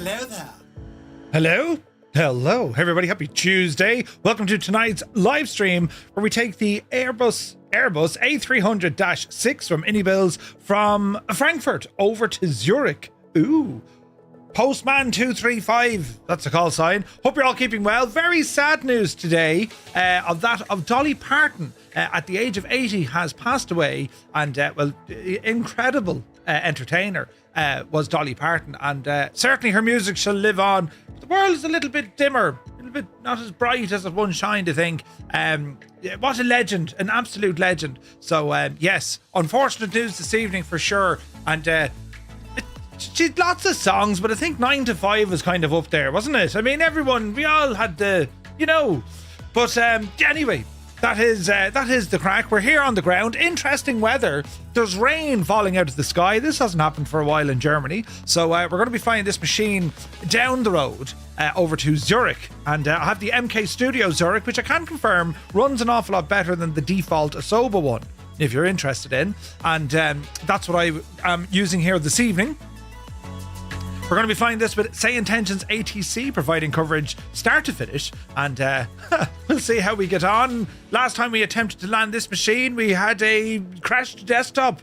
Hello there. Hello? Hello, everybody. Happy Tuesday. Welcome to tonight's live stream where we take the Airbus A300-6 from iniBuilds from Frankfurt over to Zurich. Ooh. Postman 235, that's a call sign. Hope you're all keeping well. Very sad news today of Dolly Parton at the age of 80 has passed away. And, incredible entertainer was Dolly Parton. And certainly her music shall live on. The world is a little bit dimmer, a little bit not as bright as it once shined, I think. What a legend, an absolute legend. So, yes, unfortunate news this evening for sure. And, she had lots of songs, but I think 9 to 5 was kind of up there, wasn't it? I mean, we all had the, But anyway, that is the crack. We're here on the ground. Interesting weather. There's rain falling out of the sky. This hasn't happened for a while in Germany. So we're going to be flying this machine down the road over to Zurich. And I have the MK Studio Zurich, which I can confirm runs an awful lot better than the default Asoba one, if you're interested in. And that's what I am using here this evening. We're going to be flying this with SayIntentions ATC, providing coverage start to finish, and we'll see how we get on. Last time we attempted to land this machine, we had a crashed desktop.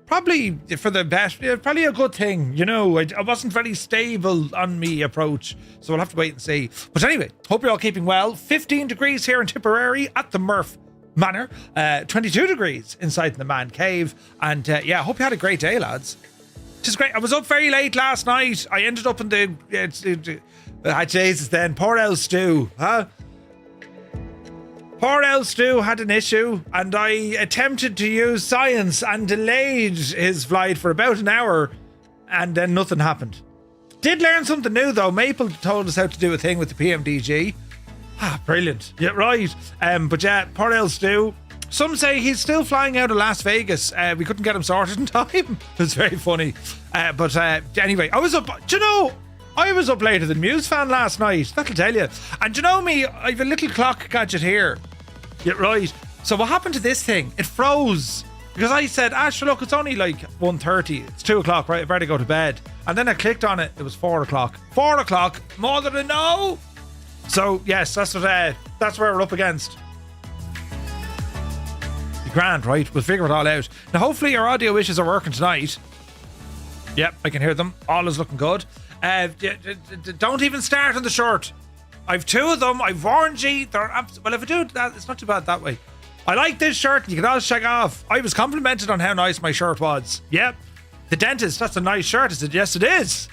Probably for the best, probably a good thing, I wasn't very stable on me approach, so we'll have to wait and see. But anyway, hope you're all keeping well. 15 degrees here in Tipperary at the Murph Manor, 22 degrees inside the man cave, and hope you had a great day, lads. It's great. I was up very late last night. I ended up in Jesus then. Poor old Stu. Poor old Stu had an issue and I attempted to use science and delayed his flight for about an hour and then nothing happened. Did learn something new though. Maple told us how to do a thing with the PMDG. Brilliant. Yeah, right. But yeah, poor old Stu. Some say he's still flying out of Las Vegas. We couldn't get him sorted in time. It was very funny. But anyway, I was up. I was up later than Muse Fan last night. That'll tell you. And me, I have a little clock gadget here. Yeah, right. So what happened to this thing? It froze. Because I said, sure, look, it's only like 1:30. It's 2 o'clock, right? I better go to bed. And then I clicked on it. It was 4 o'clock. 4 o'clock. More than a no. So, yes, that's where we're up against. Grand, right? We'll figure it all out. Now, hopefully your audio wishes are working tonight. Yep, I can hear them. All is looking good. Don't even start on the shirt. I've 2 of them. I've warned you. Well, if I do that, it's not too bad that way. I like this shirt. You can all check off. I was complimented on how nice my shirt was. Yep. The dentist, that's a nice shirt. I said, yes, it is.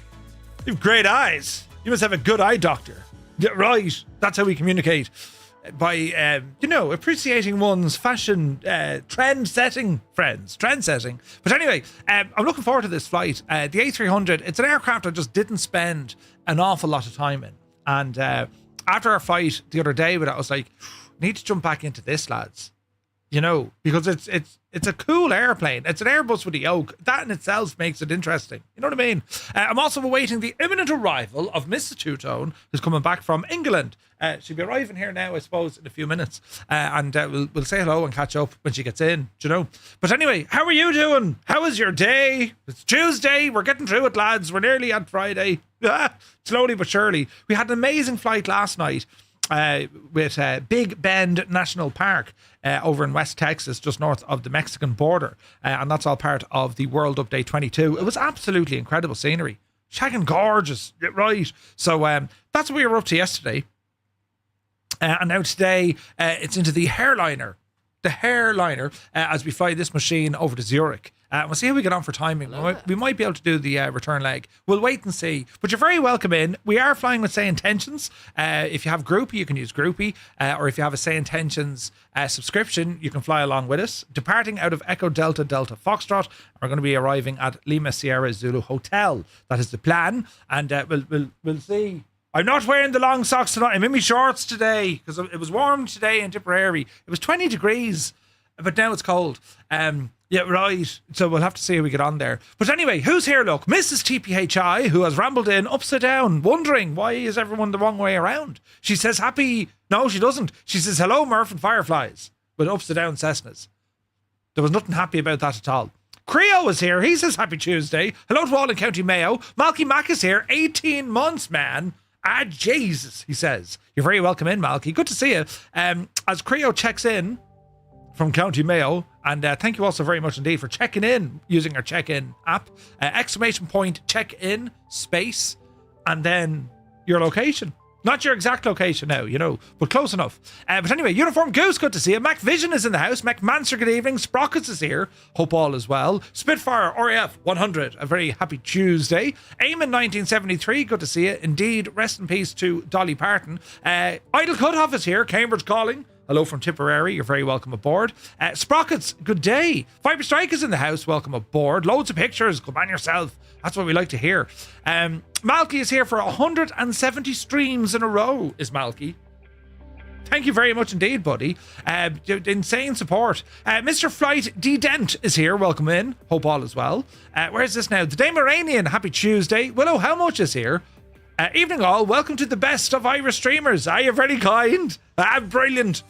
You have great eyes. You must have a good eye doctor. Yeah, right. That's how we communicate. By, appreciating one's fashion, trend-setting friends. Trend-setting. But anyway, I'm looking forward to this flight. The A300, it's an aircraft I just didn't spend an awful lot of time in. And after our fight the other day with it, I was like, need to jump back into this, lads. Because it's a cool airplane. It's an Airbus with a yoke. That in itself makes it interesting. You know what I mean? I'm also awaiting the imminent arrival of Mrs. Two-Tone, who's coming back from England. She'll be arriving here now, I suppose, in a few minutes. And we'll say hello and catch up when she gets in, But anyway, how are you doing? How was your day? It's Tuesday. We're getting through it, lads. We're nearly at Friday. Slowly but surely. We had an amazing flight last night. With Big Bend National Park over in West Texas, just north of the Mexican border. And that's all part of the World Update 22. It was absolutely incredible scenery. Shagging gorgeous, right? So that's what we were up to yesterday. And now today, it's into the Hairliner. The Hairliner, as we fly this machine over to Zurich. We'll see how we get on for timing. We might be able to do the return leg. We'll wait and see. But you're very welcome in. We are flying with SayIntentions. If you have Groupie, you can use Groupie. Or if you have a SayIntentions subscription, you can fly along with us. Departing out of Echo Delta Delta Foxtrot. We're going to be arriving at Lima Sierra Zulu Hotel. That is the plan. And we'll see. I'm not wearing the long socks tonight. I'm in my shorts today because it was warm today in Tipperary. It was 20 degrees, but now it's cold. Yeah, right. So we'll have to see how we get on there. But anyway, who's here, look? Mrs. TPHI, who has rambled in upside down, wondering why is everyone the wrong way around. She says no, she doesn't. She says, hello, Murph and Fireflies, with upside down Cessnas. There was nothing happy about that at all. Creo is here. He says happy Tuesday. Hello to all in County Mayo. Malky Mac is here. 18 months, man. Ah, Jesus, he says. You're very welcome in, Malky. Good to see you. As Creo checks in from County Mayo, and thank you also very much indeed for checking in using our check-in app. Exclamation point, check-in, space, and then your location. Not your exact location now, you know, but close enough. But anyway, Uniform Goose, good to see you. Mac Vision is in the house. Mac Manser, good evening. Sprockets is here. Hope all is well. Spitfire, RAF 100, a very happy Tuesday. Eamon 1973, good to see you. Indeed, rest in peace to Dolly Parton. Idle Cutoff is here. Cambridge calling. Hello from Tipperary. You're very welcome aboard. Sprockets, good day. Fiber Strike is in the house. Welcome aboard. Loads of pictures. Come on yourself. That's what we like to hear. Malky is here for 170 streams in a row, is Malky. Thank you very much indeed, buddy. Insane support. Mr. Flight D Dent is here. Welcome in. Hope all is well. Where's this now? The Dameranian. Happy Tuesday. Willow How Much is here. Evening all. Welcome to the best of Irish streamers. Are you very kind? Brilliant.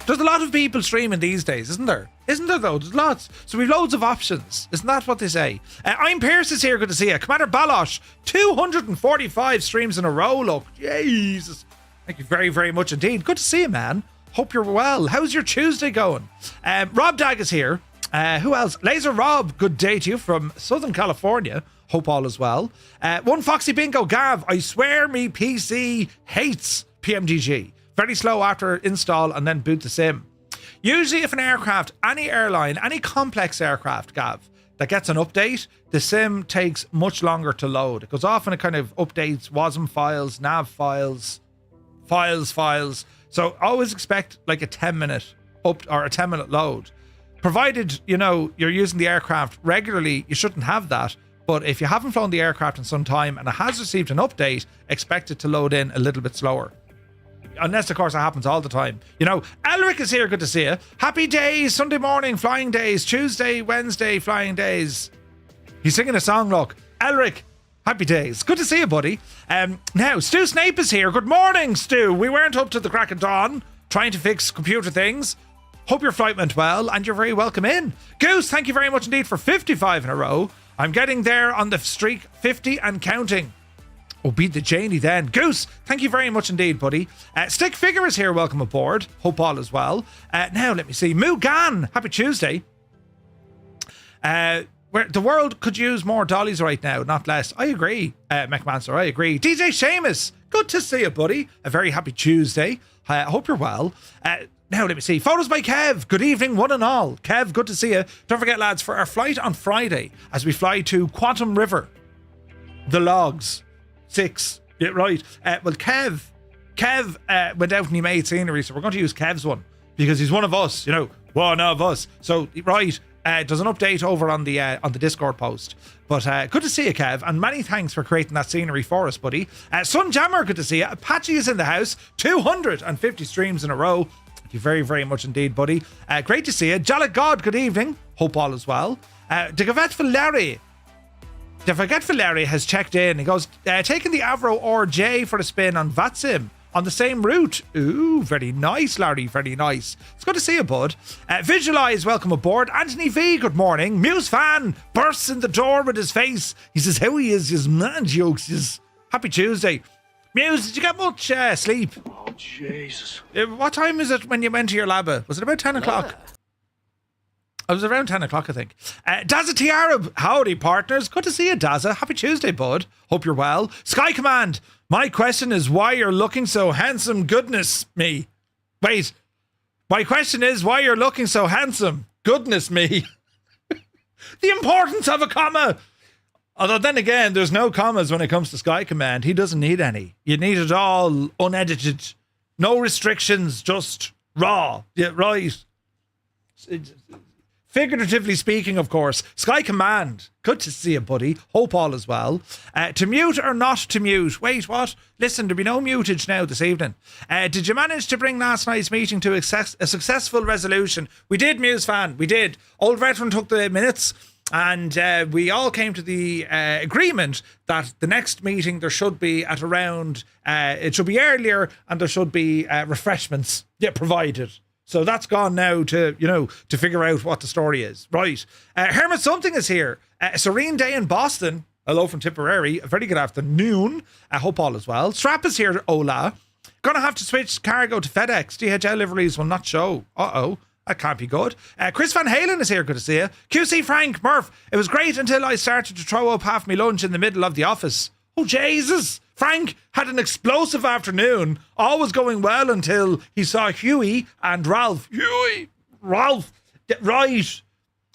There's a lot of people streaming these days, isn't there? Isn't there though? There's lots. So we've loads of options. Isn't that what they say? I'm Pierce is here. Good to see you. Commander Balosh. 245 streams in a row. Look. Jesus. Thank you very, very much indeed. Good to see you, man. Hope you're well. How's your Tuesday going? Rob Dag is here. Who else? Laser Rob. Good day to you from Southern California. Hope all is well. One Foxy Bingo. Gav. I swear me PC hates PMDG. Very slow after install and then boot the sim. Usually if an aircraft, any airline, any complex aircraft, Gav, that gets an update, the sim takes much longer to load. It goes off and it kind of updates WASM files, nav files. So always expect like a 10-minute up or a 10-minute load. Provided, you know, you're using the aircraft regularly, you shouldn't have that. But if you haven't flown the aircraft in some time and it has received an update, expect it to load in a little bit slower. Unless, of course, it happens all the time. You know, Elric is here. Good to see you. Happy days. Sunday morning, flying days. Tuesday, Wednesday, flying days. He's singing a song, look. Elric, happy days. Good to see you, buddy. Now, Stu Snape is here. Good morning, Stu. We weren't up to the crack of dawn trying to fix computer things. Hope your flight went well and you're very welcome in. Goose, thank you very much indeed for 55 in a row. I'm getting there on the streak, 50 and counting. Oh, beat the Janie then. Goose, thank you very much indeed, buddy. Stick Figure is here. Welcome aboard. Hope all is well. Now, let me see. Mugan, happy Tuesday. Where the world could use more dollies right now, not less. I agree, McManser, I agree. DJ Seamus, good to see you, buddy. A very happy Tuesday. I hope you're well. Now, let me see. Photos by Kev. Good evening, one and all. Kev, good to see you. Don't forget, lads, for our flight on Friday, as we fly to Quantum River, the logs. 6. Yeah, right. Well, Kev went out and he made scenery, so we're going to use Kev's one because he's one of us, you know, one of us. So, right, there's an update over on the Discord post. But good to see you, Kev, and many thanks for creating that scenery for us, buddy. Sun Jammer, good to see you. Apache is in the house. 250 streams in a row. Thank you very, very much indeed, buddy. Great to see you. Jalak God, good evening. Hope all is well. The Forgetful Larry has checked in. He goes, taking the Avro RJ for a spin on VATSIM on the same route. Ooh, very nice, Larry, very nice. It's good to see you, bud. Visualize, welcome aboard. Anthony V, good morning. Muse fan bursts in the door with his face. He says, how he is, his man jokes. His happy Tuesday. Muse, did you get much sleep? Oh, Jesus. What time is it when you went to your lab? Was it about 10 o'clock? I was around 10 o'clock, I think. Daza Tiarab, howdy, partners. Good to see you, Daza. Happy Tuesday, bud. Hope you're well. Sky Command, my question is why you're looking so handsome. Goodness me. Wait. My question is why you're looking so handsome. Goodness me. The importance of a comma. Although then again, there's no commas when it comes to Sky Command. He doesn't need any. You need it all unedited. No restrictions, just raw. Yeah, right. Figuratively speaking, of course. Sky Command, good to see you, buddy. Hope all is well. To mute or not to mute? Wait, what? Listen, there'll be no mutage now this evening. Did you manage to bring last night's meeting to a successful resolution? We did, Muse fan, we did. Old Veteran took the minutes and we all came to the agreement that the next meeting there should be at around, it should be earlier and there should be refreshments provided. So that's gone now to, to figure out what the story is. Right. Hermit Something is here. A serene day in Boston. Hello from Tipperary. A very good afternoon. I hope all is well. Strap is here. Hola. Gonna have to switch cargo to FedEx. DHL liveries will not show. Uh-oh. That can't be good. Chris Van Halen is here. Good to see you. QC Frank, Murph. It was great until I started to throw up half my lunch in the middle of the office. Oh, Jesus. Frank had an explosive afternoon. All was going well until he saw Huey and Ralph. Ralph. Right.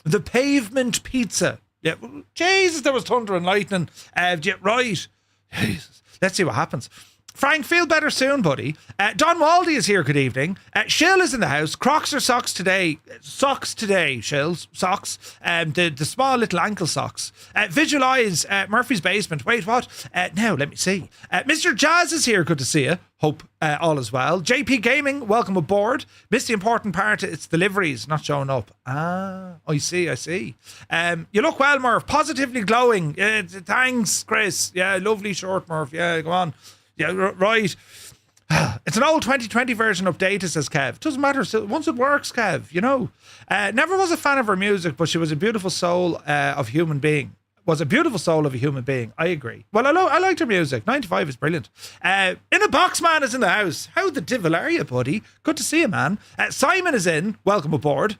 The pavement pizza. Yeah. Jesus, there was thunder and lightning. Right. Jesus. Let's see what happens. Frank, feel better soon, buddy. Don Waldy is here. Good evening. Shill is in the house. Crocs or socks today? Socks today, Shills. Socks. The small little ankle socks. Visualize Murphy's basement. Wait, what? Now, let me see. Mr. Jazz is here. Good to see you. Hope all is well. JP Gaming, welcome aboard. Missed the important part. It's deliveries not showing up. I see. You look well, Murph. Positively glowing. Thanks, Chris. Yeah, lovely short, Murph. Yeah, go on. Yeah, right. It's an old 2020 version of Data, says Kev. Doesn't matter. Once it works, Kev, Never was a fan of her music, but she was a beautiful soul of human being. Was a beautiful soul of a human being. I agree. Well, I liked her music. 95 is brilliant. In a Box Man is in the house. How the devil are you, buddy? Good to see you, man. Simon is in. Welcome aboard.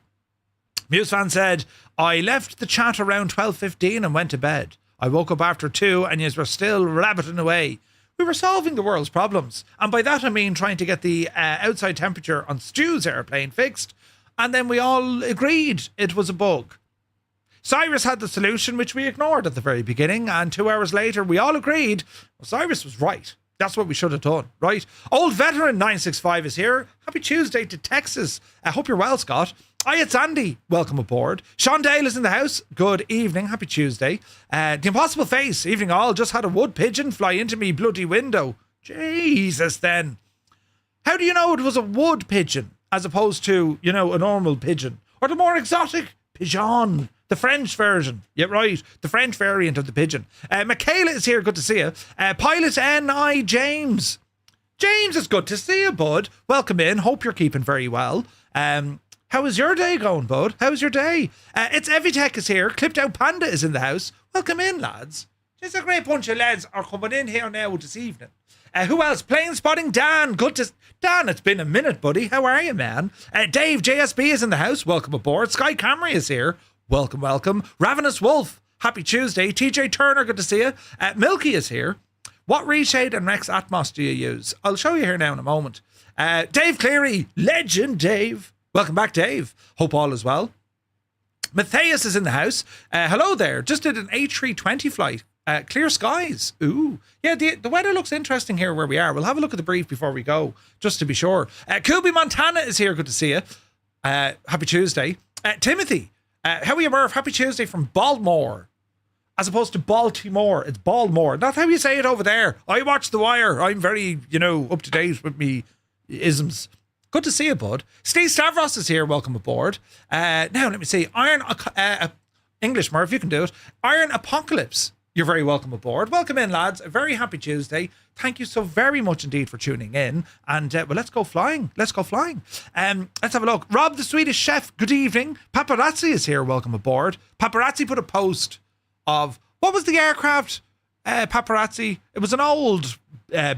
Musefan said, I left the chat around 12:15 and went to bed. I woke up after 2 and yous were still rabbiting away. We were solving the world's problems. And by that I mean trying to get the outside temperature on Stu's airplane fixed. And then we all agreed it was a bug. Cyrus had the solution, which we ignored at the very beginning. And 2 hours later, we all agreed, well, Cyrus was right. That's what we should have done, right? Old Veteran 965 is here. Happy Tuesday to Texas. I hope you're well, Scott. Hi, it's Andy. Welcome aboard. Sean Dale is in the house. Good evening. Happy Tuesday. The Impossible Face. Evening all. Just had a wood pigeon fly into me bloody window. Jesus, then. How do you know it was a wood pigeon as opposed to, a normal pigeon? Or the more exotic pigeon? The French version. Yeah, right. The French variant of the pigeon. Michaela is here. Good to see you. Pilot N.I. James. James, it's good to see you, bud. Welcome in. Hope you're keeping very well. How is your day going, bud? How's your day? It's Evitech is here. Clipped Out Panda is in the house. Welcome in, lads. Just a great bunch of lads are coming in here now this evening. Who else? Plane Spotting Dan. Dan, it's been a minute, buddy. How are you, man? Dave JSB is in the house. Welcome aboard. Sky Camry is here. Welcome. Ravenous Wolf. Happy Tuesday. TJ Turner, good to see you. Milky is here. What reshade and Rex Atmos do you use? I'll show you here now in a moment. Dave Cleary. Legend Dave. Welcome back, Dave. Hope all is well. Matthias is in the house. Hello there. Just did an A320 flight. Clear skies. Ooh. Yeah, the weather looks interesting here where we are. We'll have a look at the brief before we go, just to be sure. Kubi Montana is here. Good to see you. Happy Tuesday. Timothy. How are you, Murph? Happy Tuesday from Baltimore. As opposed to Baltimore. It's Baltimore. That's how you say it over there. I watch The Wire. I'm very, up to date with me isms. Good to see you, bud. Steve Stavros is here. Welcome aboard. Now, let me see. English, Murph, you can do it. Iron Apocalypse. You're very welcome aboard. Welcome in, lads. A very happy Tuesday. Thank you so very much indeed for tuning in. And, let's go flying. Let's have a look. Rob, the Swedish chef. Good evening. Paparazzi is here. Welcome aboard. Paparazzi put a post of, what was the aircraft, Paparazzi? It was an old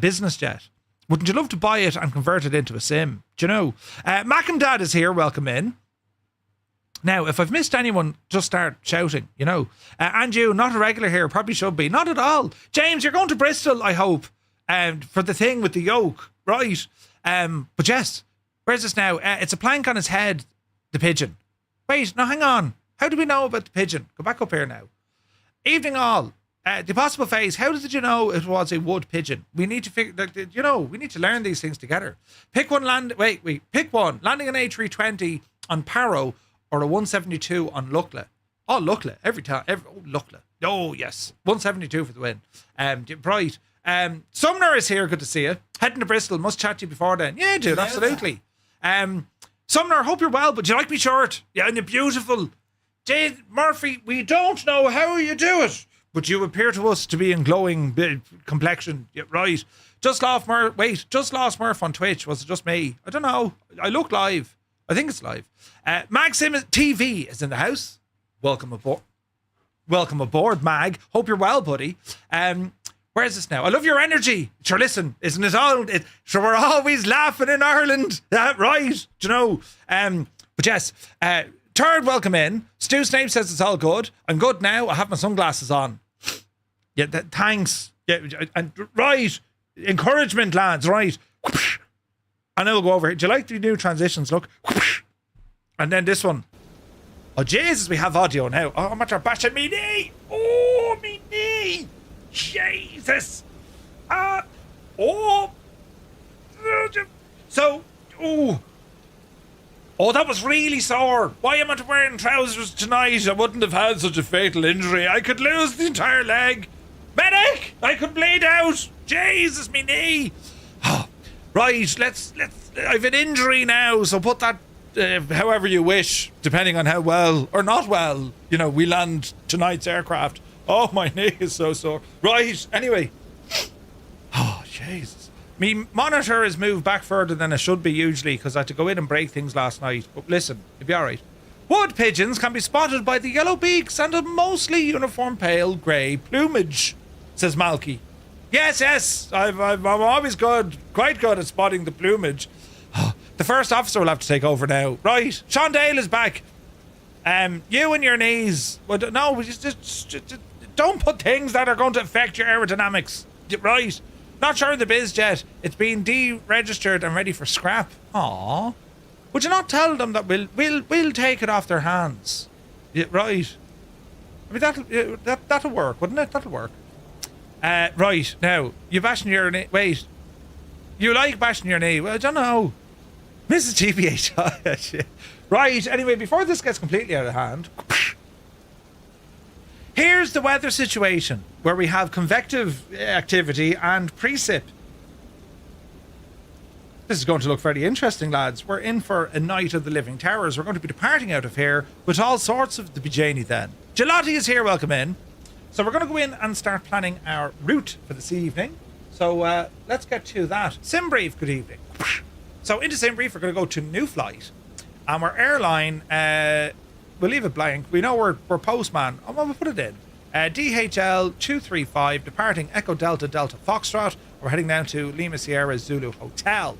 business jet. Wouldn't you love to buy it and convert it into a sim? Do you know? Mac and Dad is here. Welcome in. Now, if I've missed anyone, just start shouting, And you, not a regular here, probably should be. Not at all. James, you're going to Bristol, I hope, for the thing with the yoke, right? But yes, where's this now? It's a plank on his head, the pigeon. Wait, no, hang on. How do we know about the pigeon? Go back up here now. Evening all. The Possible Face, how did you know it was a wood pigeon? We need to figure, we need to learn these things together. Pick one, pick one. Landing an A320 on Paro or a 172 on Lukla. Oh, Lukla, every time. Lukla. Oh, yes. 172 for the win. Right. Sumner is here, good to see you. Heading to Bristol, must chat to you before then. Yeah, dude, absolutely. Sumner, hope you're well, but do you like me shirt? Yeah, and you're beautiful. Jade Murphy, we don't know how you do it, but you appear to us to be in glowing complexion. Yeah, right. Just lost Murph on Twitch. Was it just me? I don't know. I look live. I think it's live. MagSim TV is in the house. Welcome aboard. Welcome aboard, Mag. Hope you're well, buddy. Where is this now? I love your energy. Sure, listen, isn't it all? Sure, we're always laughing in Ireland. Right, do you know? But yes, third welcome in. Stu Snape says it's all good. I'm good now. I have my sunglasses on. Yeah, thanks. Yeah, and right. Encouragement, lads, right. And then we'll go over here. Do you like the new transitions? Look. And then this one. Oh, Jesus, we have audio now. Oh, I'm after bashing me knee. Oh, me knee. Jesus. Oh. So, oh. Oh, that was really sore. Why am I wearing trousers tonight? I wouldn't have had such a fatal injury. I could lose the entire leg. Medic! I could bleed out. Jesus, me knee. Oh, right, let's. I've an injury now, so put that however you wish, depending on how well or not well, we land tonight's aircraft. Oh, my knee is so sore. Right, anyway. Oh, Jesus. Me monitor is moved back further than it should be usually because I had to go in and break things last night. But listen, it'll be all right. Wood pigeons can be spotted by the yellow beaks and a mostly uniform pale grey plumage, says Malky. Yes, I'm always quite good at spotting the plumage. The first officer will have to take over now. Right, Sean Dale is back. You and your knees. Well, no, just don't put things that are going to affect your aerodynamics. Right. Not sure of the biz jet. It's been deregistered and ready for scrap. Aww. Would you not tell them that we'll take it off their hands? Yeah, right. I mean that'll work, wouldn't it? That'll work. Right now you bashing your knee. Wait, you like bashing your knee? Well, I don't know, Mrs. GBH. Right. Anyway, before this gets completely out of hand, here's the weather situation where we have convective activity and precip. This is going to look very interesting, lads. We're in for a night of the Living Towers. We're going to be departing out of here with all sorts of the Bijani then. Gelati is here, welcome in. So we're going to go in and start planning our route for this evening. So let's get to that. SimBrief, good evening. So into SimBrief, we're going to go to New Flight. And our airline, we'll leave it blank. We know we're postman. Oh, well, we'll put it in. DHL 235, departing Echo Delta Delta Foxtrot. We're heading down to Lima Sierra Zulu Hotel.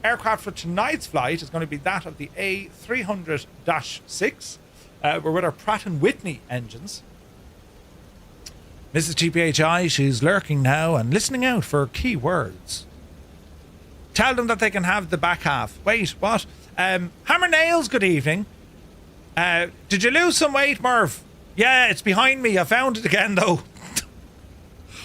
Aircraft for tonight's flight is going to be that of the A300-6. We're with our Pratt & Whitney engines. Mrs. GPHI, she's lurking now and listening out for key words. Tell them that they can have the back half. Wait, what? Hammer Nails, good evening. Did you lose some weight, Murph? Yeah, it's behind me. I found it again, though.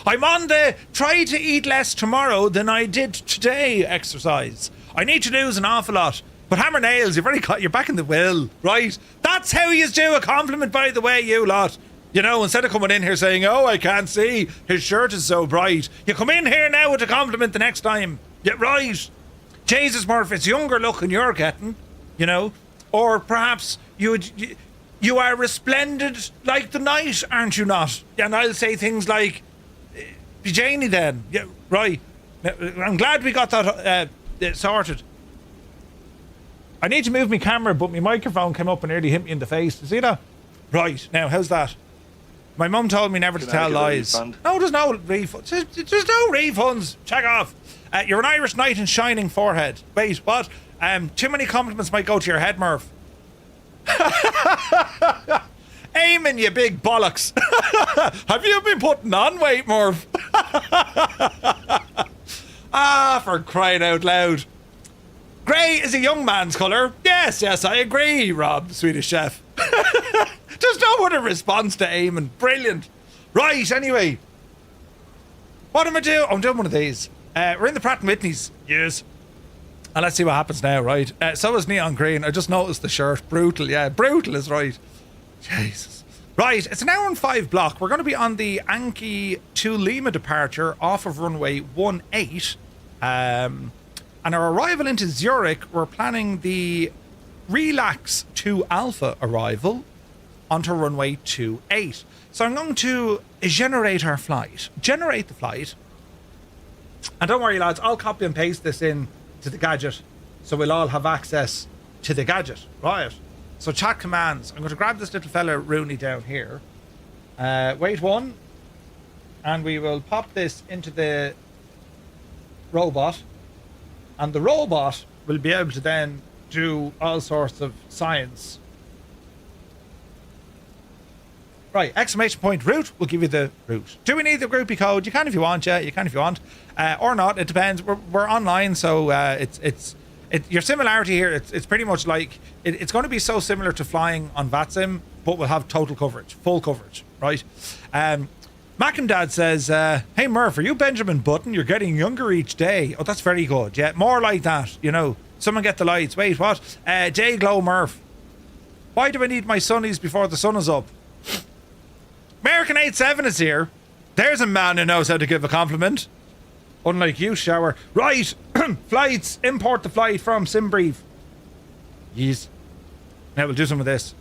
I'm on the try to eat less tomorrow than I did today exercise. I need to lose an awful lot. But Hammer Nails, you're back in the will, right? That's how you do a compliment, by the way, you lot. Instead of coming in here saying, oh, I can't see, his shirt is so bright. You come in here now with a compliment the next time. Yeah, right. Jesus, Murph, it's younger looking you're getting, Or perhaps you are resplendent like the night, aren't you not? And I'll say things like, Bijani then. Yeah, right. I'm glad we got that sorted. I need to move my camera, but my microphone came up and nearly hit me in the face. You see that? Right. Now, how's that? My mum told me never to tell lies. No, there's no refunds. There's no refunds. Check off. You're an Irish knight in shining forehead. Wait, what? Too many compliments might go to your head, Murph. Aiming, you big bollocks. Have you been putting on weight, Murph? For crying out loud. Grey is a young man's colour. Yes, I agree, Rob, Swedish chef. There's no other response to Eamon. Brilliant. Right, anyway. What am I doing? I'm doing one of these. We're in the Pratt & Whitney's. Yes. And let's see what happens now, right? So is Neon Green. I just noticed the shirt. Brutal, yeah. Brutal is right. Jesus. Right, it's an hour and 5 block. We're going to be on the Anki to Lima departure off of runway 18. And our arrival into Zurich, we're planning the Relax to Alpha arrival onto runway 28. So I'm going to generate the flight. And don't worry, lads, I'll copy and paste this in to the gadget so we'll all have access to the gadget. Right. So chat commands. I'm going to grab this little fella Rooney down here. Wait one. And we will pop this into the robot. And the robot will be able to then do all sorts of science. Right, exclamation point route will give you the route. Do we need the groupie code? You can if you want, yeah, you can if you want. Or not, it depends. We're online, so your similarity here, it's pretty much like, it's going to be so similar to flying on VATSIM, but we'll have total coverage, full coverage, right? Macam Dad says, hey Murph, are you Benjamin Button? You're getting younger each day. Oh, that's very good. Yeah, more like that, you know. Someone get the lights. Wait, what? J Glow Murph. Why do I need my sunnies before the sun is up? American 87 is here. There's a man who knows how to give a compliment. Unlike you, Shower. Right. Flights. Import the flight from SimBrief. Yes. Now we'll do some of this.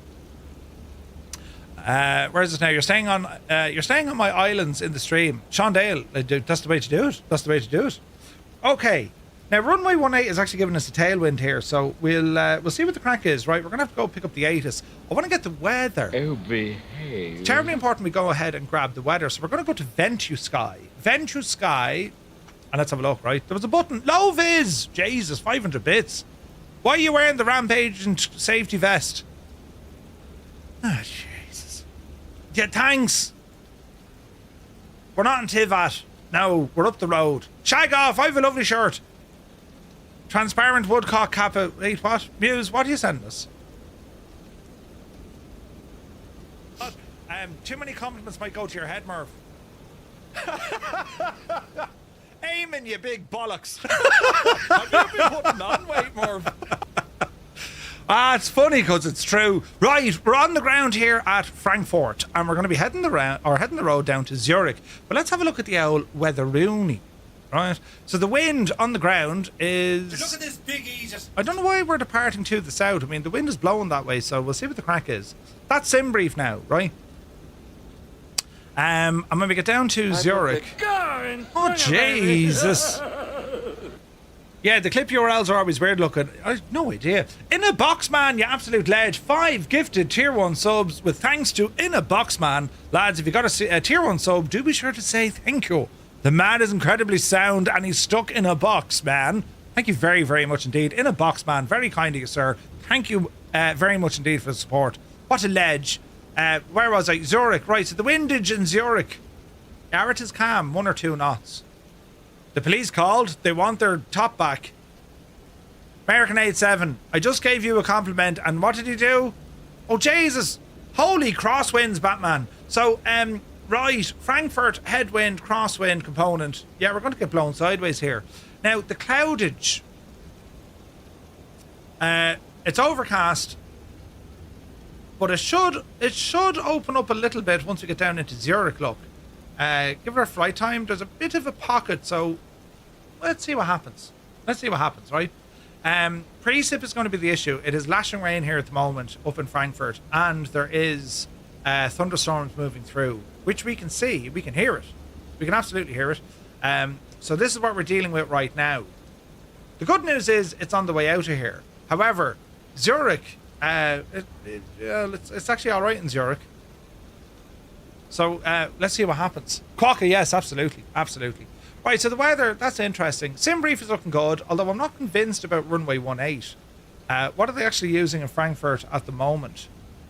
Where is it now? You're staying on my islands in the stream. Sean Dale. That's the way to do it. That's the way to do it. Okay. Now runway 18 is actually giving us a tailwind here, so we'll see what the crack is. Right, we're gonna have to go pick up the ATC. I want to get the weather. Oh, behave. It's terribly important we go ahead and grab the weather. So we're gonna go to Ventu Sky, and let's have a look. Right, there was a button. Low vis. Jesus, 500 bits. Why are you wearing the Rampage and safety vest? Ah, Jesus. Yeah, thanks. We're not in Tivat. No, we're up the road. Shag off. I have a lovely shirt. Transparent woodcock kappa. Wait, what? Muse, what are you sending us? Too many compliments might go to your head, Murph. Aiming, you big bollocks. Have you been putting on weight, Murph? It's funny because it's true. Right, we're on the ground here at Frankfurt, and we're going to be heading the road down to Zurich. But let's have a look at the old weather Rooney. Right, so the wind on the ground is... Look at this big Egypt. I don't know why we're departing to the south. I mean, the wind is blowing that way, so we'll see what the crack is. That's SimBrief now, right? And when we get down to Zurich... Oh, Jesus. Yeah, the clip URLs are always weird looking. I have no idea. iniBoxman, you absolute ledge. 5 gifted tier 1 subs with thanks to iniBoxman. Lads, if you got a tier 1 sub, do be sure to say thank you. The man is incredibly sound and he's stuck in a box, man. Thank you very, very much indeed. iniBoxman, very kind of you, sir. Thank you very much indeed for the support. What a ledge. Where was I? Zurich. Right, so the windage in Zurich. It is calm, 1 or 2 knots. The police called. They want their top back. American 87, I just gave you a compliment, and what did you do? Oh, Jesus. Holy crosswinds, Batman. So, right, Frankfurt, headwind, crosswind component. Yeah, we're going to get blown sideways here. Now, the cloudage. It's overcast. But it should open up a little bit once we get down into Zurich, look. Give her a flight time. There's a bit of a pocket, so let's see what happens. Let's see what happens, right? Precip is going to be the issue. It is lashing rain here at the moment up in Frankfurt, and there is thunderstorms moving through, which we can see. We can hear it. We can absolutely hear it. So this is what we're dealing with right now. The good news is it's on the way out of here. However, Zurich, it's actually all right in Zurich. So let's see what happens. Quokka, yes, absolutely. Absolutely. Right, so the weather, that's interesting. SimBrief is looking good, although I'm not convinced about runway 18. What are they actually using in Frankfurt at the moment?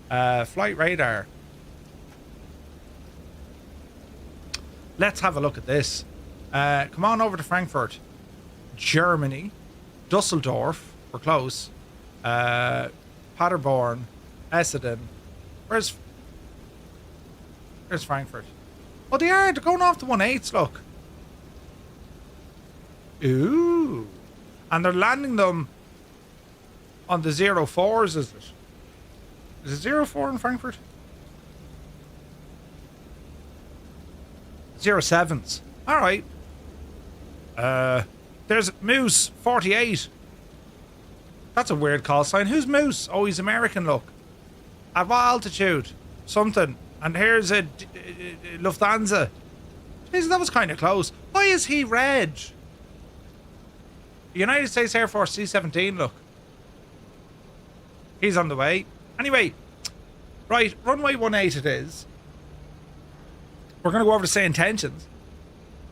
Flight radar. Let's have a look at this. Come on over to Frankfurt. Germany. Dusseldorf. We're close. Paderborn. Essendon. Where's Frankfurt? Oh, they are. They're going off the 18s, look. Ooh. And they're landing them on the 04s, is it? Is it 04 in Frankfurt? 07s. All right. There's Moose 48. That's a weird call sign. Who's Moose? Oh, he's American, look. At what altitude? Something. And here's a Lufthansa. Jeez, that was kind of close. Why is he red? United States Air Force C-17, look. He's on the way. Anyway, right, runway 18 it is. We're going to go over to SayIntentions.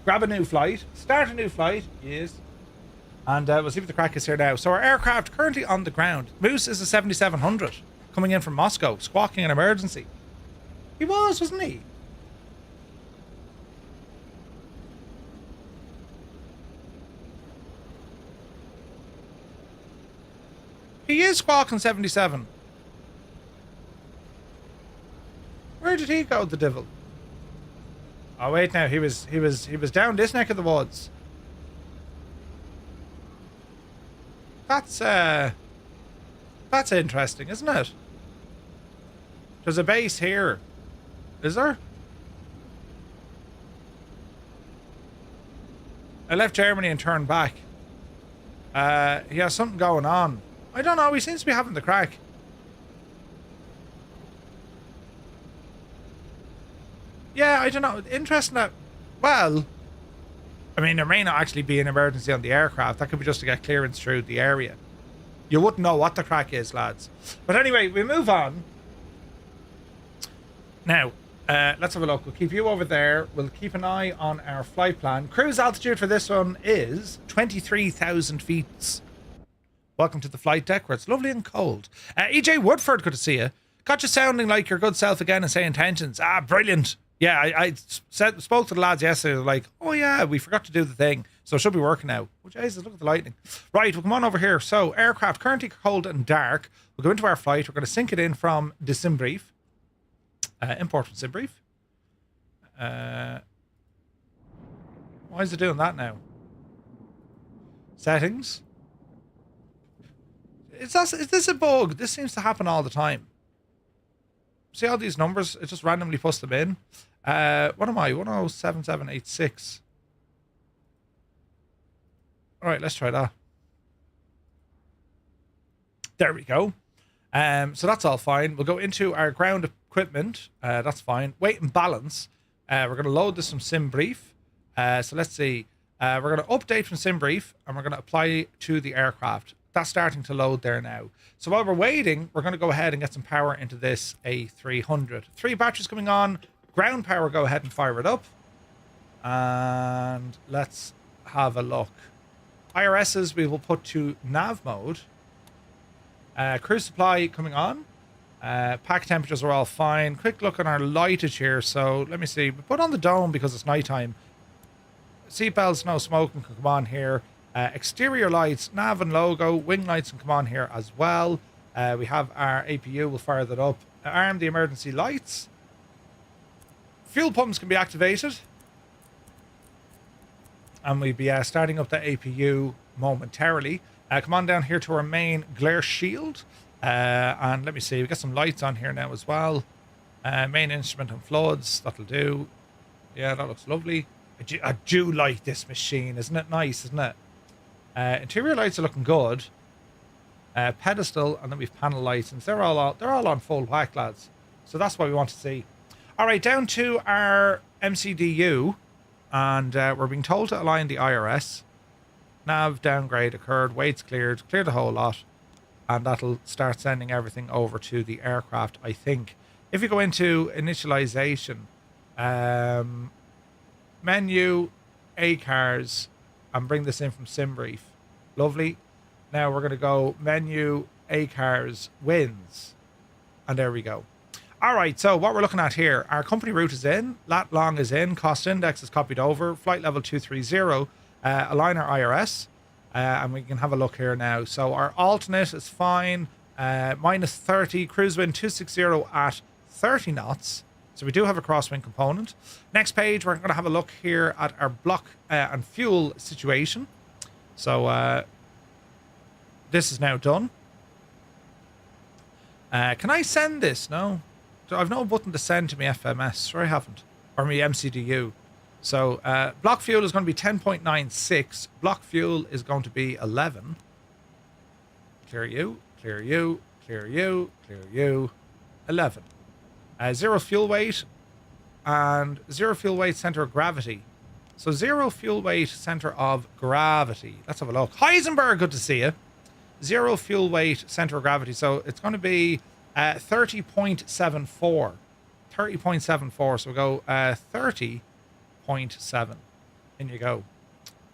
Grab a new flight. Start a new flight. Yes. And we'll see what the crack is here now. So our aircraft currently on the ground. Moose is a 7700 coming in from Moscow, squawking an emergency. He was, wasn't he? He is squawking 77. Where did he go, the devil? Oh wait, now he was down this neck of the woods. That's interesting, isn't it? There's a base here. Is there? I left Germany and turned back. He has something going on. I don't know, he seems to be having the crack. Yeah, I don't know. Interesting that... Well... I mean, there may not actually be an emergency on the aircraft. That could be just to get clearance through the area. You wouldn't know what the crack is, lads. But anyway, we move on. Now, let's have a look. We'll keep you over there. We'll keep an eye on our flight plan. Cruise altitude for this one is 23,000 feet. Welcome to the flight deck where it's lovely and cold. EJ Woodford, good to see you. Got you sounding like your good self again and SayIntentions. Ah, brilliant. Yeah, I spoke to the lads yesterday. They're like, oh yeah, we forgot to do the thing. So it should be working now. Oh, Jesus, look at the lightning. Right, we'll come on over here. So, aircraft currently cold and dark. We'll go into our flight. We're going to sync it in from the SimBrief. Import from SimBrief. Why is it doing that now? Settings. Is this a bug? This seems to happen all the time. See all these numbers? It just randomly puts them in. What am I? 107786. Alright, let's try that. There we go. So that's all fine. We'll go into our ground equipment. That's fine. Weight and balance. We're going to load this from SimBrief. So let's see. We're going to update from SimBrief and we're going to apply to the aircraft. That's starting to load there now. So while we're waiting, we're going to go ahead and get some power into this A300. 3 batteries coming on. Ground power, go ahead and fire it up. And let's have a look. IRSs we will put to nav mode. Cruise supply coming on. Pack temperatures are all fine. Quick look on our lightage here. So let me see. We put on the dome because it's nighttime. Seatbelts, no smoking can come on here. Exterior lights, nav and logo, wing lights can come on here as well. We have our APU, we'll fire that up. Arm the emergency lights. Fuel pumps can be activated. And we'll be starting up the APU momentarily. Come on down here to our main glare shield. And let me see, we've got some lights on here now as well. Main instrument and floods, that'll do. Yeah, that looks lovely. I do like this machine, isn't it nice, isn't it? Interior lights are looking good. Pedestal, and then we've panel lights, and they're all on full whack, lads. So that's what we want to see. All right, down to our MCDU, and we're being told to align the IRS. Nav downgrade occurred, weights cleared, clear the whole lot, and that'll start sending everything over to the aircraft, I think. If you go into initialization, menu, ACARS, and bring this in from SimBrief. Lovely. Now we're going to go menu, ACARS, wins. And there we go. All right, so what we're looking at here, our company route is in, lat long is in, cost index is copied over, flight level 230, align our IRS, and we can have a look here now. So our alternate is fine, minus 30, cruise wind 260 at 30 knots. So we do have a crosswind component. Next page, we're going to have a look here at our block and fuel situation. So this is now done. Can I send this? No. So I've no button to send to my FMS. Sure I haven't. Or my MCDU. So block fuel is going to be 10.96. Block fuel is going to be 11. Clear you, clear you, clear you, clear you. 11. Zero fuel weight and zero fuel weight center of gravity. So zero fuel weight center of gravity. Let's have a look. Heisenberg, good to see you. 0 fuel weight, center of gravity. So it's going to be 30.74. 30.74. So we'll go 30.7. In you go.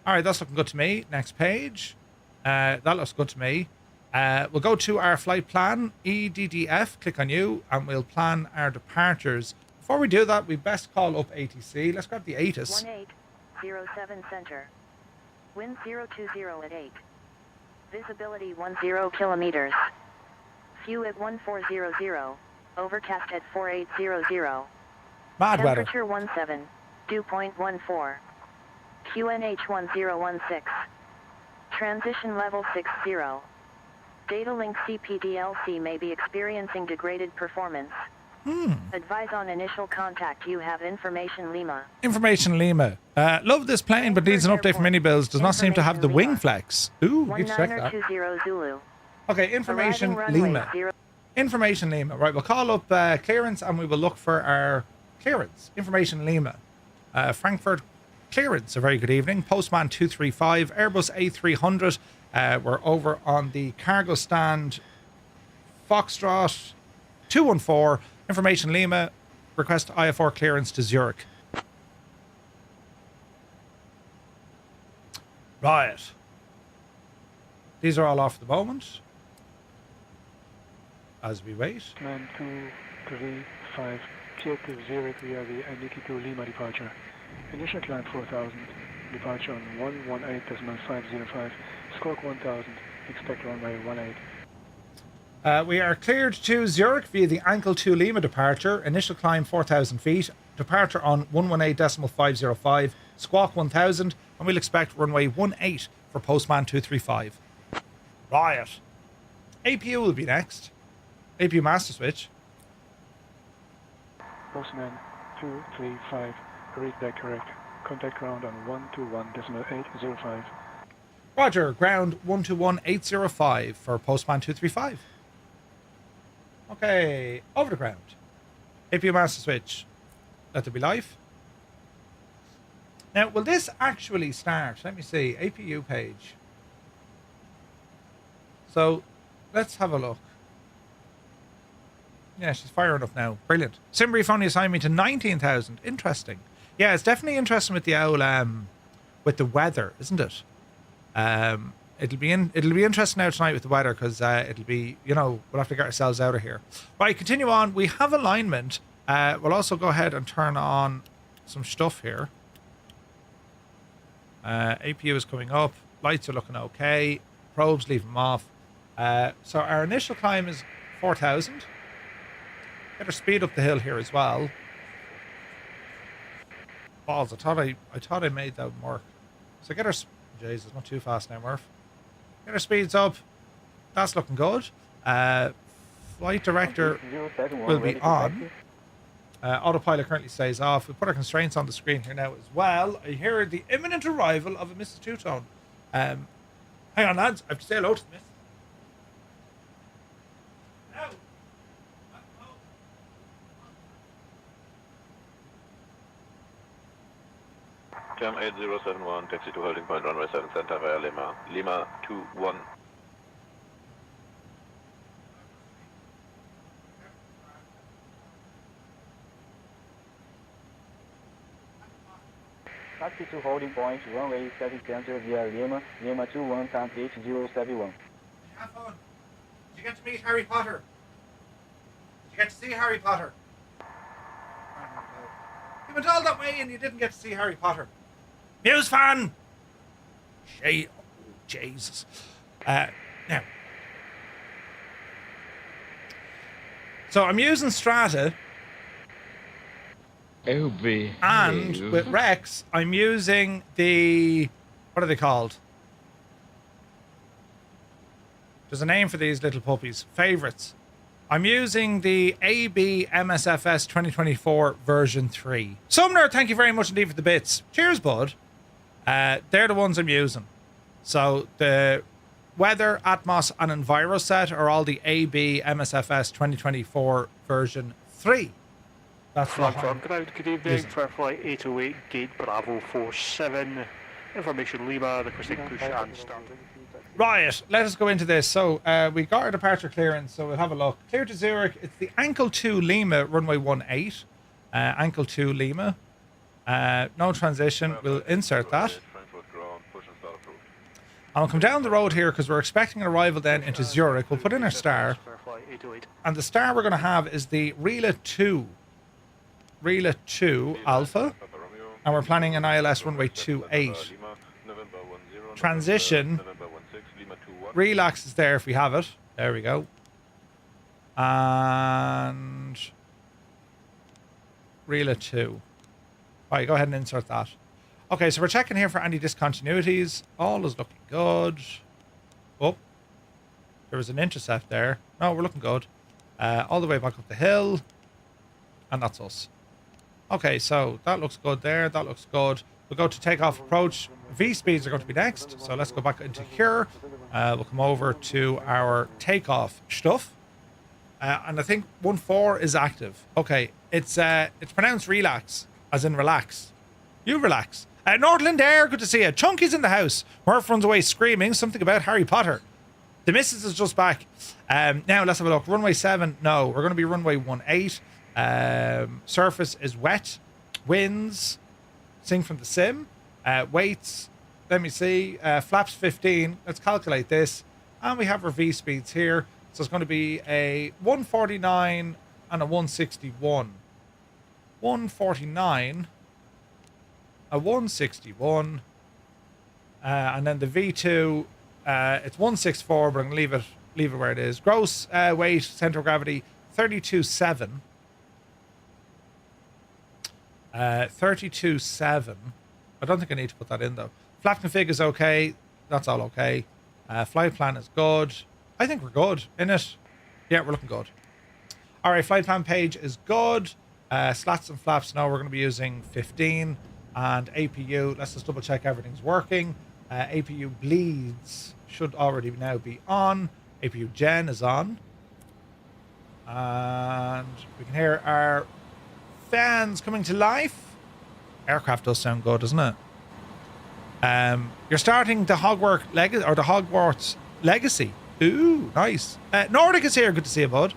All right, that's looking good to me. Next page. That looks good to me. We'll go to our flight plan, EDDF. Click on you, and we'll plan our departures. Before we do that, we best call up ATC. Let's grab the ATIS. 1807 center. Wind 020 at 8. Visibility 10 kilometers. View at 1400. Overcast at 4800. Mad weather. Temperature 17. Dew point 14. QNH 1016. Transition level 60. Data link CPDLC may be experiencing degraded performance. Advise on initial contact. You have information Lima. Information Lima. Love this plane, but needs an update from iniBuilds. Does not seem to have the wing flex. Ooh, need to check that. 1920 Zulu. Okay, Information Lima. Information Lima. Right, we'll call up clearance and we will look for our clearance. Information Lima. Frankfurt clearance. A very good evening. Postman 235, Airbus A300. We're over on the cargo stand. Foxtrot 214. Information Lima. Request IFR clearance to Zurich. Right. These are all off at the moment. As we wait. Man 235, clear to Zurich via the Niki to Lima departure. Initial climb 4000, departure on 118.505, squawk 1000, expect runway 18. We are cleared to Zurich via the Ankle to Lima departure. Initial climb 4,000 feet. Departure on 118.505, squawk 1000, and we'll expect runway 18 for Postman 235. Riot. APU will be next. APU master switch. Postman 235, read that correct. Contact ground on 121.805. Roger, ground 121.805 for Postman 235. Okay, over the ground. APU master switch. Let there be life. Now, will this actually start? Let me see. APU page. So, let's have a look. Yeah, she's firing up now. Brilliant. SimBrief only assigned me to 19,000. Interesting. Yeah, it's definitely interesting with the owl, with the weather, isn't it? It'll be interesting now tonight with the weather because it'll be, we'll have to get ourselves out of here. Right, continue on. We have alignment. We'll also go ahead and turn on some stuff here. APU is coming up. Lights are looking okay. Probes, leave them off. So our initial climb is 4,000. Better speed up the hill here as well. Balls, I thought I made that work. So get our... Jesus, not too fast now, Murph. Get our speeds up. That's looking good. Flight director will be on. Autopilot currently stays off. We put our constraints on the screen here now as well. I hear the imminent arrival of a Mrs. Two-Tone. Hang on, lads. I have to say hello to the Miss. Hello. Cam 8071, taxi to holding point runway 7 center via Lima. Lima 21. Taxi to holding point, runway 7 center via Lima, Lima 21, time 8071. Have fun. Did you get to meet Harry Potter? Did you get to see Harry Potter? You went all that way and you didn't get to see Harry Potter. Muse fan! Jesus. Now. So I'm using Strata. And with Rex, I'm using the... What are they called? There's a name for these little puppies. Favorites. I'm using the AB MSFS 2024 version 3. Sumner, thank you very much indeed for the bits. Cheers, bud. They're the ones I'm using. So the weather, atmos, and enviro set are all the AB MSFS 2024 version 3. That's Frankfurt ground, good evening for flight 808, gate Bravo 47, Information Lima, requesting push and start. Right, let us go into this. So we got our departure clearance, so we'll have a look. Clear to Zurich. It's the Ankle 2 Lima, runway 18. Ankle 2 Lima. No transition. We'll insert that. Frankfurt ground, push and start approved. And we'll come down the road here because we're expecting an arrival then into Zurich. We'll put in our star. And the star we're going to have is the Rila 2. Rila 2 Alpha. And we're planning an ILS runway 28. Transition. Relax is there if we have it. There we go. And Rila 2. Alright, go ahead and insert that. Okay, so we're checking here for any discontinuities. All is looking good. Oh, there was an intercept there. No, we're looking good. All the way back up the hill. And that's us. Okay, so that looks good there. That looks good. We'll go to takeoff approach. V speeds are going to be next. So let's go back into here. We'll come over to our takeoff stuff. And I think 1.4 is active. Okay, it's pronounced relax, as in relax. You relax. Northland Air, good to see you. Chunky's in the house. Murph runs away screaming something about Harry Potter. The missus is just back. Now let's have a look. Runway 7, no. We're going to be runway 18. Surface is wet. Winds, sing from the sim. Weights, let me see. Flaps 15. Let's calculate this. And we have our V speeds here. So it's going to be a 149 and a 161. 149, a 161, and then the V2, it's 164, but I'm going to leave it where it is. Gross weight, center of gravity, 32.7. 32.7. I don't think I need to put that in though. Flap config is okay. That's all okay. Flight plan is good. I think we're good in it. Yeah, we're looking good. All right, flight plan page is good. Slats and flaps, no, we're going to be using 15. And APU, let's just double check everything's working. APU bleeds should already now be on. APU gen is on. And we can hear our fans coming to life. Aircraft does sound good, doesn't it? You're starting the Hogwarts Legacy. Ooh, nice. Nordic is here. Good to see you, bud.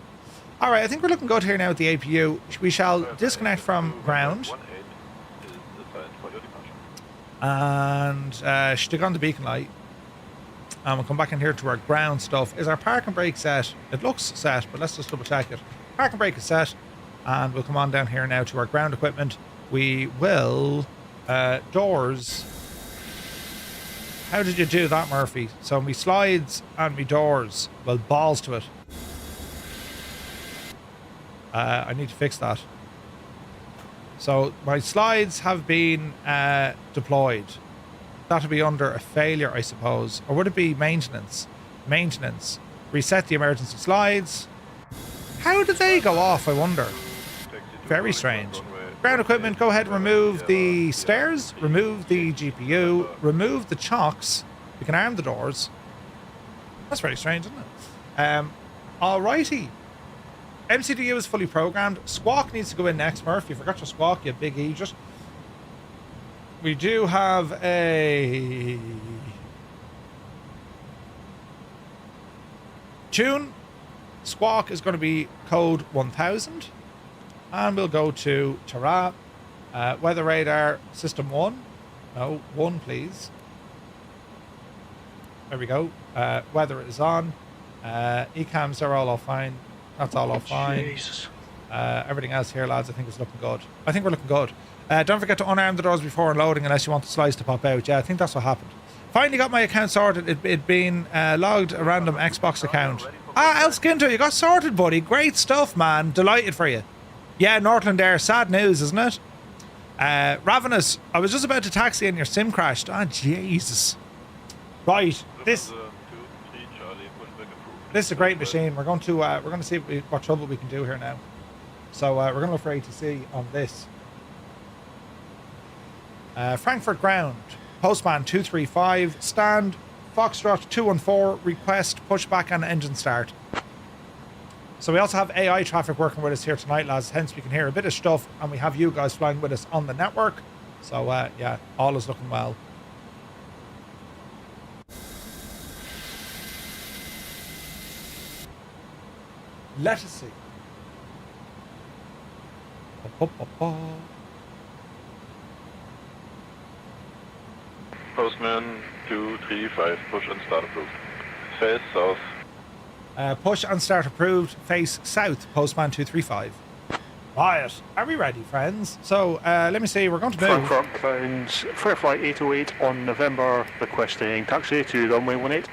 All right, I think we're looking good here now at the APU. We shall disconnect from ground. And stick on the beacon light. And we'll come back in here to our ground stuff. Is our park and brake set? It looks set, but let's just double check it. Park and brake is set. And we'll come on down here now to our ground equipment. We will... doors. How did you do that, Murphy? So me slides and me doors. Well, balls to it. I need to fix that. So my slides have been deployed. That'll be under a failure, I suppose. Or would it be maintenance? Maintenance. Reset the emergency slides. How did they go off, I wonder? Very strange. Ground equipment, go ahead and remove the stairs, remove the GPU, remove the chocks. We can arm the doors. That's very strange, isn't it? Alrighty. MCDU is fully programmed. Squawk needs to go in next, Murph. You forgot your squawk, you big idiot. We do have a tune. Squawk is going to be code 1000. And we'll go to Tara. Weather radar, system 1. No, 1, please. There we go. Weather is on. ECAMs are all fine. That's all fine. Jesus. Everything else here, lads, I think is looking good. I think we're looking good. Don't forget to unarm the doors before unloading unless you want the slides to pop out. Yeah, I think that's what happened. Finally got my account sorted. It'd been logged a random Xbox account. El Skinto, you got sorted, buddy. Great stuff, man. Delighted for you. Yeah, Northland Air. Sad news, isn't it? Ravenous, I was just about to taxi and your sim crashed. Ah, Jesus. Right. This is a great machine. We're going to see what trouble we can do here now. So we're going to look for ATC on this. Frankfurt ground. Postman 235. Stand. Foxtrot 214. Request pushback and engine start. So we also have AI traffic working with us here tonight, lads. Hence we can hear a bit of stuff, and we have you guys flying with us on the network. So yeah, all is looking well. Let us see. Postman 235, push and start approved. Face south. Push and start approved. Face south. Postman 235. Right. Are we ready, friends? So, let me see. We're going to move. Frankfurt grounds, Fair Flight 808 on November, requesting taxi to runway 18.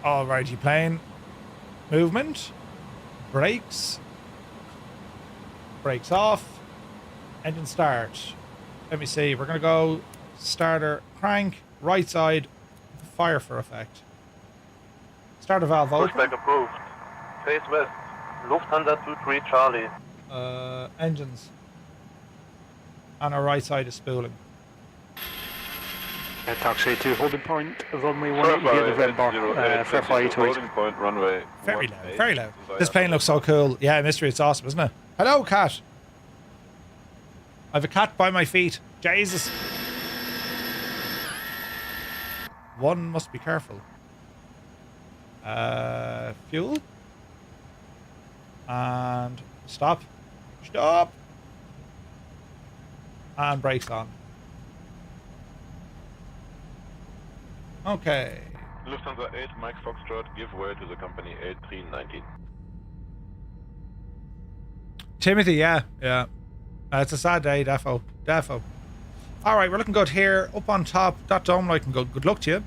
Alrighty, plane. Movement. Brakes. Brakes off. Engine start. Let me see. We're going to go starter crank. Right side. Fire for effect. Starter valve open. Pushback approved. Face west. Lufthansa 23 Charlie. Engines. And our right side is spooling. Taxi to holding point, runway 18 via November, Fair Flight 808. Holding point, runway. Very loud, very loud. This plane looks so cool. Yeah, mystery, it's awesome, isn't it? Hello, cat. I have a cat by my feet. Jesus. One must be careful. Fuel. And stop. Stop. And brakes on. Okay. Lufthansa 8, Mike Foxtrot, give way to the company 8319. Timothy, yeah. It's a sad day, defo. Alright, we're looking good here. Up on top, that dome light can go. Good luck to you.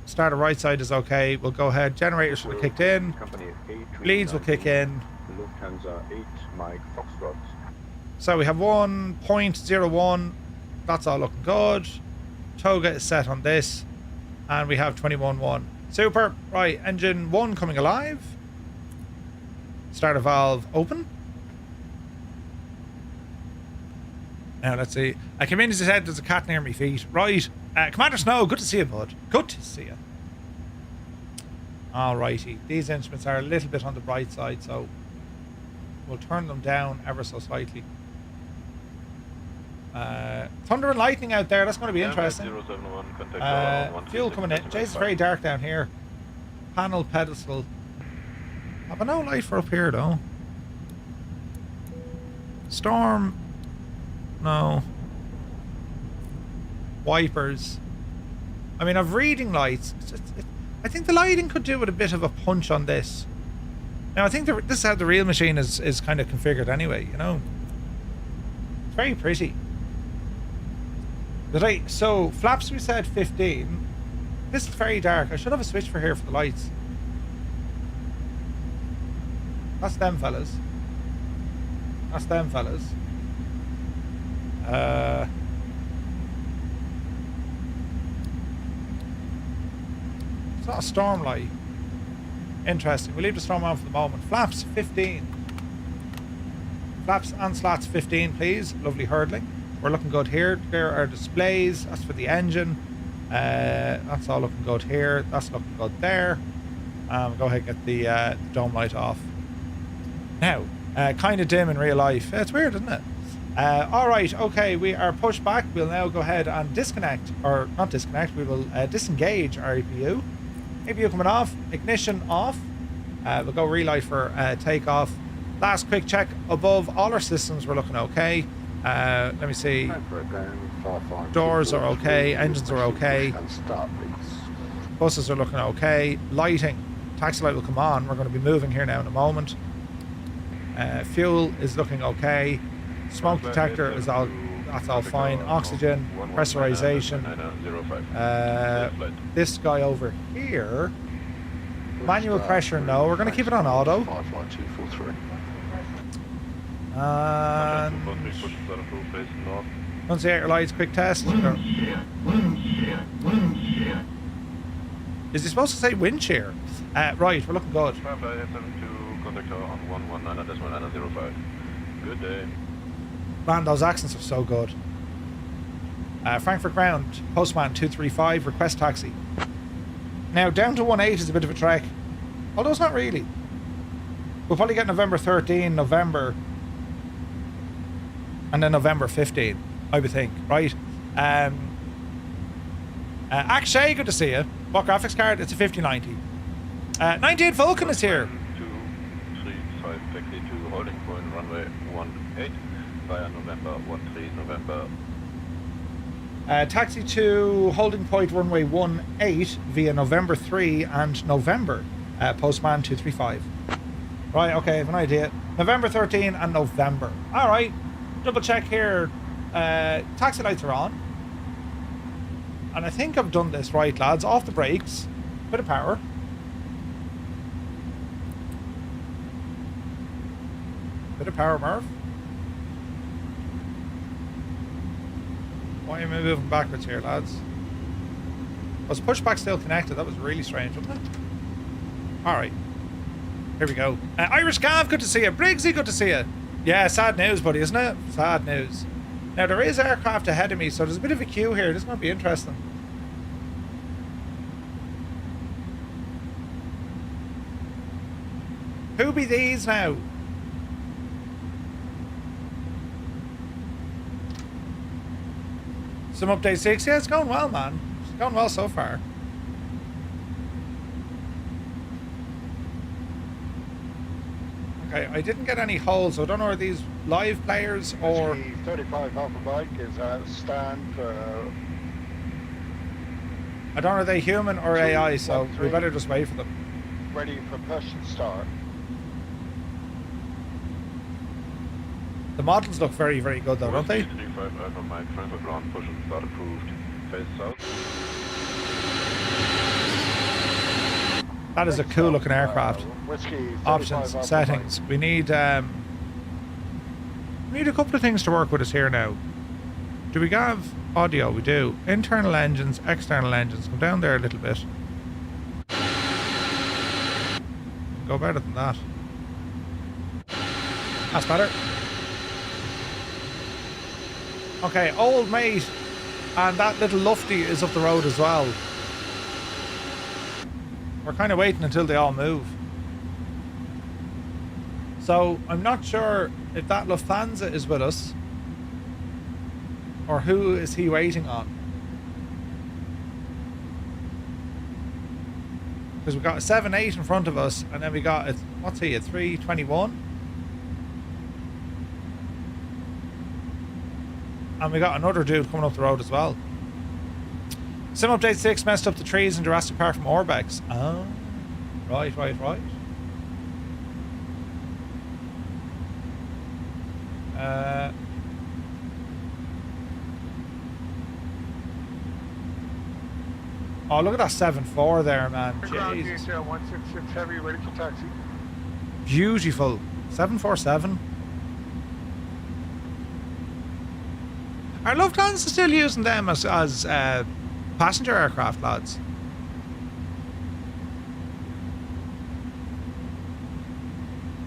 Starter right side is okay. We'll go ahead. Generators should have kicked in. Bleeds will kick in. Lufthansa 8, Mike Foxtrot. So we have 1.01. That's all looking good. Toga is set on this. And we have 21.1. Super. Right, engine 1 coming alive. Starter valve open. Now let's see. Commander said there's a cat near my feet. Right. Commander Snow, good to see you, bud. Good to see you. Alrighty. These instruments are a little bit on the bright side, so we'll turn them down ever so slightly. Thunder and lightning out there. That's going to be interesting. Fuel coming in. Jeez, it's very dark down here. Panel pedestal. Have no light for up here though. Storm. No. Wipers. I mean, I've reading lights. I think the lighting could do with a bit of a punch on this. Now, I think this is how the real machine is kind of configured anyway, you know. It's very pretty. So, flaps we said 15. This is very dark. I should have a switch for here for the lights. That's them fellas. That's them fellas. It's not a storm light. Interesting. We'll leave the storm on for the moment. Flaps 15. Flaps and slats 15, please. Lovely hurdling. We're looking good here. There are displays. That's for the engine. That's all looking good here. That's looking good there. Go ahead and get the dome light off. Now, kind of dim in real life. It's weird, isn't it? Alright, okay, we are pushed back. We'll now go ahead and disconnect, or not disconnect, we will disengage our APU. APU coming off, ignition off. We'll go relight for takeoff. Last quick check above. All our systems were looking okay. Let me see. Doors are okay, engines are okay. Buses are looking okay. Lighting. Taxi light will come on. We're going to be moving here now in a moment. Fuel is looking okay. Smoke detector is all, that's all fine. Oxygen, pressurization. This guy over here, manual pressure, no. We're going to keep it on auto. And annunciator lights, quick test. Is he supposed to say wind shear? Right, we're looking good. Good day. Man, those accents are so good. Frankfurt ground, postman 235, request taxi. Now, down to 18 is a bit of a trek. Although it's not really. We'll probably get November 13, November, and then November 15, I would think, right? Akshay, good to see you. What graphics card? It's a 5090. 98 Vulcan is here. 235 taxi to holding point runway 18 via November 13 November. Taxi to holding point runway 18 via November 3 and November. Postman 235. Right, okay, I have an idea. November 13 and November. Alright, double check here. Taxi lights are on. And I think I've done this right, lads. Off the brakes. Bit of power. Bit of power, Murph. Why am I moving backwards here, lads? Was pushback still connected? That was really strange, wasn't it? Alright. Here we go. Irish Gav, good to see you. Briggsy, good to see you. Yeah, sad news, buddy, isn't it? Sad news. Now, there is aircraft ahead of me, so there's a bit of a queue here. This might be interesting. Who be these now? Some update 6. Yeah, it's going well, man. It's going well so far. Okay, I didn't get any holes, so I don't know, are these live players or... 35 Alpha Bike is at stand for... I don't know, are they human or AI, so we better just wait for them. ready for push and start. The models look very, very good though, don't they? 35 Alpha Mike, Frankfurt ground, push and start approved. Face south. That is a cool looking aircraft. Options, settings. We need a couple of things to work with us here now. Do we have audio? We do. Internal engines, external engines. Come down there a little bit. Go better than that. That's better. Okay, old mate. And that little lufty is up the road as well. We're kind of waiting until they all move. So I'm not sure if that Lufthansa is with us or who is he waiting on. Because we got a 7-8 in front of us, and then we got a, what's he, a 321? And we got another dude coming up the road as well. Sim Update 6 messed up the trees in Jurassic Park from Orbex. Oh, right. Oh, look at that 7.4 there, man. Jesus. DHL 166 heavy, ready for taxi. Beautiful. 747. Are Lufthansa still using them as passenger aircraft, lads?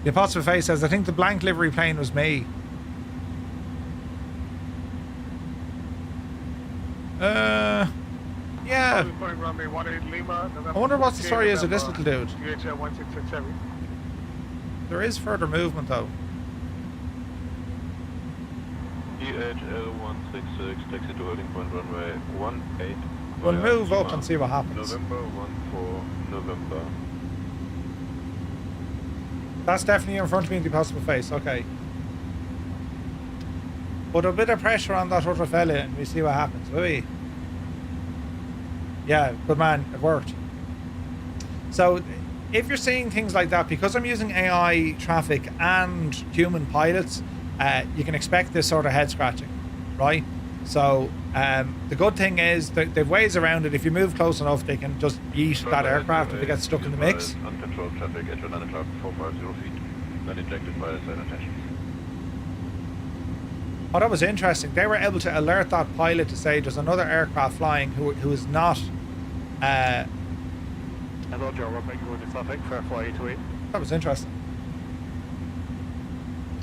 The apostrophe says, I think the blank livery plane was me. Yeah. I wonder what the story is of this little dude. DHL 166 heavy. There is further movement though. DHL 166, taxi to holding point runway 18. We'll move up and see what happens. November 14 November. That's definitely in front of me in the possible face, okay. Put a bit of pressure on that other fella and we see what happens, will we? Yeah, good man, it worked. So, if you're seeing things like that, because I'm using AI traffic and human pilots, you can expect this sort of head scratching, right? So, the good thing is that they've ways around it. If you move close enough, they can just yeet that aircraft if it gets stuck in the mix. Uncontrolled traffic at 9 o'clock, 450 feet, then ejected by SayIntentions. Oh, that was interesting. They were able to alert that pilot to say there's another aircraft flying who is not... Hello, Joe. We're making good traffic. Fairfly 828. That was interesting.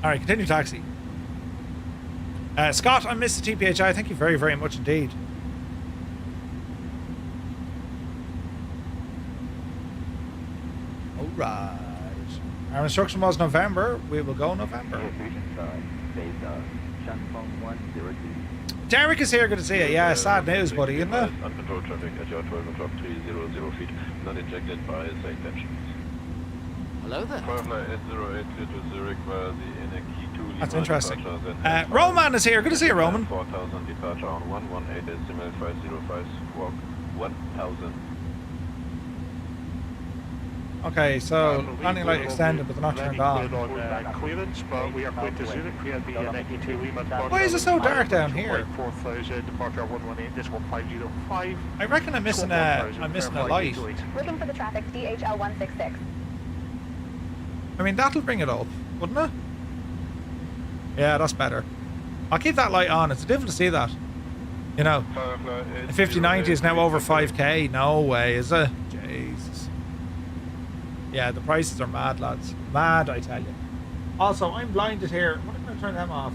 All right, continue taxi. Scott, I missed the TPHI. Thank you very, very much indeed. All right. Our instruction was November. We will go November. confirm 102. Derek is here, good to see you. Yeah, sad news, buddy, isn't it? Uncontrolled traffic at your 12 o'clock 300 feet, not injected by SayIntentions. Hello there. Firefly 808 clear to Zurich via the NK2 Lima. That's interesting. Departure, then Roman is here, good to see you, Roman. 4000 departure on 118 decimal 505 squawk 1000. Okay, so landing light extended, but they're not turned on. Clearance, but we are clear to Zurich. We have the NK2 Lima departure. Why is it so dark down here? 4000 departure 118.505. I reckon I'm missing a light. Looking for the traffic, DHL 166. I mean, that'll bring it up, wouldn't it? Yeah, that's better. I'll keep that light on. It's difficult to see that. You know, the 5090 is now over 5k. No way, is it? Jesus. Yeah, the prices are mad, lads. Mad, I tell you. Also, I'm blinded here. What am I going to turn them off?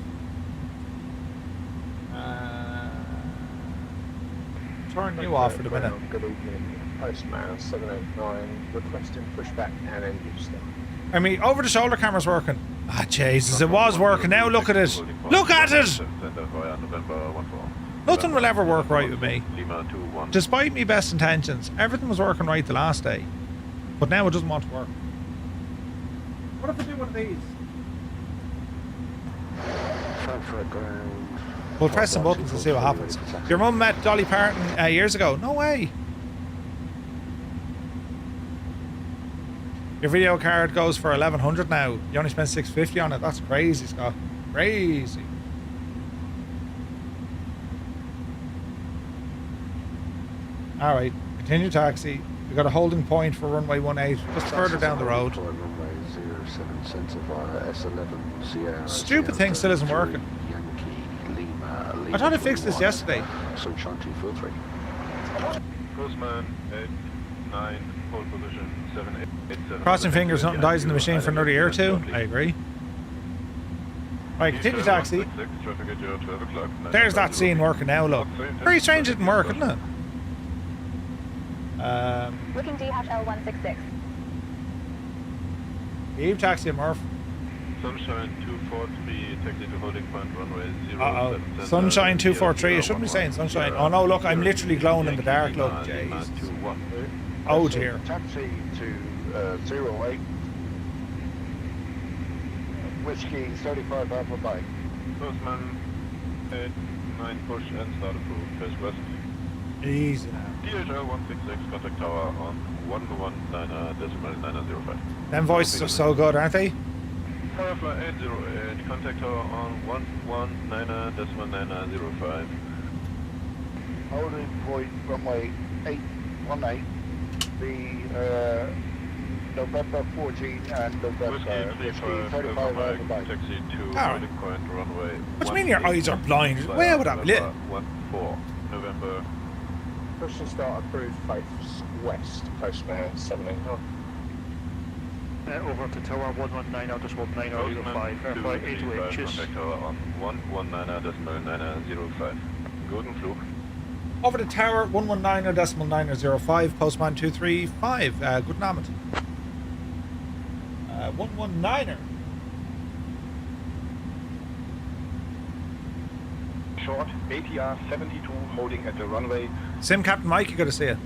Turn you off for the minute. Good evening, Postman 789, requesting pushback and end use start. I mean, over the shoulder camera's working. Ah, Jesus, it was working. Now look at it. Look at it! Nothing will ever work right with me. Despite me best intentions, everything was working right the last day. But now it doesn't want to work. What if I do one of these? We'll press some buttons and see what happens. Your mum met Dolly Parton years ago. No way. Your video card goes for 1100 now. You only spent 650 on it. That's crazy, Scott. Crazy. All right, continue taxi. We got a holding point for runway 18, just further down the road. Stupid thing still isn't working. I thought I fixed this yesterday. Sunshine 243. Postman 89, hold position 787. Crossing fingers, something dies in the machine for another year or two. I agree. Right, continue taxi. There's that scene working now, look. Very strange it didn't work, isn't it? Looking DHL 166. Eve taxi at Murph. Sunshine 243, taxi to holding point runway 0. Uh-oh. Sunshine 243. I shouldn't be saying sunshine. Oh no, look, I'm literally glowing in the dark, look. Jeez. Oh dear. Taxi to 08. Whiskey 35 Alpha Bike. Postman 89, push and start approved. First west. Easy now. DHL 166, contact tower on 119.905. Them voices are so good, aren't they? Firefly 808, contact tower on 119.905. Holding point runway 818. The November 14 and November Whiskey 35 Alpha Bike. Taxi to holding point runway. What do you mean your eyes are blind? Where would that be lit? 14 November. Push and start approved, face west, Postman 789. Over to tower 119.905, verify 808 inches. Contact tower on 119.905. Guten Flug. Over the tower, 119.905, postman 235. Good Abend. 119er. Short, ATR 72, holding at the runway. Sim Captain Mike, you got to see it.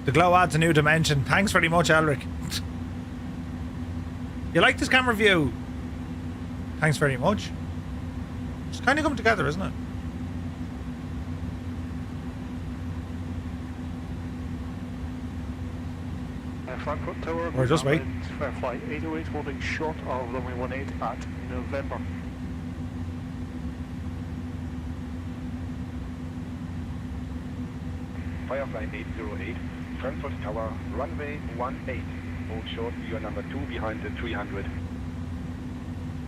The glow adds a new dimension. Thanks very much, Elric. You like this camera view? Thanks very much. It's kind of coming together, isn't it? Frankfurt Tower. Or just wait. Flight 808 holding short of runway 18 at November. Firefly 808, Frankfurt Tower, runway 18. Hold short, you are number 2 behind the 300.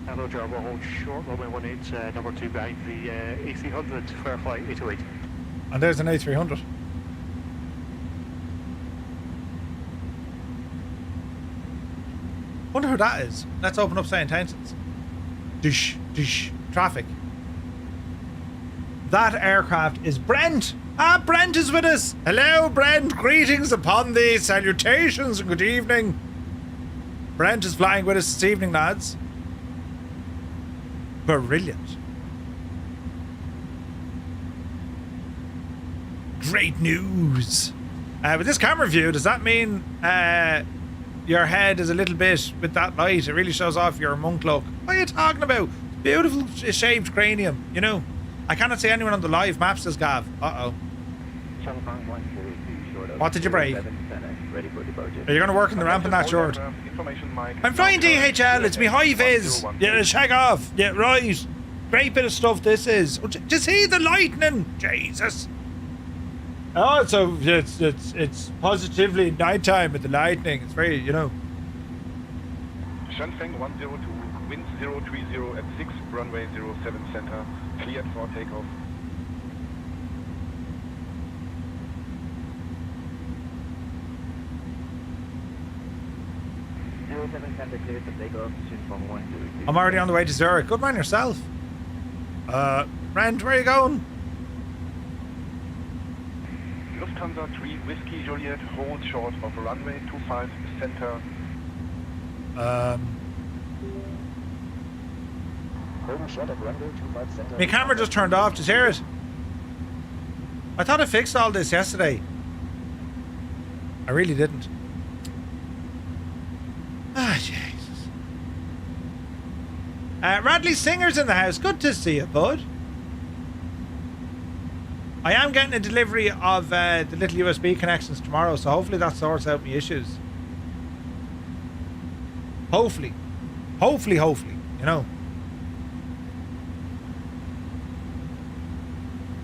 Hello, Java, hold short, runway 18, number 2 behind the A300, Firefly 808. And there's an A300. Wonder who that is. Let's open up SayIntentions. Dish, dish, traffic. That aircraft is Brent. Ah, Brent is with us. Hello, Brent. Greetings upon thee. Salutations and good evening. Brent is flying with us this evening, lads. Brilliant. Great news. With this camera view, does that mean your head is a little bit with that light? It really shows off your monk look. What are you talking about? Beautiful shaped cranium, you know. I cannot see anyone on the live maps, says Gav. Uh-oh. What did you break? Are you going to work in the ramp in that short? I'm flying DHL. It's me high vis. Yeah, shag off. Yeah, right. Great bit of stuff this is. Oh, do you see the lightning? Jesus. Oh, so it's positively nighttime with the lightning. It's very, you know. Shanfeng 102, wind 030 at 6, runway 07 center, cleared for takeoff. I'm already on the way to Zurich. Good man yourself. Brent, where are you going? Lufthansa 3 Whiskey Juliet, hold short of runway 25 center. My camera just turned off. Did you hear it? I thought I fixed all this yesterday. I really didn't. Ah, Jesus. Radley Singer's in the house. Good to see you, bud. I am getting a delivery of the little USB connections tomorrow, so hopefully that sorts out my issues. Hopefully, you know.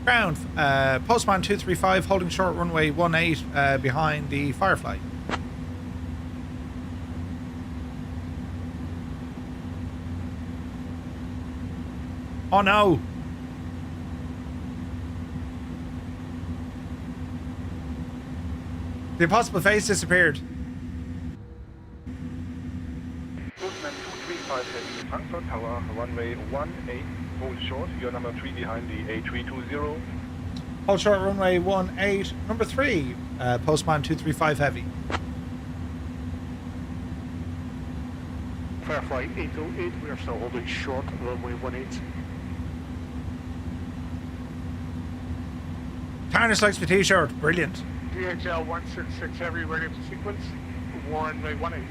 Ground, Postman 235 holding short runway 18 behind the Firefly. Oh no! The impossible face disappeared. Postman 235 heavy, Frankfurt Tower, runway 18, hold short, you're number 3 behind the A320. Hold short runway 18, number 3, Postman 235 heavy. Firefly 808, we are still holding short, runway 18. Tarnish likes my t-shirt, brilliant. DHL 166 heavy, ready for sequence, runway 18.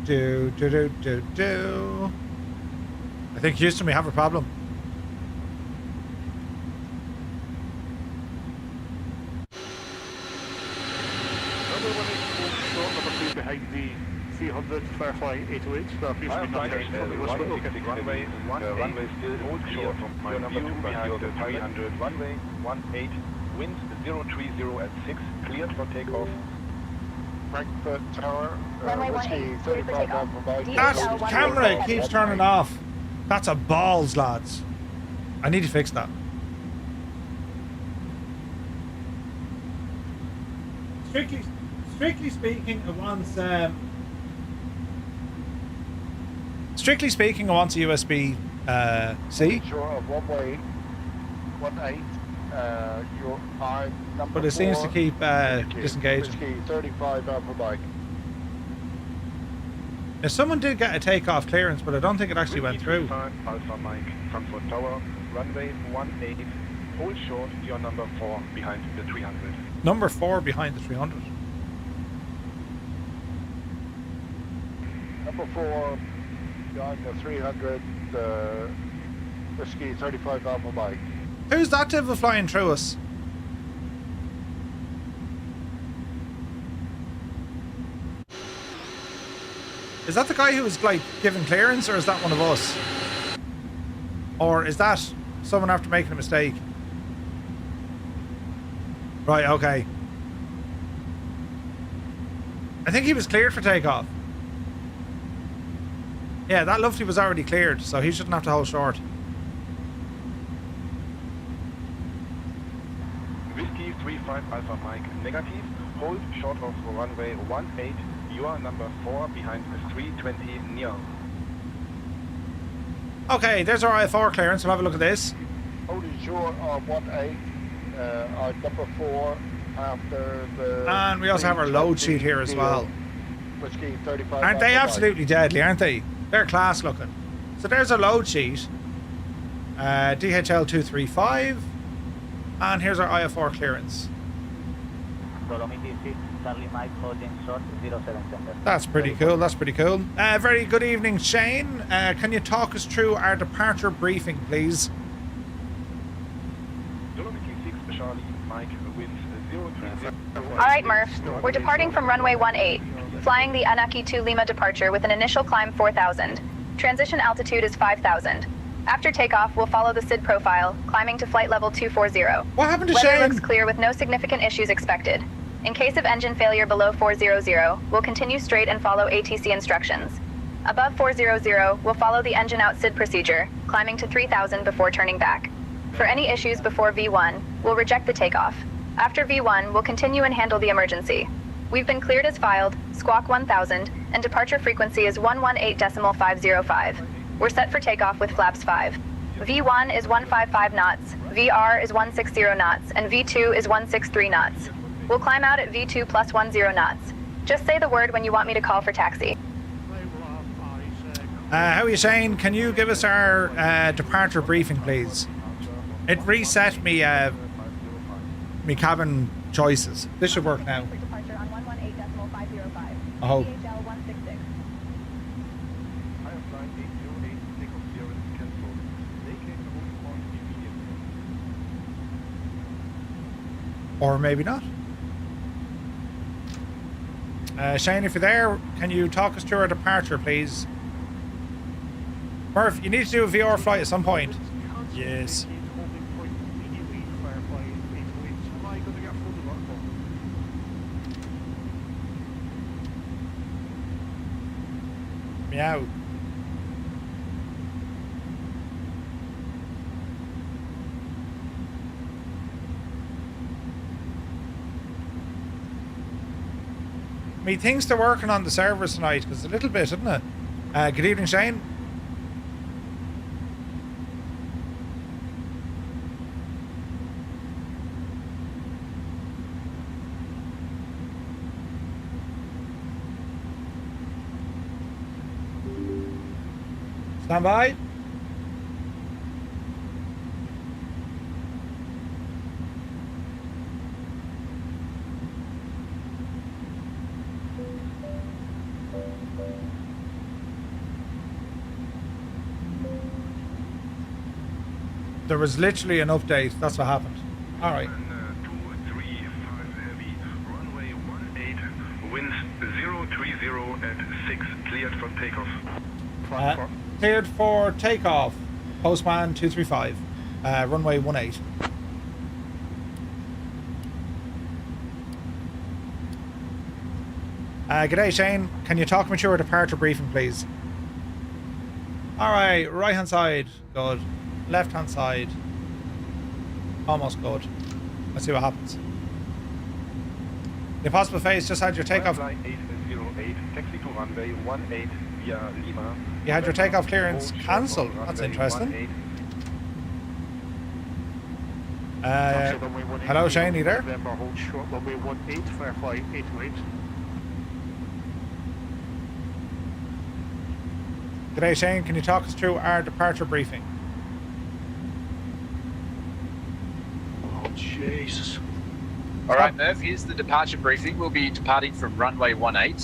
Do. I think Houston, we have a problem. Behind the 300 Firefly 808, so appears to be not very runway still hold short from my number 2 behind the 300, runway 18, wind 030 at 6, cleared for takeoff. Frankfurt Tower, Runway Whiskey 18, clear for 35 takeoff. Alpha Mike. That camera keeps turning off. That's a balls, lads. I need to fix that. Strictly speaking, it wants strictly speaking, I want a USB C. Short of runway 18. Your number But it seems to 4, keep disengaging. Whiskey 35 Alpha Mike. Now, someone did get a takeoff clearance, but I don't think it actually went through. Alpha Mike, Frankfurt Tower, runway 18, hold short, you're number 4 behind the 300. Number 4 behind the 300. Number 4 behind the 300, Whiskey 35 Alpha Mike. Who's that devil flying through us? Is that the guy who was like giving clearance, or is that one of us? Or is that someone after making a mistake? Right, okay. I think he was cleared for takeoff. Yeah, that lovely was already cleared, so he shouldn't have to hold short. Whiskey 35 Alpha Mike, negative, hold short of runway 18, you are number 4 behind the 320 near. Okay, there's our IFR clearance. We'll have a look at this. Holding short of 18, number 4 after the... And we also have our load sheet here as well. Lima ski 35 Aren't they Alpha Mike. absolutely deadly, aren't they? They're class looking. So there's a load sheet. DHL 235. And here's our IFR clearance. That's pretty cool. That's pretty cool. Very good evening, Shane. Can you talk us through our departure briefing, please? Alright, Murph. We're departing from runway 18, flying the Anaki 2 Lima departure with an initial climb 4,000. Transition altitude is 5,000. After takeoff, we'll follow the SID profile, climbing to flight level 240. What happened to Weather Shane? looks clear with no significant issues expected. In case of engine failure below 400, we'll continue straight and follow ATC instructions. Above 400, we'll follow the engine out SID procedure, climbing to 3,000 before turning back. For any issues before V1, we'll reject the takeoff. After V1, we'll continue and handle the emergency. We've been cleared as filed, squawk 1000, and departure frequency is 118.505. We're set for takeoff with flaps 5. V1 is 155 knots, VR is 160 knots, and V2 is 163 knots. We'll climb out at V2 plus 10 knots. Just say the word when you want me to call for taxi. How are you, Shane? Can you give us our departure briefing, please? It reset me me cabin choices. This should work now. Departure on 118.505. I hope. DHL 166. Or maybe not. Shane, if you're there, can you talk us through our departure, please? Murph, you need to do a VR flight at some point. Yes. Meow. Methinks they're working on the servers tonight, because it's a little bit, isn't it? Good evening, Shane. Stand by. There was literally an update. That's what happened. All right. 235 heavy, runway 18, winds 030 at 6, cleared for takeoff. Cleared for takeoff. Postman 235. Runway 18. G'day, Shane. Can you talk me through our departure briefing, please? All right. Right hand side. Good. Left hand side. Almost good. Let's see what happens. The possible phase just had your takeoff. 808, taxi to runway 18 via Lima. You had your takeoff clearance cancelled. That's interesting. Hello, Shane, you there? Hold short, runway 18, Firefly 828. G'day, Shane. Can you talk us through our departure briefing? Oh, Jesus. Alright, Merv, here's the departure briefing. We'll be departing from runway 18,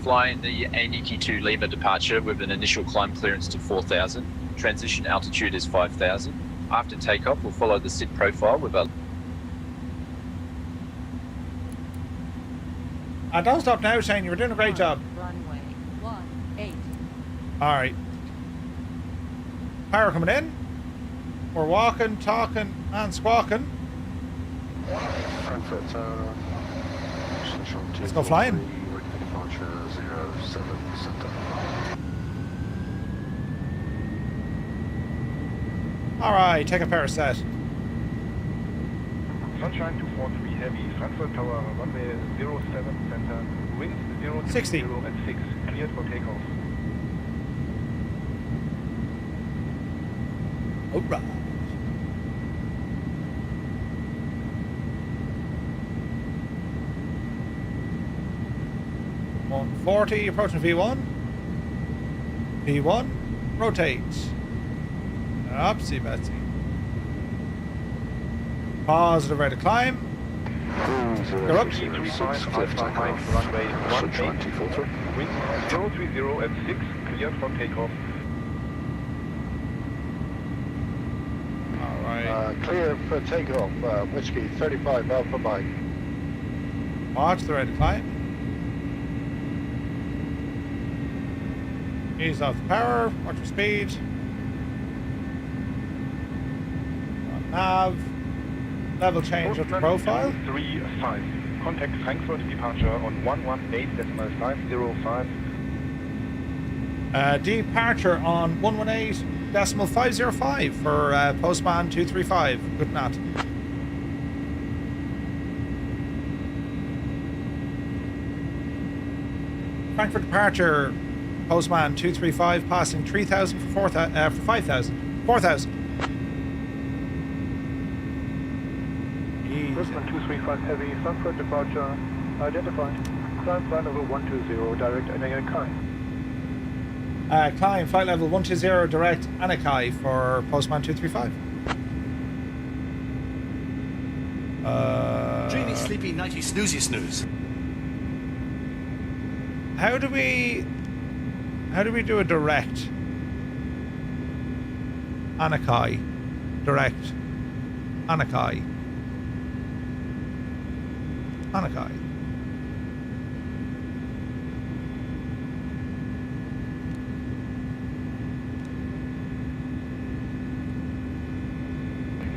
flying the Aniki 2 Lima departure with an initial climb clearance to 4,000. Transition altitude is 5,000. After takeoff, we'll follow the SID profile with a... Don't stop now, Shane. You were doing a great job. Runway 18. Alright. Power coming in. We're walking, talking, and squawking. Frankfurt, let's go flying. Departure 07 center. Alright, take a power set. Sunshine 243 heavy, Frankfurt Tower, runway 07 center, winds 60 at 6, cleared for takeoff. Alright. 40, approaching V1. V1, rotate. Upsy Betsy. Positive rate of climb. Go up. E35 Alpha Mike, runway 18, wind 030 at 6, cleared for takeoff. Alright. Clear for takeoff, Whiskey 35 Alpha Mike. Watch the rate of climb. Ease off the power, watch your speed. Nav. Level change of the profile. 35. Contact Frankfurt departure on 118.505. Departure on 118.505 for postman 235. Good night. Frankfurt departure, postman 235, passing 3,000 for 5,000. 4,000. Brisbane 235 Heavy, Frankfurt departure identified. Climb flight level 120, direct Anakai. Climb flight level 120, direct Anakai for postman 235. Dreamy, sleepy, nighty, snoozy, snooze. How do we do a direct Anakai? Direct Anakai. Anakai.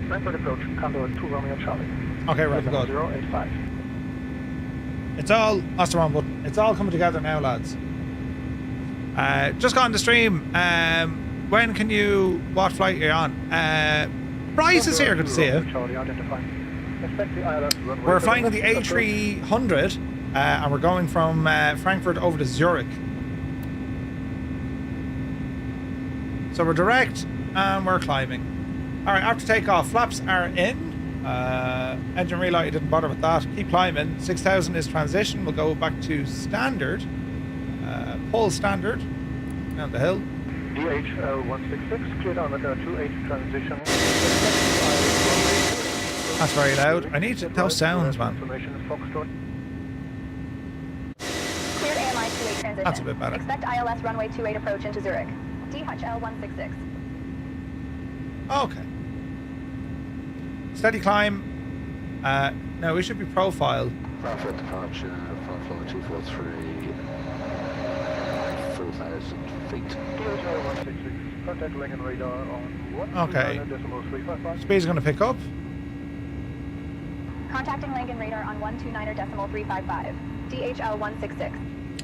Frankfurt approach, Condor 2 Romeo Charlie. Okay, right, good. 085. It's all, that's the wrong button. It's all coming together now, lads. Just got on the stream. When can you, what flight are you on? Bryce is here, good to see you. Charlie identified. Expect the ILS runway. We're flying on the A300 and we're going from Frankfurt over to Zurich. So we're direct and we're climbing. Alright, after takeoff, flaps are in. Engine relight, didn't bother with that. Keep climbing. 6,000 is transition. We'll go back to standard. Pull standard. Down the hill. DHL 166, cleared on the 28 transition. That's very loud. I need those sounds, man. Cleared AMI 28 transition. That's a bit better. Expect ILS runway 28 approach into Zurich. DHL 166. Okay. Steady climb. No, we should be profile. Frankfurt departure, flight level 243, 4,000 feet. DHL 166, contact link and radar on 1. Okay. Speed's going to pick up. Contacting link and radar on 129.355. DHL 166.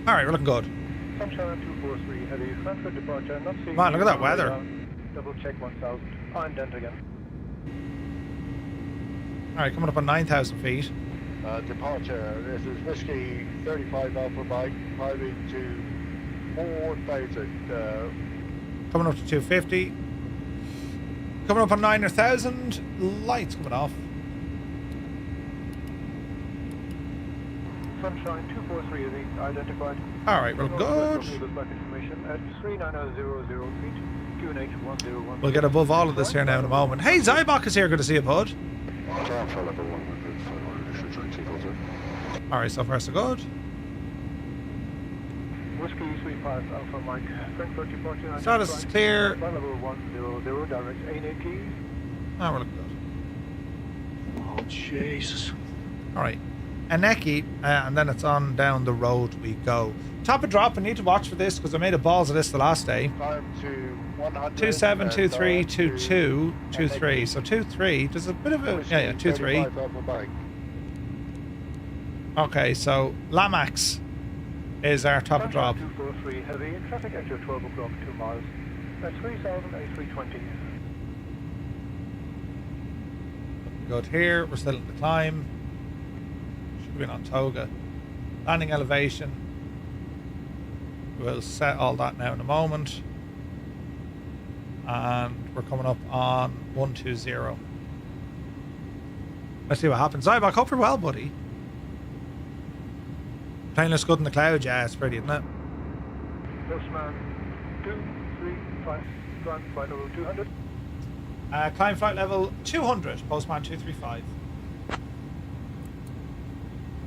Alright, we're looking good. Sunshine 243 heavy, Frankfurt departure, not seeing. Man, look at that weather. Double check 1,000. Indent again. Alright, coming up on 9,000 feet. Departure, this is Whiskey 35 Alpha Mike, climbing to 4,000. Coming up to 250. Coming up on 9,000. Lights coming off. Sunshine 243 is identified. Alright, we're good. Information at 39000 feet. QNH 101. We'll get above all of this here now in a moment. Hey, Zybok is here. Good to see you, bud. Alright, so far so good. Whiskey 35 Alpha Mike, Frankfurt departure. Status is clear. Flight level 100, direct ATC. Oh, we're looking good. Oh, Jesus. Alright. Aneki, and then it's on down the road we go. Top of drop, I need to watch for this because I made a balls of this the last day. Climb to 100. 27, 23, 22, 23. So 23, there's a bit of a, yeah, 23. Okay, so Lamax is our top of drop. 243 heavy, traffic enter 12 o'clock, 2 miles. That's 3,320. Good here, we're still in the climb. Should have been on Toga. Landing elevation. We'll set all that now in a moment. And we're coming up on 120. Let's see what happens. Zybok, hope you're well, buddy. Plane looks good in the clouds. Yeah, it's pretty, isn't it? Postman 235, climb flight level 200. Climb flight level 200, Postman 235.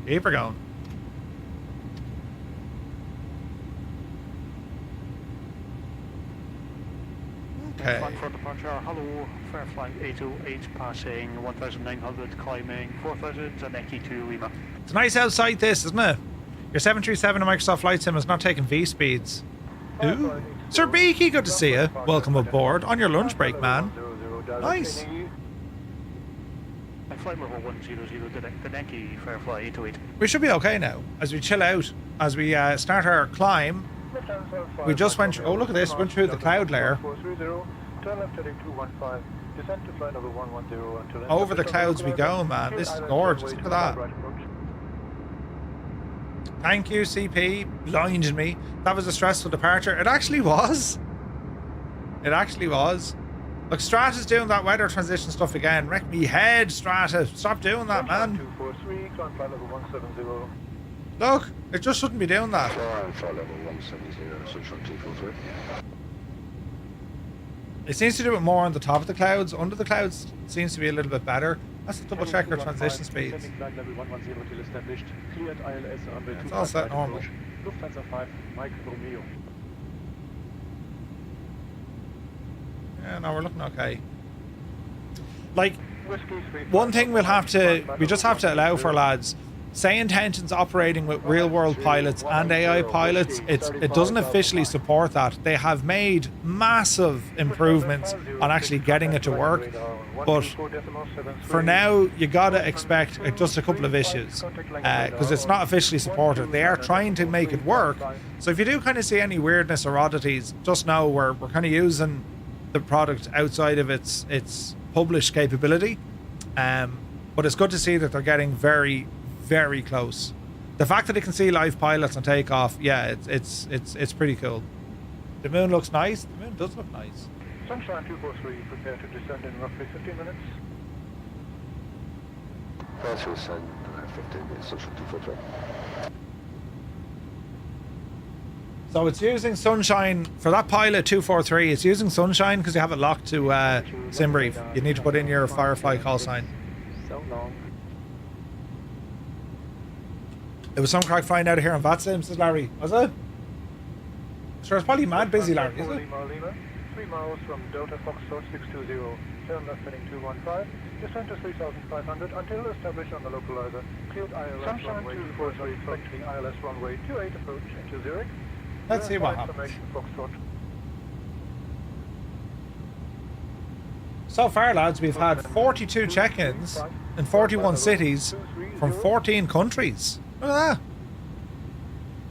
Keep her going. Okay. Frankfurt departure, hello, Fairfly 808 passing 1900, climbing 4000 and Eki to Lima. It's nice outside this, isn't it? Your 737 and Microsoft Flight Sim is not taking V speeds. Ooh. Sir Beaky, good to see you. Welcome aboard on your lunch break, man. Nice. Flight level 100, the Eki Fairfly 808. We should be okay now as we chill out, as we start our climb. We just went. Oh, look at this! Went through the cloud layer. Over the clouds we go, man. This is gorgeous. Look at that. Thank you, CP. Blinded me. That was a stressful departure. It actually was. It actually was. Look, Strata's doing that weather transition stuff again. Wreck me head, Strata. Stop doing that, man. Look, it just shouldn't be doing that. It seems to do it more on the top of the clouds. Under the clouds seems to be a little bit better. Let's double check our transition speeds. It's all set normal. Yeah, no, we're looking okay. Like, one thing we just have to allow for, lads, SayIntentions operating with real-world pilots and AI pilots, it doesn't officially support that. They have made massive improvements on actually getting it to work, but for now, you gotta expect just a couple of issues, because it's not officially supported. They are trying to make it work, so if you do kind of see any weirdness or oddities, just know we're kind of using the product outside of its published capability, but it's good to see that they're getting very, very close. The fact that they can see live pilots on takeoff, yeah, it's pretty cool. The moon looks nice. The moon does look nice. Sunshine 243, prepare to descend in roughly 15 minutes. First will send 15 minutes, Sunshine 243. So it's using Sunshine for that pilot 243. It's using Sunshine because you have it locked to SimBrief. You need to put in your Firefly call sign. So long. It was some crack flying out of here on VATSIM, says Larry. Was it? Sure, it's probably mad busy, Larry, is it? 3 miles from Delta Foxtrot 620. Turn left heading 215. Descend to 3,500 until established on the localizer. Cleared ILS runway 243, expecting ILS runway 28 approach into Zurich. Let's see what happens. So far, lads, we've had 42 check-ins in 41 cities from 14 countries. Look at that.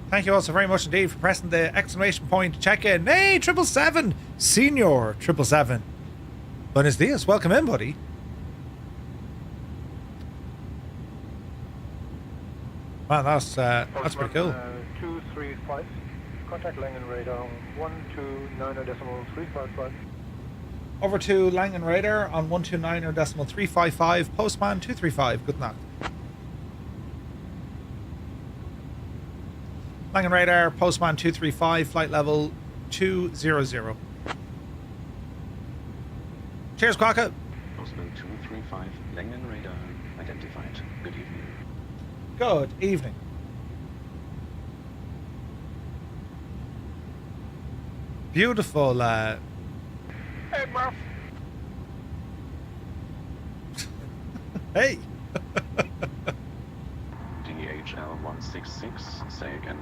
Thank you all so very much indeed for pressing the exclamation point to check in. Hey, 777! Senior 777. Buenos dias. Welcome in, buddy. Man, that's pretty cool. 235. Contact Langen radar 129.355. Over to Langen radar on 129.355. Postman 235. Good night. Langen radar, Postman 235, flight level 200. Cheers, Quacka. Postman 235, Langen radar identified. Good evening. Good evening. Beautiful. Hey, Murph. Hey. DHL 166, say again.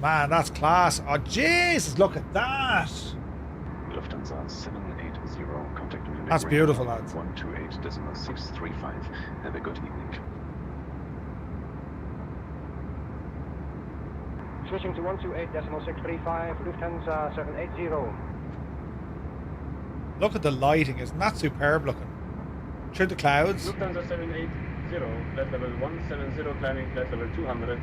Man, that's class. Oh, Jesus, look at that. Lufthansa 780, contact Munich. That's beautiful, lads. 128.635. Have a good evening. Switching to 128.635, Lufthansa 780. Look at the lighting. Isn't that superb looking? Through the clouds. Lufthansa 780, flight level 170, climbing flight level 200.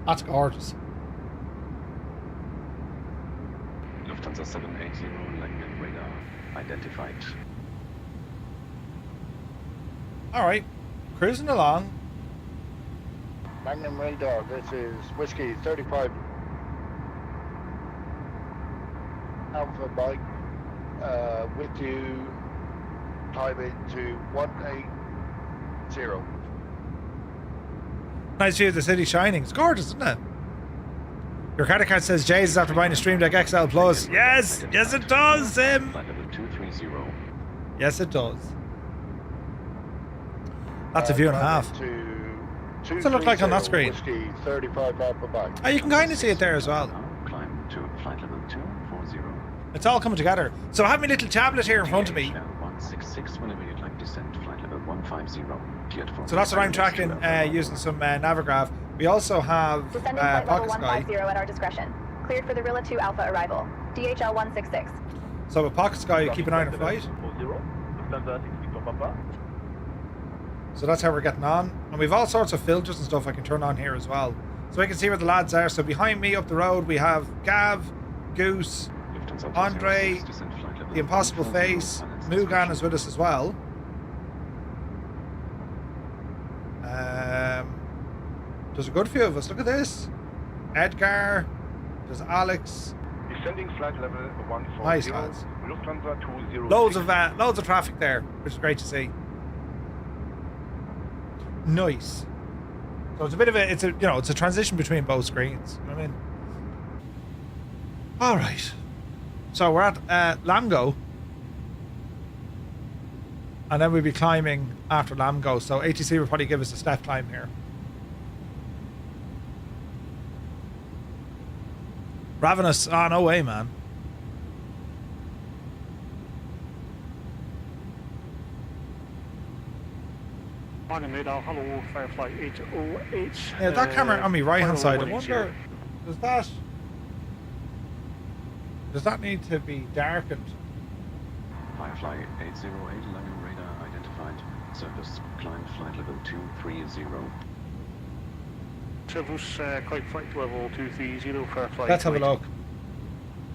That's gorgeous. Lufthansa 780 Langen radar identified. All right, cruising along. Magnum radar, this is Whiskey 35 Alpha Mike, with you, climbing to 180. Nice view of the city shining. It's gorgeous, isn't it? Your credit card says Jay's is after buying a Stream Deck XL Plus. Yes, yes it does, Sim. Flight level 230. Yes it does. That's a view and a half. What's it look like on that screen? Whiskey 35 Alpha Mike. Oh, you can kind of see it there as well. Climb to flight level 240. It's all coming together. So I have my little tablet here in front of me. 166 whenever you'd like descent, flight level 150. Cleared for So that's what I'm tracking using some Navigraph. We also have Descending flight level Pocket 150 Sky. at our discretion. Cleared for the Rilla 2 Alpha arrival. DHL 166. So with Pocket Sky, you keep an eye on the flight. So that's how we're getting on. And we've all sorts of filters and stuff I can turn on here as well. So I can see where the lads are. So behind me up the road, we have Gav, Goose, Andre, The Impossible Face, Mugan is with us as well. There's a good few of us. Look at this. Edgar. There's Alex. Descending flight level 140. Nice lads. Lufthansa 206. Loads of traffic there, which is great to see. Nice. So it's a bit of a, it's a transition between both screens. You know what I mean? All right. So we're at Lamgo, and then we'll be climbing after Lamgo. So ATC will probably give us a step climb here. Ravenous. Oh, no way, man. Morning radar, hello, Firefly 808. Yeah, that camera on my right hand side. I 180. wonder, does that need to be darkened? Firefly 808 Langen radar identified. Surface climb flight level 230. Service climb flight level 230, Firefly. Let's have a look.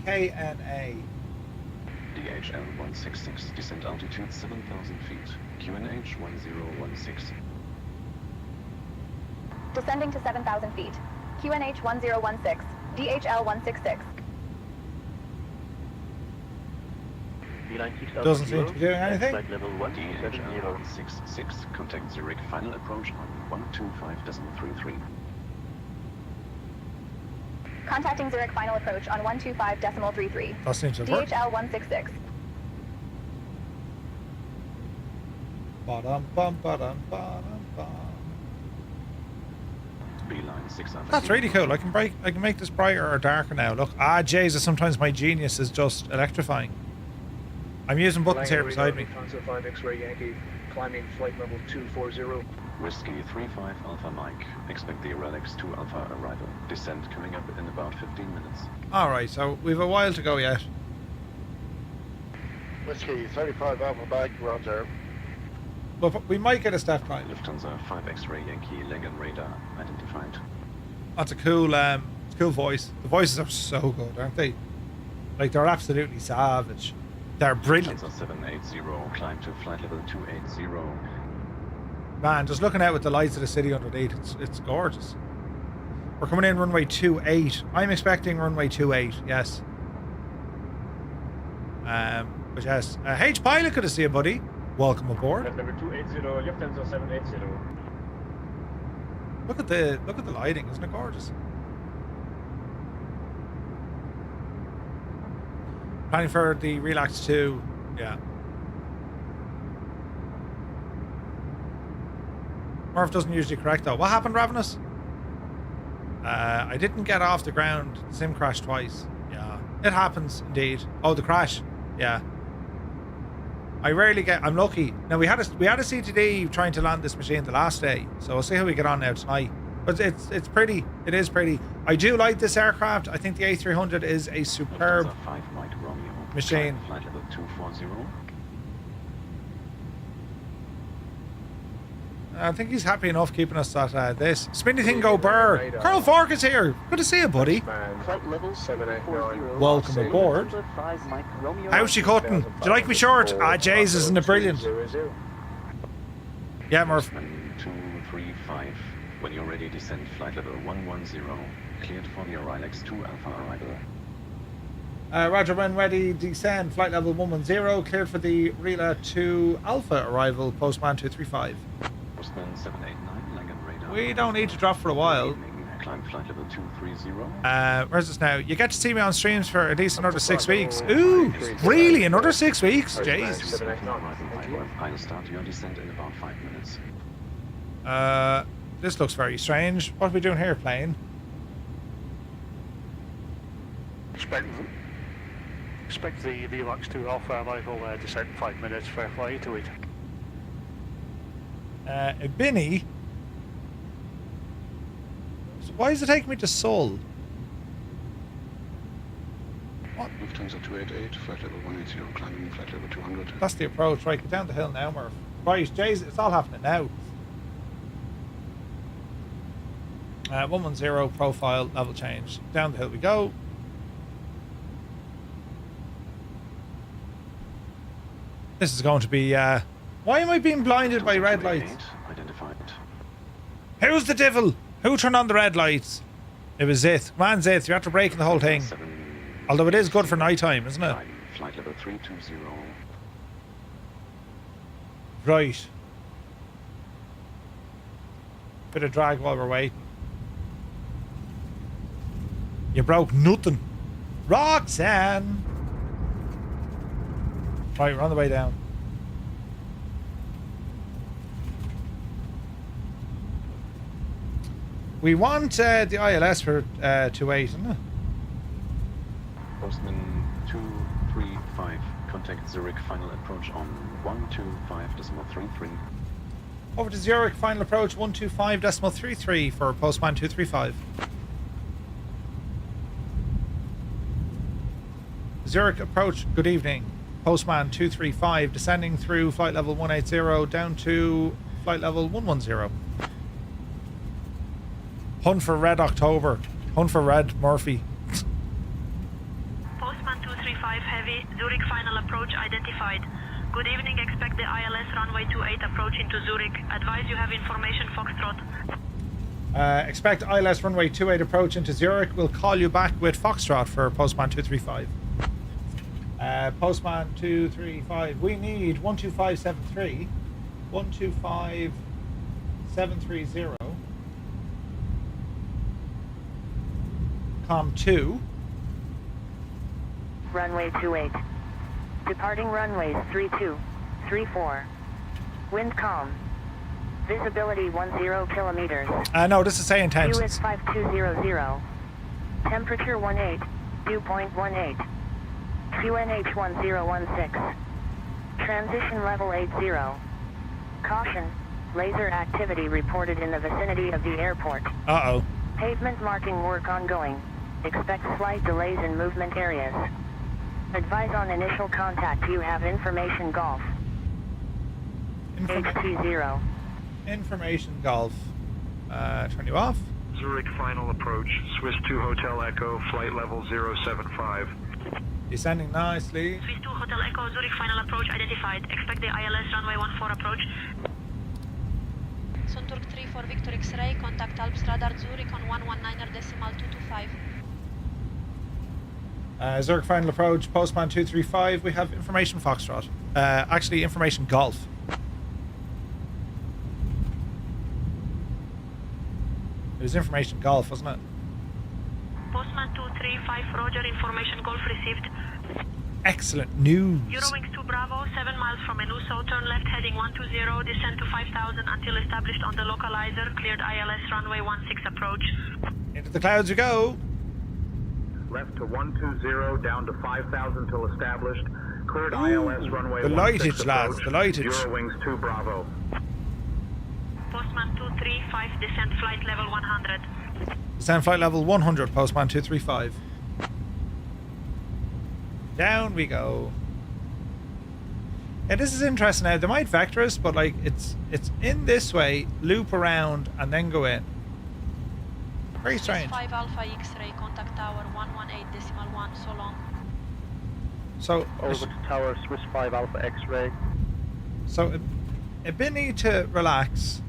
KNA. DHL 166, descent altitude 7,000 feet. QNH 1016. Descending to 7,000 feet. QNH 1016. DHL 166. Doesn't seem to be doing anything. DHL 166, contact Zurich, final approach on 125.33. Contacting Zurich final approach on 125.33. That seems to work. DHL 166. Ba-dum, bum, ba-dum, ba-dum, bum. Beeline 6 That's really cool. I can make this brighter or darker now. Look, Jesus, sometimes my genius is just electrifying. I'm using buttons here beside me. Lufthansa 5 X-ray Yankee, climbing flight level 240. Whiskey 35 Alpha Mike. Expect the Relics 2 Alpha arrival. Descent coming up in about 15 minutes. Alright, so we've a while to go yet. Whiskey 35 Alpha Mike, roger. But we might get a step climb. Lufthansa 5 X-ray Yankee Langen radar identified. That's a cool voice. The voices are so good, aren't they? Like, they're absolutely savage. They're brilliant. Lufthansa 780, climb to flight level 280. Man, just looking out with the lights of the city underneath, it's gorgeous. We're coming in runway 28. I'm expecting runway 28, yes. But yes. H Pilot, good to see you, buddy. Welcome aboard. Flight level 280, Lufthansa 780. Look at the lighting, isn't it gorgeous? Planning for the Relax 2, yeah. Murph doesn't usually correct though. What happened, Ravenous? I didn't get off the ground. The sim crashed twice. Yeah, it happens indeed. Oh, the crash. Yeah. I rarely get. I'm lucky. Now we had a CTD trying to land this machine the last day, so we'll see how we get on now tonight. But it's pretty. It is pretty. I do like this aircraft. I think the A300 is a superb machine. Flight level 240. I think he's happy enough keeping us at this. Spinny thing go burr. Colonel Fork is here. Good to see you, buddy. Flight level 740. Welcome aboard. How's she cutting? Do you like me short? Ah, Jays, isn't it brilliant? Yeah, Murph. 235. When you're ready, descend flight level 110. Cleared for the Orilex 2 Alpha arrival. Roger, when ready, descend flight level 110. Cleared for the Rila 2 Alpha arrival. Postman 235. Postman 789, Langan radar. We don't need to drop for a while. Climb flight level 230. Where's this now? You get to see me on streams for at least another 6 weeks. Ooh, really? Another 6 weeks? Jeez. I'll start your descent in about 5 minutes. This looks very strange. What are we doing here, plane? Expect the VLAX 2 Alpha arrival descent in 5 minutes for flight to it. Binny? So why is it taking me to Seoul? What? Lufthansa 288, flight level 180, climbing flight level 200. That's the approach. Right, get down the hill now, Murph. Right, Jays, it's all happening now. 110 profile level change. Down the hill we go. This is going to be why am I being blinded by red lights? Identified. Who's the devil? Who turned on the red lights? It was Zith. Man, Zith, you're after breaking the whole thing. Although it is good for night time, isn't it? Flight level 320. Right. Bit of drag while we're waiting. You broke nothing. Roxanne! Right, we're on the way down. We want the ILS for 28, isn't it? Postman 235. Contact Zurich, final approach on 125.33. Over to Zurich, final approach 125.33 for Postman 235. Zurich approach, good evening. Postman 235 descending through flight level 180 down to flight level 110. Hunt for Red October. Hunt for Red Murphy. Postman 235 heavy, Zurich final approach identified. Good evening, expect the ILS runway 28 approach into Zurich. Advise you have information Foxtrot. Expect ILS runway 28 approach into Zurich. We'll call you back with Foxtrot for Postman 235. Postman 235. We need 12573. 125,730. Com 2. Runway 28. Departing runways 32, 34. Wind calm. Visibility 10 kilometers. No, this is SayIntentions. US 5200. Temperature 18. Dew point 18. QNH 1016. Transition level 80. Caution. Laser activity reported in the vicinity of the airport. Uh-oh. Pavement marking work ongoing. Expect slight delays in movement areas. Advise on initial contact. You have information golf. HT0. Information golf. Turn you off. Zurich final approach. Swiss 2 Hotel Echo, flight level 075. Descending nicely. Swiss 2 Hotel Echo, Zurich final approach identified. Expect the ILS runway 14 approach. Sunturk 3 for Victor X-ray, contact Alps radar Zurich on 119.225. Zurich final approach, Postman 235. We have information Foxtrot. Actually, information Golf. It was information Golf, wasn't it? Postman 235, Roger, information Golf received. Excellent news. Eurowings 2 Bravo, 7 miles from Enuso, turn left heading 120, descend to 5000 until established on the localizer, cleared ILS runway 16 approach. Into the clouds we go. Left to 120, down to 5,000 till established. Cleared ILS runway 16 lightage, lads, the lightage. Eurowings 2 Bravo. Postman 235, descend flight level 100. Descend flight level 100, Postman 235. Down we go. Yeah, this is interesting now. They might vector us, but like it's in this way, loop around, and then go in. Very strange. 5 Alpha X-ray, contact tower 118.1, so long. So Over to tower, Swiss 5 Alpha X-ray. So a bit need to relax,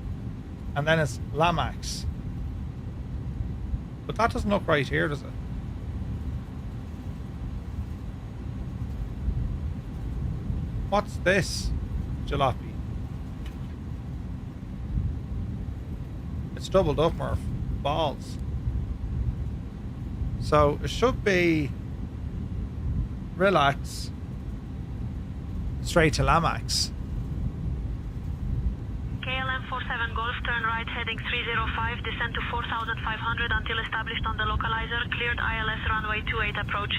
and then it's Lamax. But that doesn't look right here, does it? What's this, jalopy? It's doubled up, Murph. Balls. So it should be relax straight to Lamax. KLM 47 Golf, turn right heading 305, descend to 4,500 until established on the localizer, cleared ILS runway 28 approach.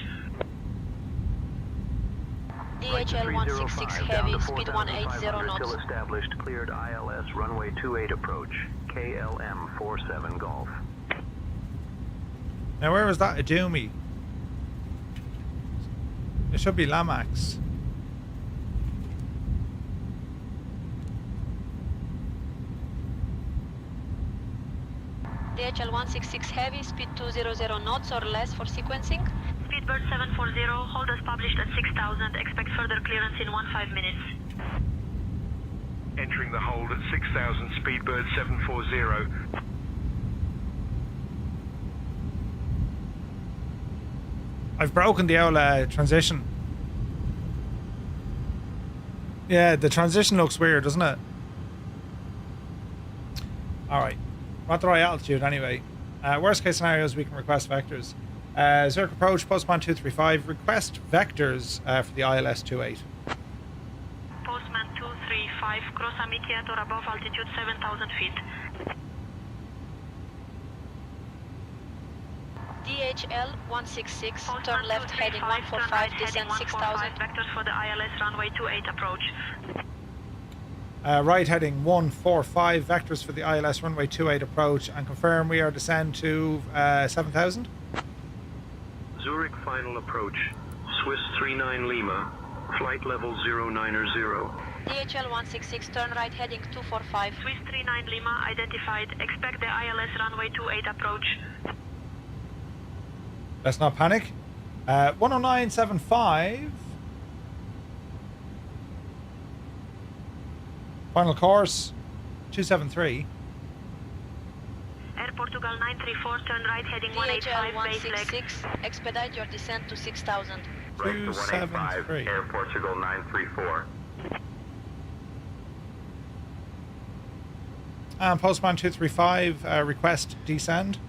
DHL 166 heavy, speed 180 knots. Until established, cleared ILS runway 28 approach. KLM 47 Golf. Now where was that Adumi? It should be Lamax. DHL 166 heavy, speed 200 knots or less for sequencing. Speedbird 740, hold as published at 6,000, expect further clearance in 15 minutes. Entering the hold at 6,000, Speedbird 740. I've broken the old transition. Yeah, the transition looks weird, doesn't it? Alright. We're at the right altitude anyway. Worst case scenarios, we can request vectors. Zurich approach, postman 235. Request vectors for the ILS 28. Postman 235, cross Amiquiat or above altitude 7,000 feet. DHL 166, turn left heading 145, descend 6,000. Vectors for the ILS runway 28 approach. Right heading 145, vectors for the ILS runway 28 approach, and confirm we are descend to 7,000. Zurich final approach. Swiss 39 Lima. Flight level 090. DHL 166, turn right heading 245. Swiss 39 Lima identified. Expect the ILS runway 28 approach. Let's not panic. 109.75. Final course 273. Air Portugal 934, turn right heading DHL 185, base leg. 166, expedite your descent to 6,000. Right to 185, Air Portugal 934. And postman 235, request descend.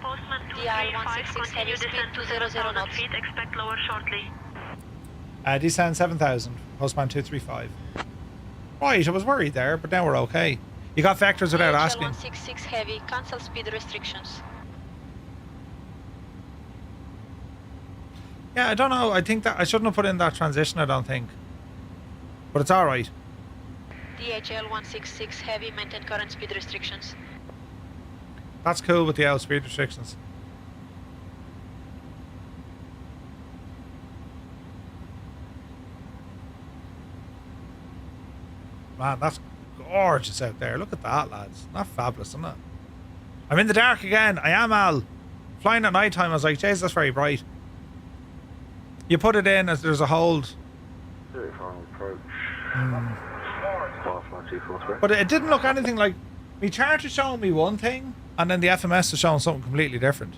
Postman DI 235, 166 heavy continue speed descent to 200 7,000 knots. feet, expect lower shortly. Descend 7,000, postman 235. Right, I was worried there, but now we're okay. You got vectors without DHL asking. 166 heavy, cancel speed restrictions. Yeah, I don't know. I think that I shouldn't have put in that transition, I don't think. But it's alright. DHL 166 heavy, maintain current speed restrictions. That's cool with the out speed restrictions. Man, that's gorgeous out there. Look at that, lads. Not fabulous, isn't it? I'm in the dark again. I am, Al. Flying at night time, I was like, jeez, that's very bright. You put it in as there's a hold. Very final approach. But it didn't look anything like... My chart is showing me one thing, and then the FMS is showing something completely different.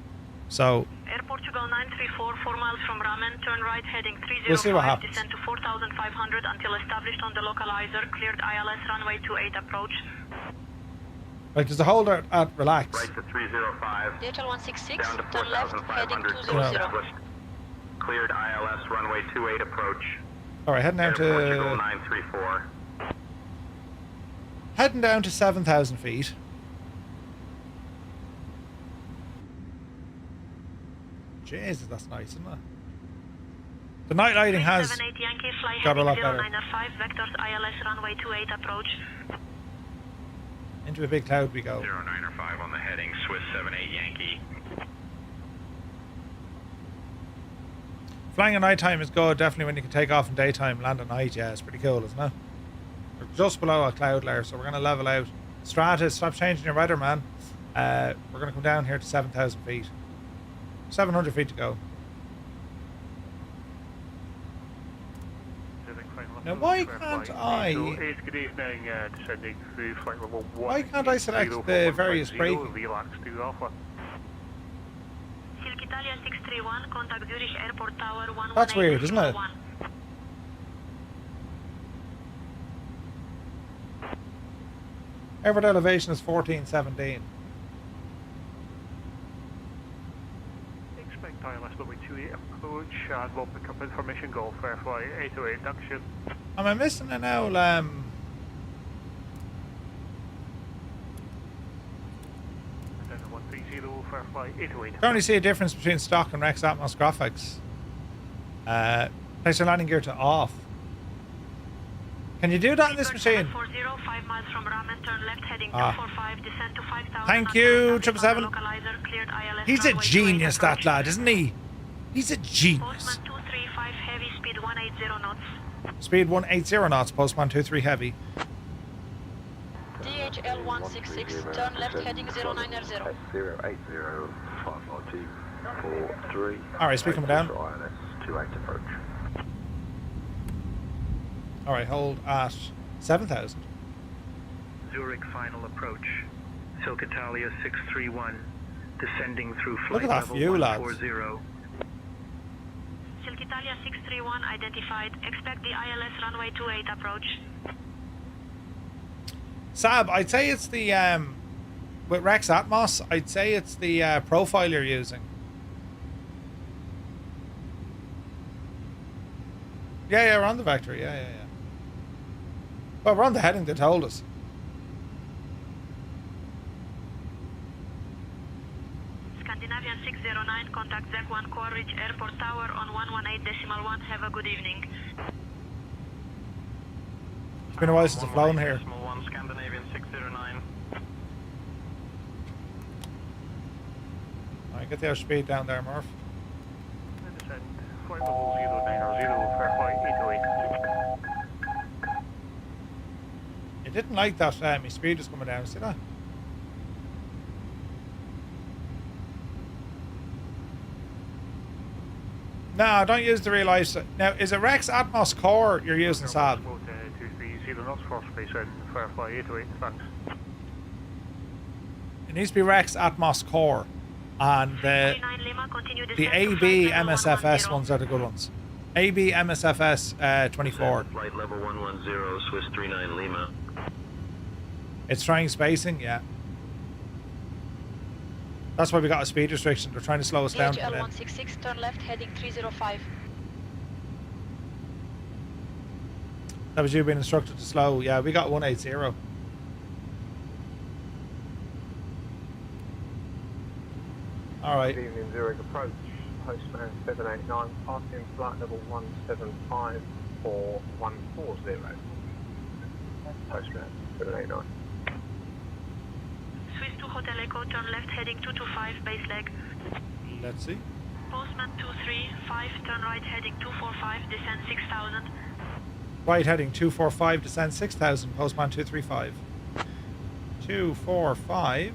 So... Air Portugal 934, 4 miles from Ramen, turn right heading 305, we'll see what happens. descend to 4,500 until established on the localizer, cleared ILS runway 28 approach. Like, there's a hold at relax. Right to 305. DHL 166, Down to turn left heading 4,500. 200. Cleared ILS runway 28 approach. Alright, heading down Air to... Portugal 934. Heading down to 7,000 feet. Jesus, that's nice, isn't it? The night lighting has 78 Yankee, fly got a lot heading better. 095, vectors ILS runway 28 approach. Into a big cloud we go. 095 on the heading, Swiss 78 Yankee. Flying at night time is good, definitely when you can take off in daytime, land at night. Yeah, it's pretty cool, isn't it? We're just below a cloud layer, so we're going to level out. Stratus, stop changing your weather, man. We're going to come down here to 7,000 feet. 700 feet to go. Now, why can't I... Descending through flight level 1. Why can't I select the various braking? Relax to Alpha. Silk Italia 631, contact Zurich Airport Tower 118. That's weird, isn't it? Airport elevation is 1417. Expect ILS number 28 approach and we'll pick up information Golf Airfly 808 induction. Am I missing an owl? Currently see a difference between stock and Rex Atmos graphics. Place your landing gear to off. Can you do that in this machine? 5 miles from Ramen, turn left heading 245, descend to 5,000. Thank you, 777. He's a genius, that lad, isn't he? He's a genius. Postman 235 heavy, speed 180 knots. Speed 180 knots, Postman 23 heavy. DHL 166, turn left heading 090. 080-542-43. Alright, speed coming down. ILS 28 approach. Alright, hold at 7,000. Zurich final approach. Silk Italia 631, descending through Look flight at that level view, lads. 140. Silk Italia 631 identified. Expect the ILS runway 28 approach. Sab, I'd say it's the with Rex Atmos, I'd say it's the profile you're using. Yeah, we're on the vector. Yeah. Well, we're on the heading they told us. Scandinavian 609, contact ZAC-1 Quaritch Airport Tower on 118.1. Have a good evening. It's been a while since I've flown here. Scandinavian 609. Alright, get the airspeed down there, Murph. Descend flight level 090, Fairfly 808. You didn't like that my speed was coming down, see that? No, don't use the real life. Now, is it Rex Atmos Core you're using, Sab? 230 knots for space and Fairfly 808, thanks. It needs to be Rex Atmos Core. And the AB MSFS ones are the good ones. AB MSFS 24. Flight level 110, Swiss 39 Lima. It's trying spacing, yeah. That's why we got a speed restriction. They're trying to slow us down. DHL 166, turn left heading 305. That was you being instructed to slow. Yeah, we got 180. Alright. Good evening, Zurich approach. Postman 789, passing flight level 175 for 140. Postman 789. Swiss 2 Hotel Echo, turn left heading 225, base leg. Let's see. Postman 235, turn right heading 245, descend 6,000. Right heading 245, descend 6,000, Postman 235. 245,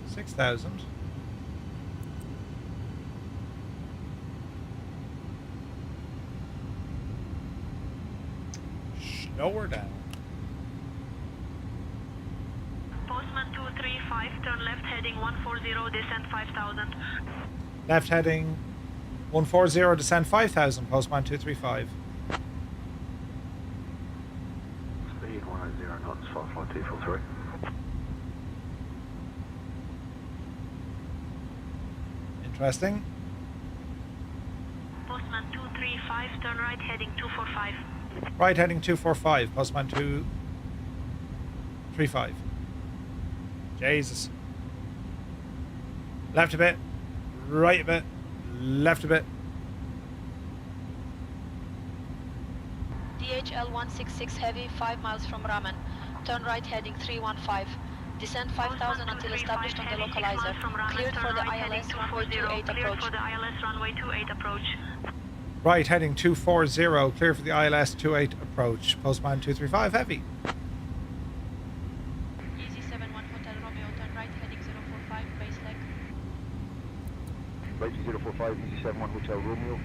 6,000. Lower down. Postman 235, turn left heading 140, descend 5,000. Left heading 140, descend 5,000, Postman 235. Speed 180 knots, 54243. Interesting. Postman 235, turn right heading 245. Right heading 245, Postman 235. Jesus. Left a bit, right a bit, left a bit. DHL 166 heavy, 5 miles from Ramen. Turn right heading 315. Descend 5,000 until established on the localizer. Cleared for the ILS runway 28 approach. Cleared for the ILS runway 28 approach. Right, heading 240, clear for the ILS 28 approach. Postman 235 heavy. Easy 71 Hotel Romeo, turn right heading 045, base leg. Right 045, Easy 71 Hotel Romeo.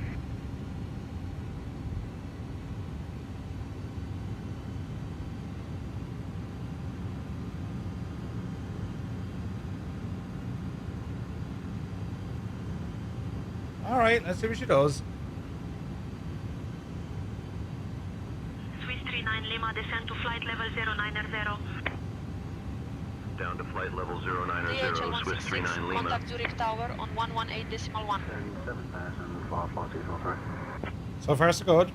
All right, let's see what she does. Swiss 39 Lima, descend to flight level 090. Down to flight level 090, DHL Swiss 39 Lima. contact Zurich Tower on 118.1. And 7,443. So far, so good.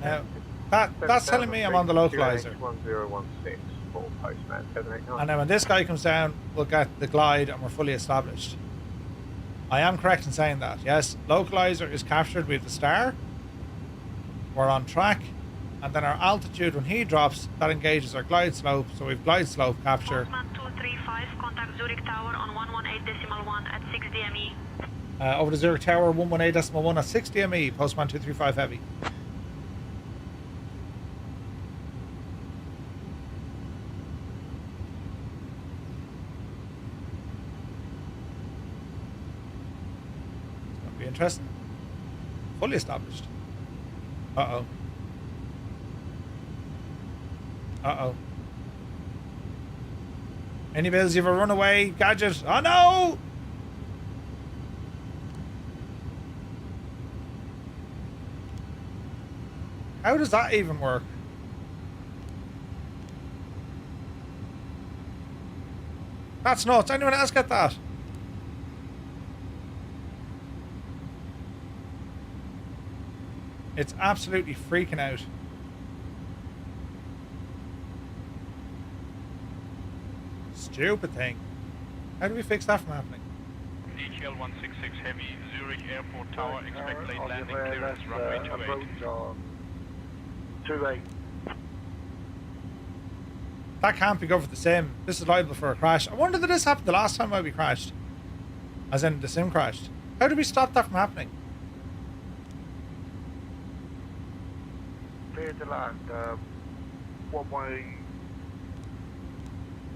Now, that's telling me I'm on the localizer. 1016 for postman 789. And then when this guy comes down, we'll get the glide and we're fully established. I am correct in saying that. Yes, localizer is captured with the star. We're on track. And then our altitude, when he drops, that engages our glide slope. So we've glide slope capture. Postman 235, contact Zurich Tower on 118.1 at 6 DME. Over to Zurich Tower, 118.1 at 6 DME. Postman 235 heavy. Interesting. Fully established. Uh-oh. Uh-oh. iniBuilds, you have a runaway gadget. Oh, no! How does that even work? That's nuts. Anyone else get that? It's absolutely freaking out. Stupid thing. How do we fix that from happening? DHL 166 heavy, Zurich Airport Tower, expect late landing clearance, runway 28. That can't be good for the sim. This is liable for a crash. I wonder did this happen the last time we crashed? As in the sim crashed. How did we stop that from happening? Clear to land, one-way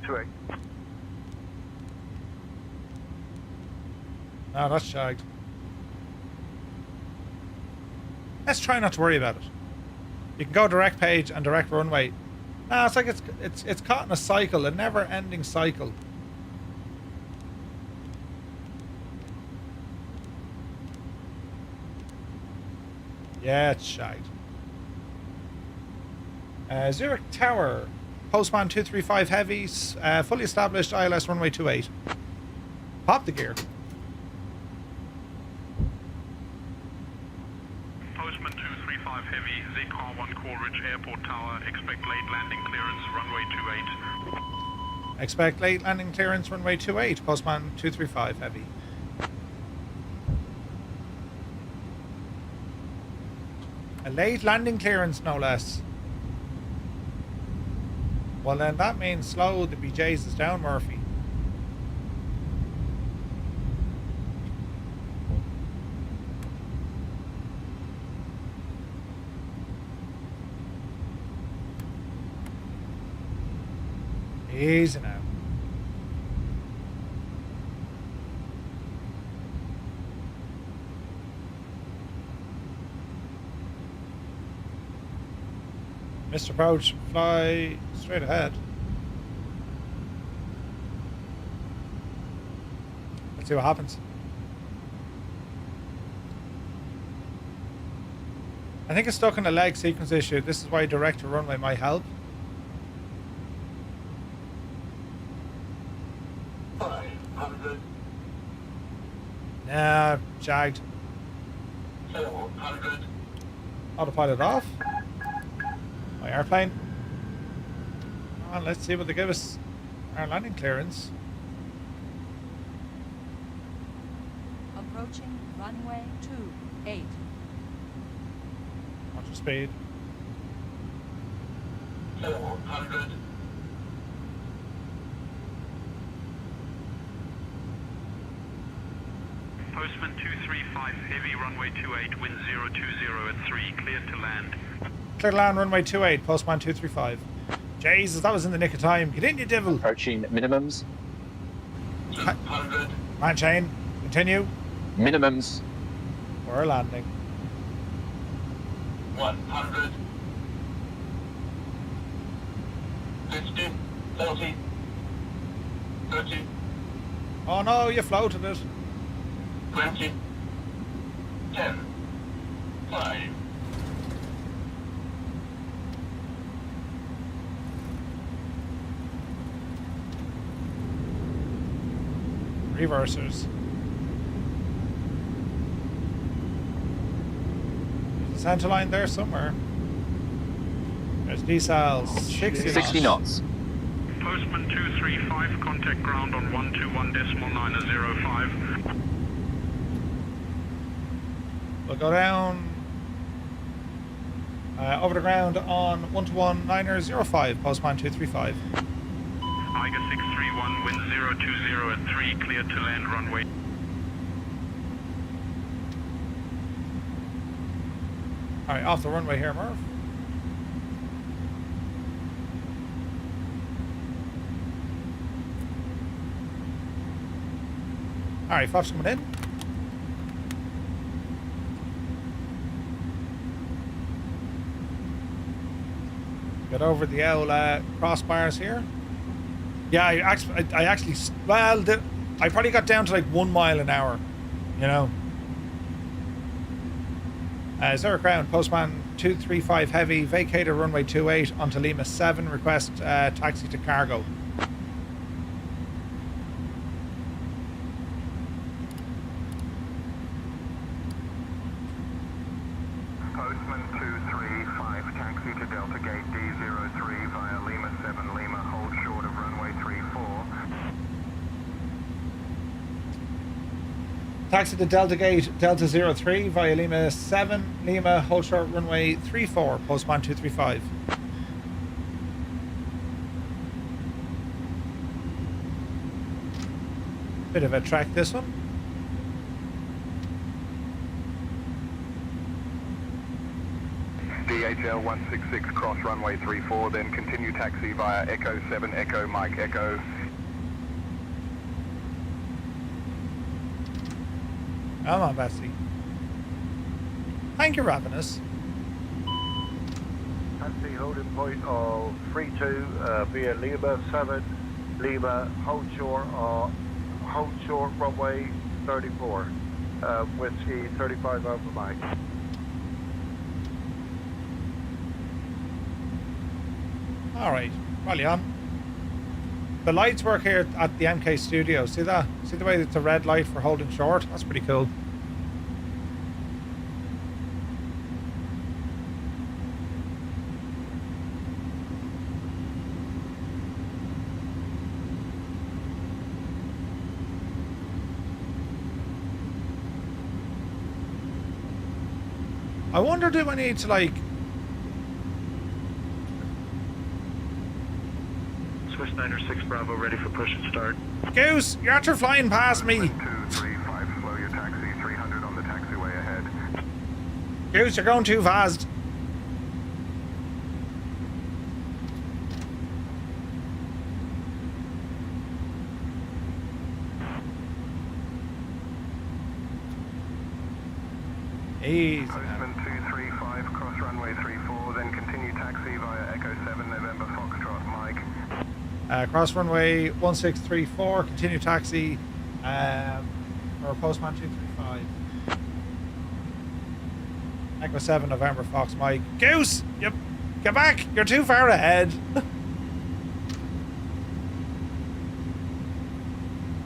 28. No, that's shagged. Let's try not to worry about it. You can go direct page and direct runway. No, it's like it's caught in a cycle, a never-ending cycle. Yeah, it's shagged. Zurich Tower, Postman 235 heavy, fully established ILS runway 28. Pop the gear. Postman 235 heavy, ZCAR 1 Coleridge Airport Tower, expect late landing clearance, runway 28. Expect late landing clearance, runway 28, Postman 235 heavy. A late landing clearance, no less. Well, then that means slow the BJs is down, Murphy. Easy now. Mr. Approach, fly straight ahead. Let's see what happens. I think it's stuck in a leg sequence issue. This is why direct to runway might help. 500. Nah, jagged. 400. Autopilot off. My airplane. Come on, let's see what they give us. Our landing clearance. Approaching runway 28. Watch your speed. 400. Postman 235 heavy, runway 28, wind 020 at 3, cleared to land. Clear to land, runway 28, Postman 235. Jesus, that was in the nick of time. Get in, you devil. Approaching minimums. 200. Man chain, continue. Minimums. We're landing. 100. 50. 40. 30. Oh no, you floated it. 20. 10. 5. Reversers. There's a center line there somewhere. There's decals. 60 knots. Postman 235, contact ground on 121.905. We'll go down over the ground on 121.905, Postman 235. Eiger 631, wind 020 at 3, cleared to land runway. Alright, off the runway here, Murph. Alright, Fox coming in. Get over the old crossbars here. Yeah, I actually, well, I probably got down to like 1 mile an hour, you know. Zurich ground, Postman 235 heavy, vacated runway 28 onto Lima 7, request taxi to cargo. Postman 235, taxi to Delta Gate D03 via Lima 7 Lima, hold short of runway 34. Taxi to Delta Gate Delta 03 via Lima 7 Lima, hold short runway 34, Postman 235. Bit of a track this one. DHL 166, cross runway 34, then continue taxi via Echo 7 Echo Mike Echo. Come on, Bessie. Thank you, Ravenous. Taxi holding point of 32 via Lima 7 Lima, hold short runway 34, Whiskey 35 Alpha Mike. Alright, well on. The lights work here at the MK studio. See that? See the way it's a red light for holding short? That's pretty cool. I wonder, do I need to like... Swiss 906 Bravo ready for push and start. Goose, you're after flying past me. 235, slow your taxi, 300 on the taxiway ahead. Goose, you're going too fast. Easy. Postman 235, cross runway 34, then continue taxi via Echo 7 November Foxtrot Mike. Cross runway 1634, continue taxi for Postman 235. Echo 7 November Fox Mike. Goose! Yep. Get back! You're too far ahead.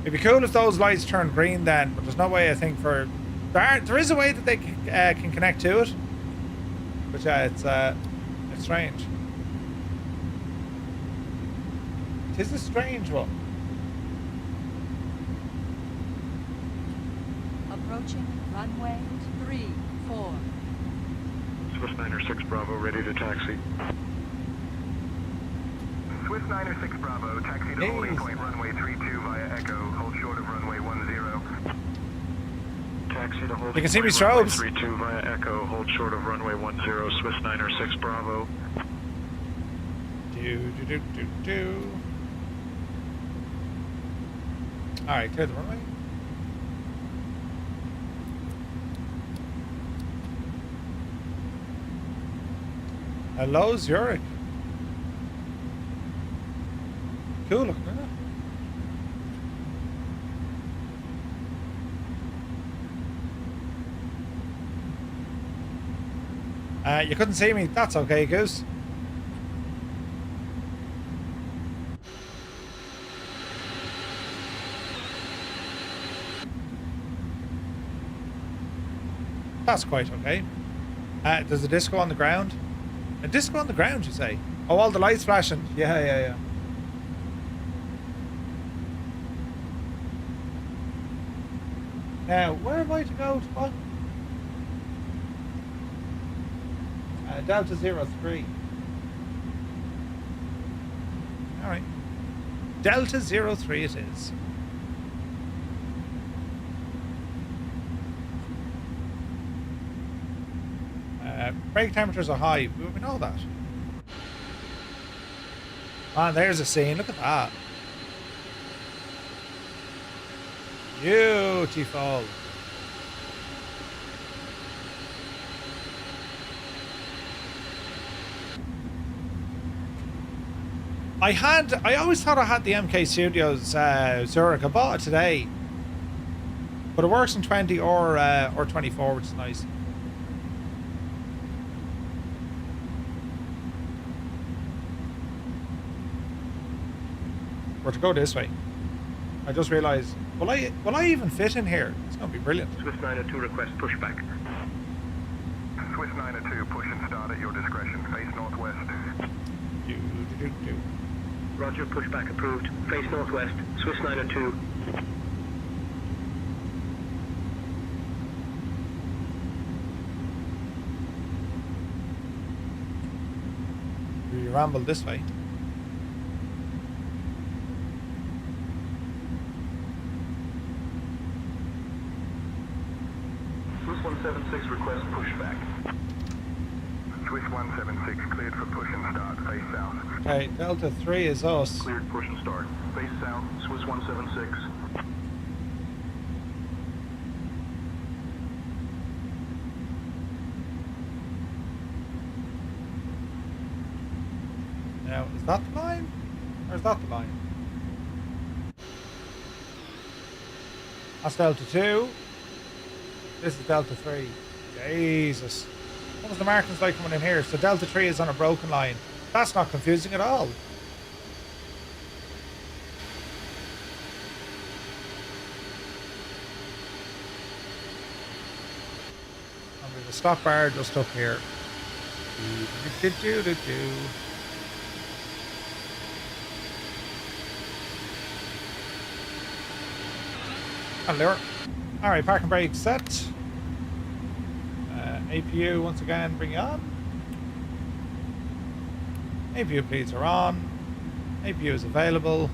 It'd be cool if those lights turned green then, but there's no way I think for... There is a way that they can connect to it, but yeah, it's strange. It is a strange one. Approaching runway 34. Swiss 906 Bravo ready to taxi. Swiss 906 Bravo, taxi to holding point runway 32 via Echo, hold short of runway 10. Taxi to hold. You can see me runway strobes. 32 via Echo, hold short of runway 10, Swiss 906 Bravo. Do. Alright, clear the runway. Hello, Zurich. Cool looking, isn't it? You couldn't see me. That's okay, Goose. That's quite okay. There's a disco on the ground. A disco on the ground, you say? Oh, all the lights flashing. Yeah. Now, where am I to go to what? Delta 03. Alright. Delta 03 it is. Brake temperatures are high. We know that. Man, there's a scene. Look at that. Beautiful. I always thought I had the MK Studios Zurich. I bought it today. But it works in 20 or 24, which is nice. We're to go this way. I just realised, will I even fit in here? It's going to be brilliant. Swiss 902 request pushback. Swiss 902, push and start at your discretion. Face northwest. Do. Roger, pushback approved. Face northwest, Swiss 902. We ramble this way. Swiss 176 request pushback. Swiss 176 cleared for push and start. Face south. Okay, Delta 3 is us. Cleared push and start. Face south, Swiss 176. Now, is that the line? Or is that the line? That's Delta 2. This is Delta 3. Jesus. What was the markings like coming in here? So Delta 3 is on a broken line. That's not confusing at all. And we have a stop bar just up here. Hello. Alright, parking brake set. APU once again, bring it on. APU pleats are on. APU is available.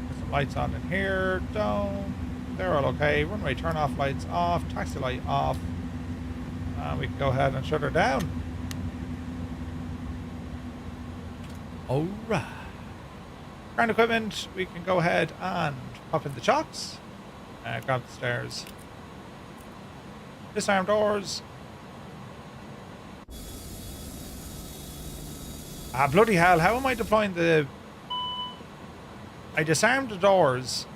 Put some lights on in here. Down. They're all okay. Runway turn off lights off. Taxi light off. And we can go ahead and shut her down. Alright. Ground equipment, we can go ahead and pop in the chocks. Grab the stairs. Disarm doors. Ah, bloody hell. How am I deploying the... I disarmed the doors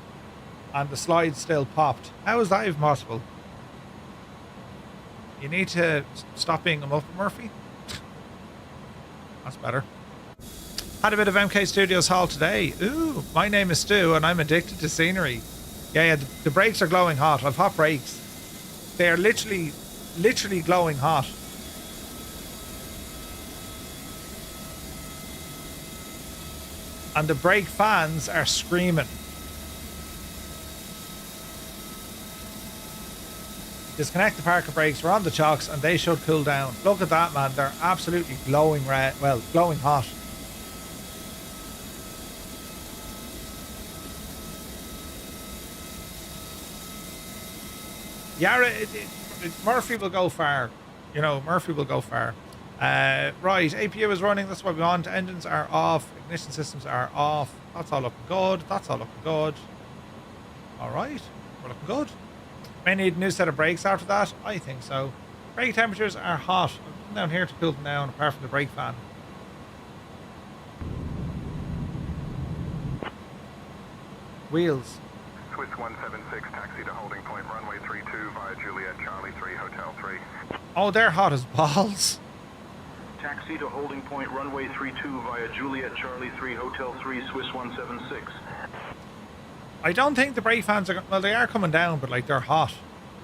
and the slide still popped. How is that even possible? You need to stop being a Muppet Murphy. That's better. Had a bit of MK Studios haul today. Ooh, my name is Stu and I'm addicted to scenery. Yeah, the brakes are glowing hot. I've hot brakes. They are literally glowing hot. And the brake fans are screaming. Disconnect the parker brakes. We're on the chocks and they should cool down. Look at that, man. They're absolutely glowing red. Well, glowing hot. Yeah, Murphy will go far. You know, Murphy will go far. Right, APU is running. That's what we want. Engines are off. Ignition systems are off. That's all looking good. That's all looking good. All right, we're looking good. May need a new set of brakes after that. I think so. Brake temperatures are hot. I'm down here to cool them down, apart from the brake fan. Wheels. Swiss 176, taxi to holding point, runway 32 via Juliet, Charlie 3, Hotel 3. Oh, they're hot as balls. Taxi to holding point, runway 32 via Juliet, Charlie 3, Hotel 3, Swiss 176. I don't think the brake fans are... Well, they are coming down, but, like, they're hot.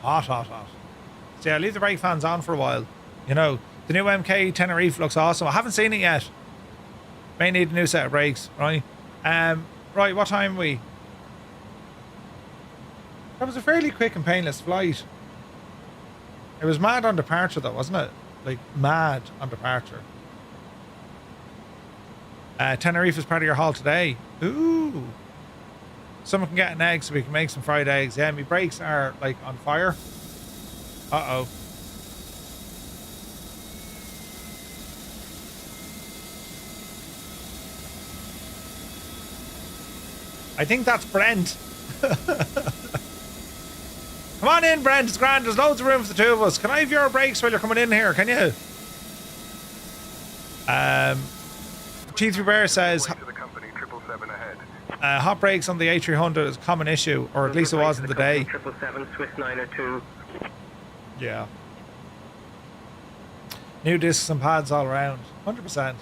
Hot, hot, hot. So, yeah, leave the brake fans on for a while. You know, the new MK Tenerife looks awesome. I haven't seen it yet. May need a new set of brakes, right? Right, what time are we? That was a fairly quick and painless flight. It was mad on departure, though, wasn't it? Like, mad on departure. Tenerife is part of your haul today. Ooh. Someone can get an egg so we can make some fried eggs. Yeah, my brakes are, like, on fire. Uh-oh. I think that's Brent. Come on in, Brent. It's grand. There's loads of room for the two of us. Can I have your brakes while you're coming in here? Can you? T3 Bear says hot brakes on the A300 is a common issue, or at least it was in the day. 777 Swiss 902. Yeah. New discs and pads all around. 100%.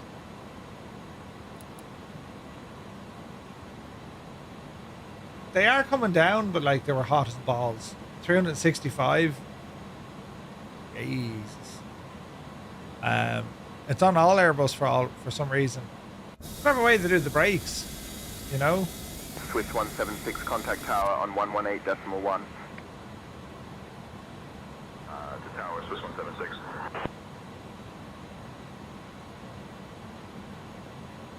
They are coming down, but like they were hot as balls. 365. Jesus. It's on all Airbus for some reason. Whatever way they do the brakes, you know. Swiss 176, contact tower on 118.1. To tower, Swiss 176.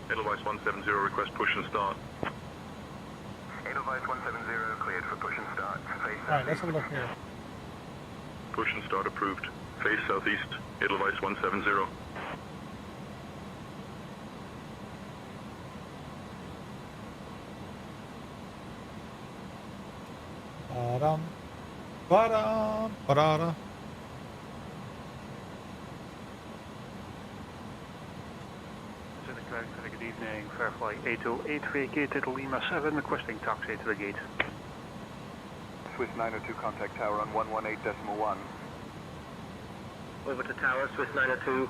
Edelweiss 170, request push and start. Edelweiss 170, cleared for push and start. Alright, let's have a look here. Push and start approved. Face southeast, Edelweiss 170. Ba-dum, ba-dum, ba-da-da. Good evening, Fairfly 8083, gated Lima 7, requesting taxi to the gate. Swiss 902, contact tower on 118.1. Over to tower, Swiss 902.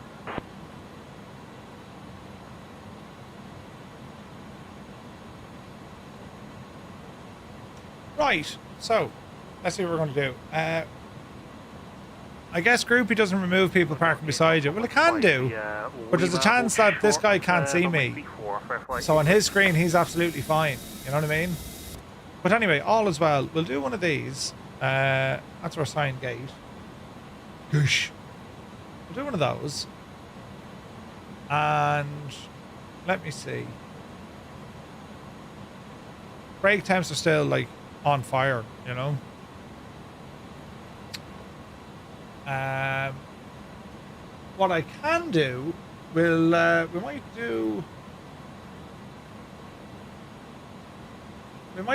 Right, so let's see what we're going to do. I guess Groupie doesn't remove people parking beside you. Well, it can do, but there's a chance that this guy can't see me. So on his screen, he's absolutely fine. You know what I mean? But anyway, all is well. We'll do one of these. That's our sign gate. Goosh. We'll do one of those. And let me see. Brake temps are still like on fire, you know. What I can do, we might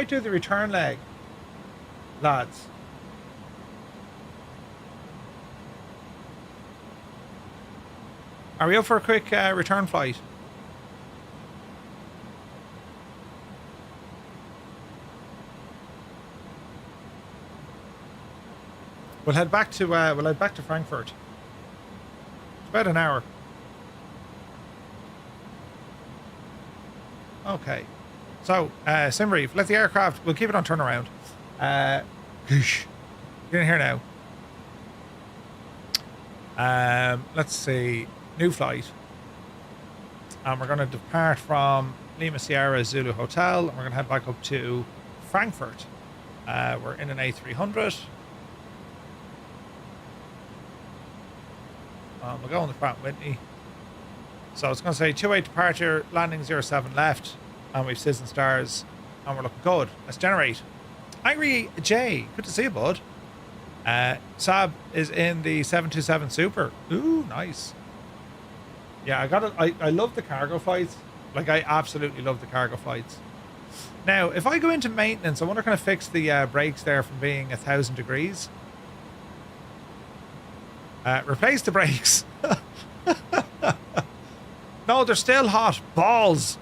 do the return leg, lads. Are we up for a quick return flight? We'll head back to Frankfurt. It's about an hour. Okay. So, SimBrief, let the aircraft, we'll keep it on turnaround. Goosh. Get in here now. Let's see. New flight. And we're going to depart from Lima Sierra Zulu Hotel, and we're going to head back up to Frankfurt. We're in an A300. We'll go on the Pratt & Whitney. So it's going to say 28 departure, landing 07 left, and we've Citizen Stars, and we're looking good. Let's generate. Angry J, good to see you, bud. Sab is in the 727 Super. Ooh, nice. Yeah, I love the cargo flights. Like, I absolutely love the cargo flights. Now, if I go into maintenance, I wonder can I fix the brakes there from being 1,000 degrees? Replace the brakes. No, they're still hot. Balls.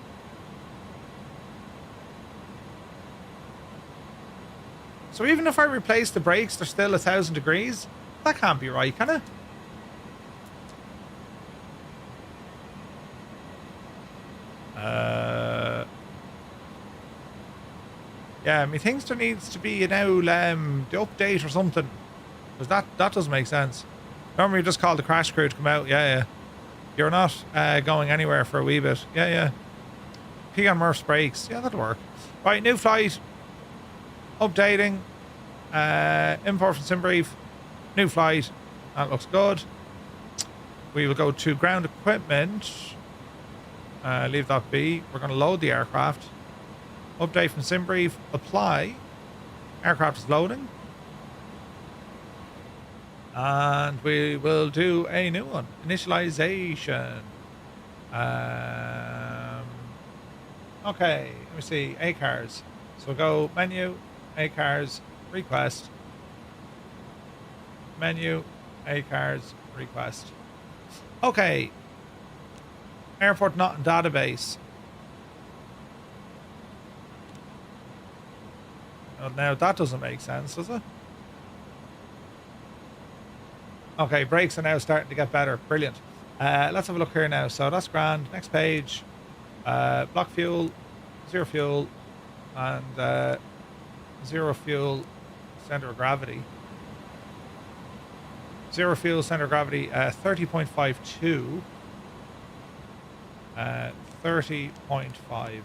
So even if I replace the brakes, they're still 1,000 degrees? That can't be right, can it? Yeah, methinks there needs to be now the update or something. Because that doesn't make sense. Remember you just called the crash crew to come out? Yeah. You're not going anywhere for a wee bit. Yeah. P on Murph's brakes. Yeah, that'll work. Right, new flight. Updating. Import from SimBrief. New flight. That looks good. We will go to ground equipment. Leave that be. We're going to load the aircraft. Update from SimBrief. Apply. Aircraft is loading. And we will do a new one. Initialization. Okay, let me see. ACARS. So we'll go menu, ACARS, request. Menu, ACARS, request. Okay. Airport not in database. Oh, now that doesn't make sense, does it? Okay, brakes are now starting to get better. Brilliant. Let's have a look here now. So that's grand. Next page. Block fuel, zero fuel, and zero fuel center of gravity. Zero fuel center of gravity, 30.52. 30.5.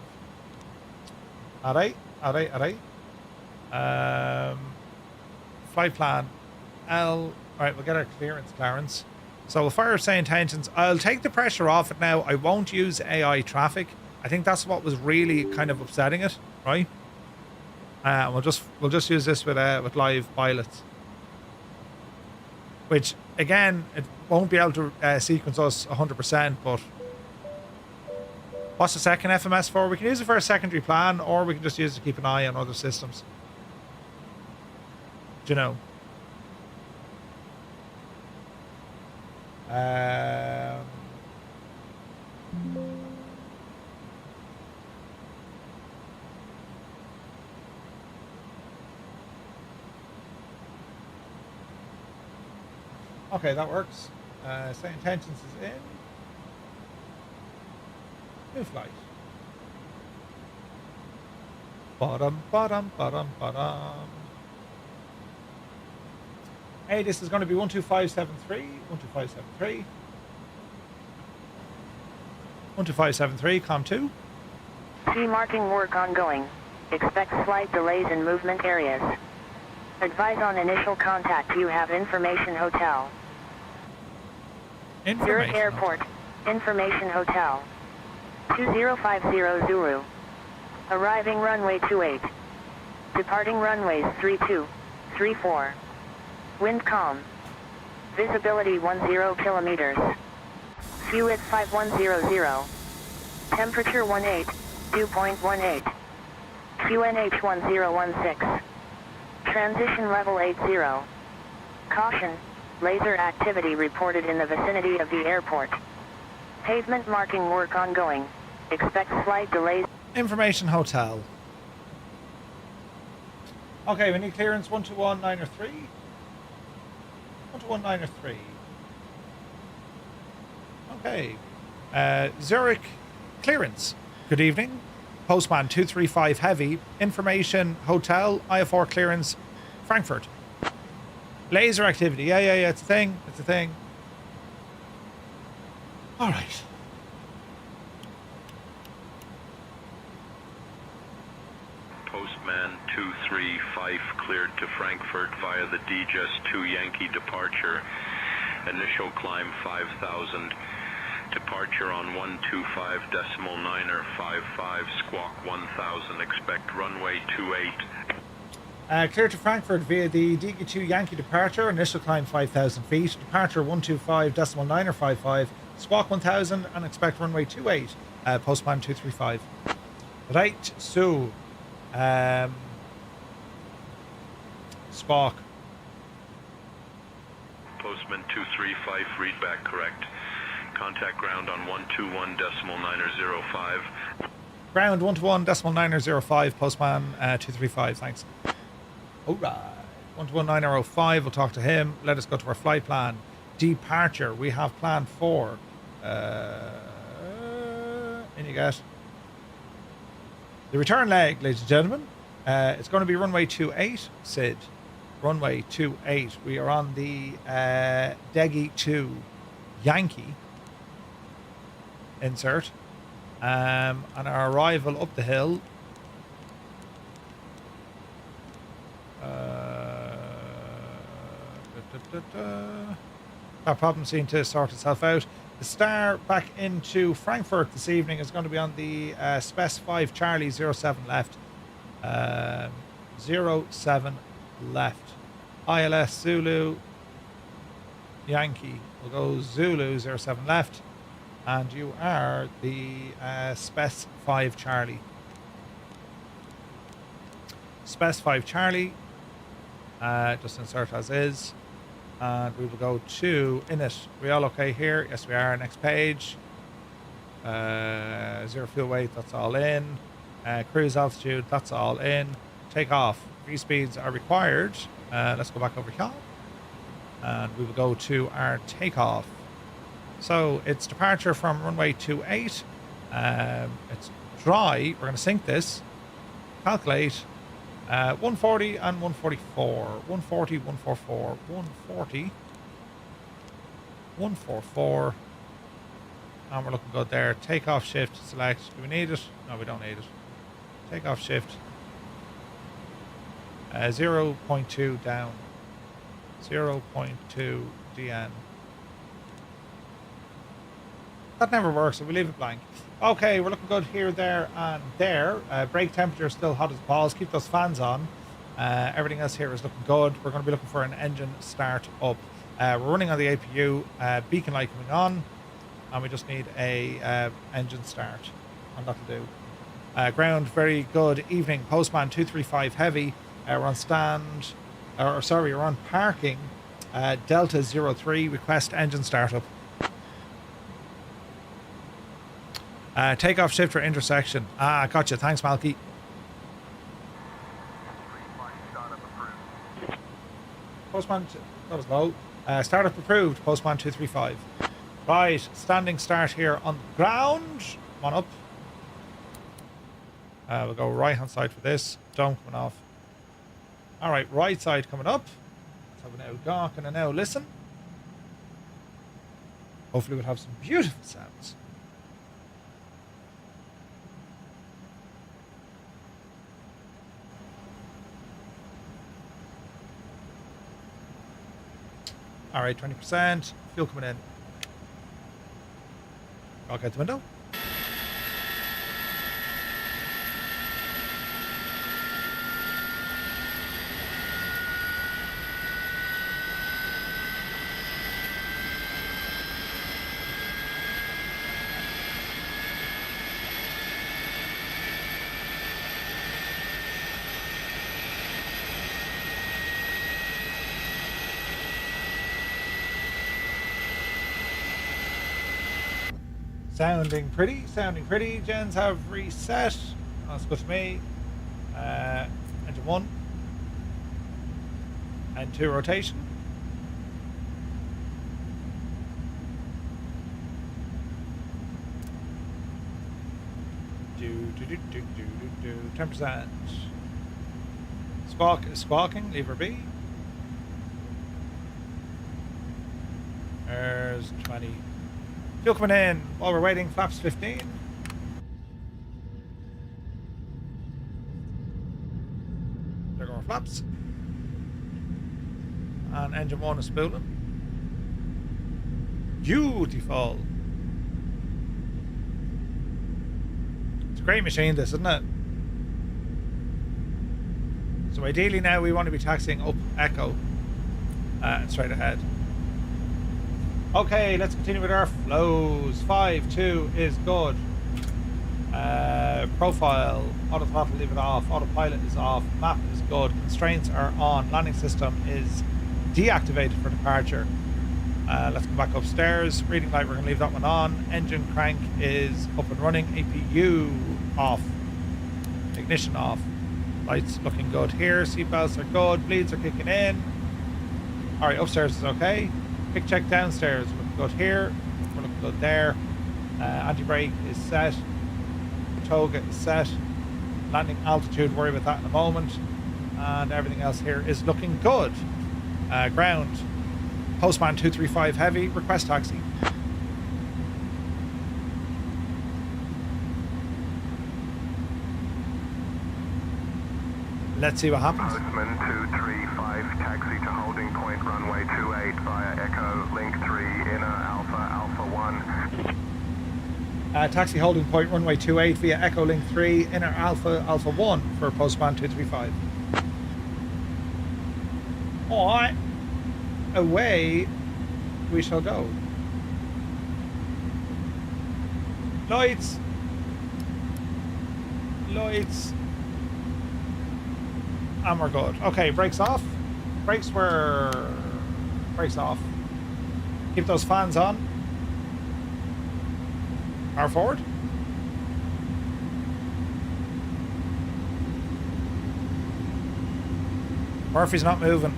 Alright. Flight plan L. Alright, we'll get our clearance, Clarence. So we'll fire SayIntentions. I'll take the pressure off it now. I won't use AI traffic. I think that's what was really kind of upsetting it, right? We'll just use this with live pilots. Which again, it won't be able to sequence us 100%, but what's the second FMS for? We can use it for a secondary plan, or we can just use it to keep an eye on other systems. Do you know? Okay, that works. SayIntentions is in. New flight. Bottom. Hey, this is going to be 12573. 12573. 12573, COM 2. Sea marking work ongoing. Expect slight delays in movement areas. Advise on initial contact. You have Information Hotel. Zurich Airport. Information Hotel. 2050 Zulu. Arriving runway 28. Departing runways 32, 34. Wind calm. Visibility 10 kilometers. Fuel at 5100. Temperature 18, dew point 18. QNH 1016. Transition level 80. Caution, laser activity reported in the vicinity of the airport. Pavement marking work ongoing. Expect slight delays. Information Hotel. Okay, we need clearance 121903. 121903. Okay. Zurich clearance. Good evening. Postman 235 Heavy. Information Hotel. IFR clearance. Frankfurt. Laser activity. Yeah. It's a thing. All right. Postman 235 cleared to Frankfurt via the DJS 2 Yankee departure. Initial climb 5,000. Departure on 125.955, squawk 1000. Expect runway 28. Clear to Frankfurt via the DG2 Yankee departure. Initial climb 5,000 feet. Departure 125.955. Squawk 1000 and expect runway 28. Postman 235. Right, so squawk. Postman 235, readback correct. Contact ground on 121.905. Ground 121.905. Postman 235. Thanks. Alright. 121.905. We'll talk to him. Let us go to our flight plan. Departure. We have plan for. In you get. The return leg, ladies and gentlemen. It's going to be runway 28, Sid. Runway 28. We are on the DG2 Yankee. Insert. And our arrival up the hill. That problem seemed to sort itself out. The star back into Frankfurt this evening is going to be on the Spec 5 Charlie 07 left. 07 left. ILS Zulu Yankee. We'll go Zulu 07 left. And you are the Spec 5 Charlie. Spec 5 Charlie. Just insert as is. And we will go to init. We all okay here? Yes, we are. Next page. 0 fuel weight, that's all in. Cruise altitude, that's all in. Take off. Free speeds are required. Let's go back over here. And we will go to our takeoff. So it's departure from runway 28. It's dry. We're going to sync this. Calculate. 140 and 144. 140, 144. 140. 144. And we're looking good there. Takeoff shift, select. Do we need it? No, we don't need it. Takeoff shift. 0.2 down. 0.2 DN. That never works, so we leave it blank. Okay, we're looking good here, there, and there. Brake temperature still hot as balls. Keep those fans on. Everything else here is looking good. We're going to be looking for an engine start up. We're running on the APU. Beacon light coming on. And we just need a engine start. And that'll do. Ground, very good evening. Postman 235 heavy. We're on stand. We're on parking. Delta 03. Request engine startup. Takeoff shift for intersection. Gotcha. Thanks, Malky. Postman, that was low. Startup approved. Postman 235. Right, standing start here on the ground. Come on up. We'll go right hand side for this. Dome coming off. All right, right side coming up. Let's have a now gawk and a now listen. Hopefully we'll have some beautiful sounds. All right, 20%. Fuel coming in. I'll get the window. Sounding pretty, sounding pretty. Gens have reset. That's good for me. Engine 1. And 2 rotation. Do 10%. Squawk is squawking. Lever B. There's 20. Fuel coming in while we're waiting. Flaps 15. There go our flaps. And engine 1 is spooling. Beautiful. It's a great machine, this, isn't it? So ideally now we want to be taxiing up Echo and straight ahead. Okay, let's continue with our flows. 5-2 is good. Profile, auto throttle, leave it off. Autopilot is off. Map is good. Constraints are on. Landing system is deactivated for departure. Let's come back upstairs. Reading light, we're going to leave that one on. Engine crank is up and running. APU off. Ignition off. Lights looking good here. Seatbelts are good. Bleeds are kicking in. Alright, upstairs is okay. Quick check downstairs. We're looking good here. We're looking good there. Anti-brake is set. Toga is set. Landing altitude, worry about that in a moment. And everything else here is looking good. Ground. Postman 235 heavy. Request taxi. Let's see what happens. Postman 235, taxi to holding point runway 28 via Echo, link 3, inner Alpha 1. Taxi holding point runway 28 via Echo link 3, inner Alpha 1 for Postman 235. Alright. Away we shall go. Lights. Lights. And we're good. Okay, brakes off. Brakes off. Keep those fans on. Power forward. Murphy's not moving.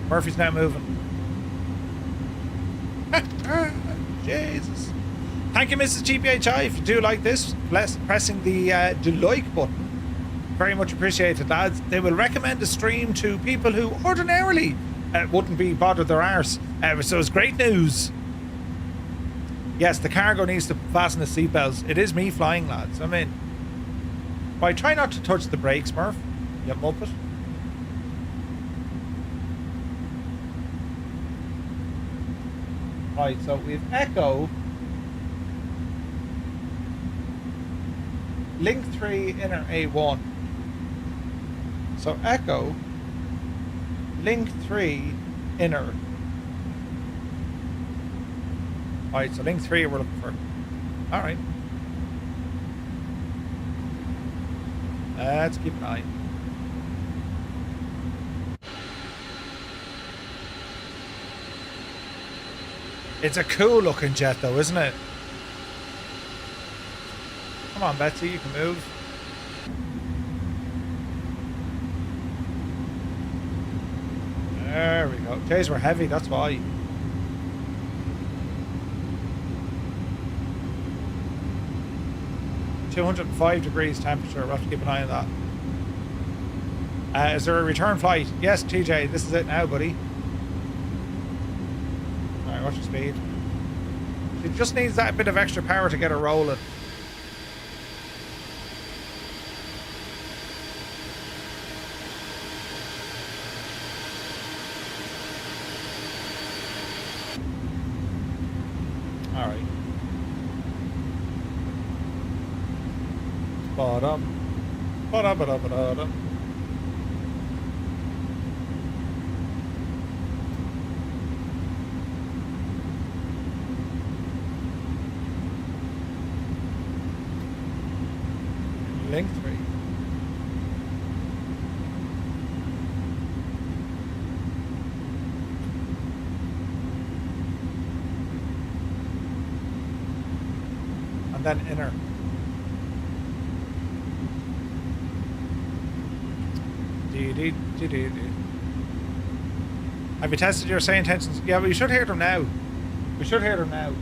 Murphy's not moving. Jesus. Thank you, Mrs. GPHI. If you do like this, pressing the like button. Very much appreciated, lads. They will recommend the stream to people who ordinarily wouldn't be bothered their arse. So it's great news. Yes, the cargo needs to fasten the seatbelts. It is me flying, lads. I'm in. But try not to touch the brakes, Murph. You muppet. Right, so we've Echo. Link 3 inner A1. So Echo, link 3, inner. Alright, so link 3 we're looking for. Alright. Let's keep an eye. It's a cool looking jet though, isn't it? Come on, Betsy, you can move. There we go. Days were heavy, that's why. -205 temperature. We'll have to keep an eye on that. Is there a return flight? Yes, TJ, this is it now, buddy. Alright, watch your speed. It just needs that bit of extra power to get her rolling. Alright. Bottom. Ba-da-ba-da-ba-da-da. Link 3. And then inner. Have you tested your SayIntentions? Yeah, we should hear them now. We should hear them now.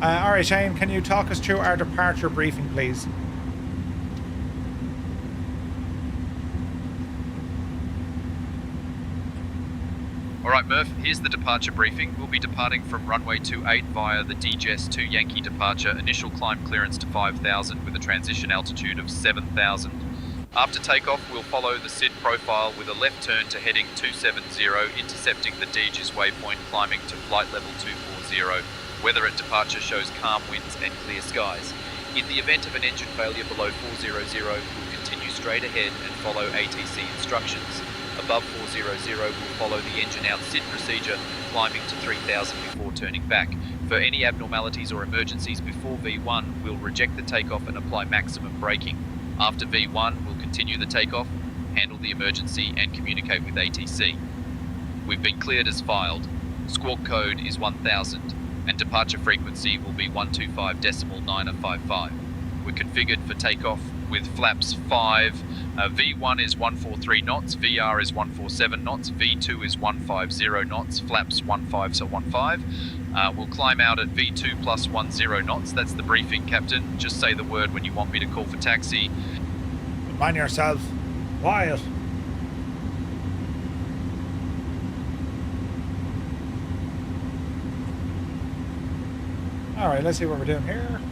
Alright, Shane, can you talk us through our departure briefing, please? Alright. Alright Murph, here's the departure briefing. We'll be departing from runway 28 via the DHS 2 Yankee departure, initial climb clearance to 5,000 with a transition altitude of 7,000. After takeoff, we'll follow the SID profile with a left turn to heading 270, intercepting the DG's waypoint, climbing to flight level 240. Weather at departure shows calm winds and clear skies. In the event of an engine failure below 400, we'll continue straight ahead and follow ATC instructions. Above 400, we'll follow the engine out SID procedure, climbing to 3,000 before turning back. For any abnormalities or emergencies before V1, we'll reject the takeoff and apply maximum braking. After V1, we'll continue the takeoff, handle the emergency and communicate with ATC. We've been cleared as filed. Squawk code is 1000 and departure frequency will be 125.955. We're configured for takeoff with flaps 5. V1 is 143 knots, VR is 147 knots, V2 is 150 knots, flaps 15 so 15. We'll climb out at V2 plus 10 knots. That's the briefing, Captain. Just say the word when you want me to call for taxi. Mind yourself. Quiet. Alright, let's see what we're doing here.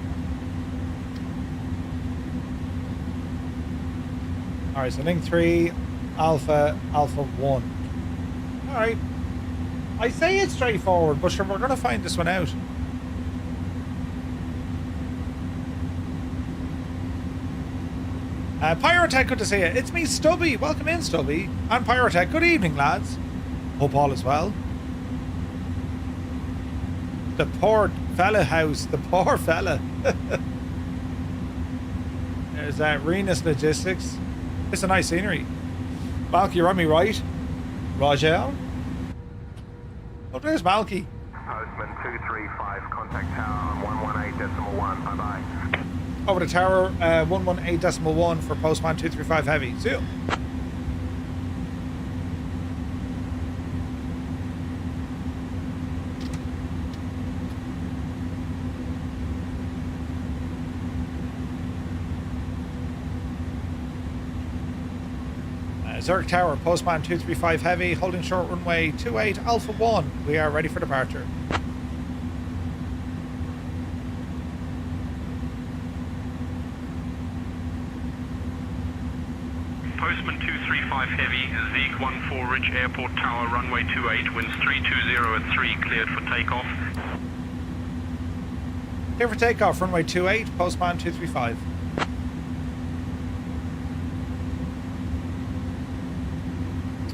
Alright, so link 3, Alpha 1. Alright. I say it's straightforward, but sure, we're going to find this one out. Pyrotech, good to see you. It's me, Stubby. Welcome in, Stubby. And Pyrotech, good evening, lads. Hope all is well. The poor fella house. The poor fella. There's Renus Logistics. It's a nice scenery. Malky, you're on me right. Roger. Oh, there's Malky. Postman 235, contact tower on 118.1. Bye-bye. Over the tower, 118.1 for Postman 235 Heavy. See you. Zurich Tower, Postman 235 Heavy, holding short runway 28 Alpha 1. We are ready for departure. Postman 235 Heavy, Zeke 14 Ridge Airport Tower, runway 28, winds 320 at 3, cleared for takeoff. Clear for takeoff, runway 28, Postman 235.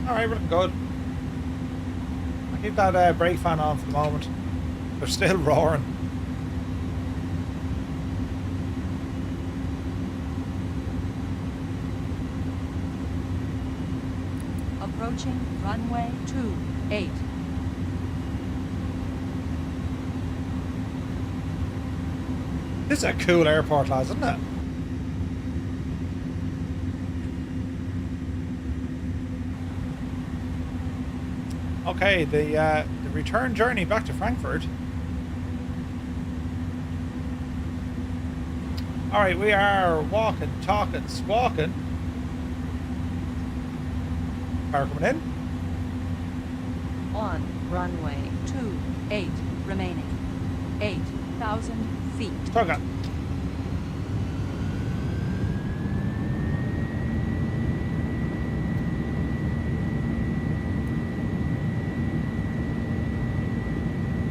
Alright, we're looking good. I'll keep that brake fan on for the moment. They're still roaring. Approaching runway 28. This is a cool airport, lads, isn't it? Okay, the return journey back to Frankfurt. Alright, we are walking, talking, swalking. Power coming in. On runway 28, remaining 8,000 feet. Talk on.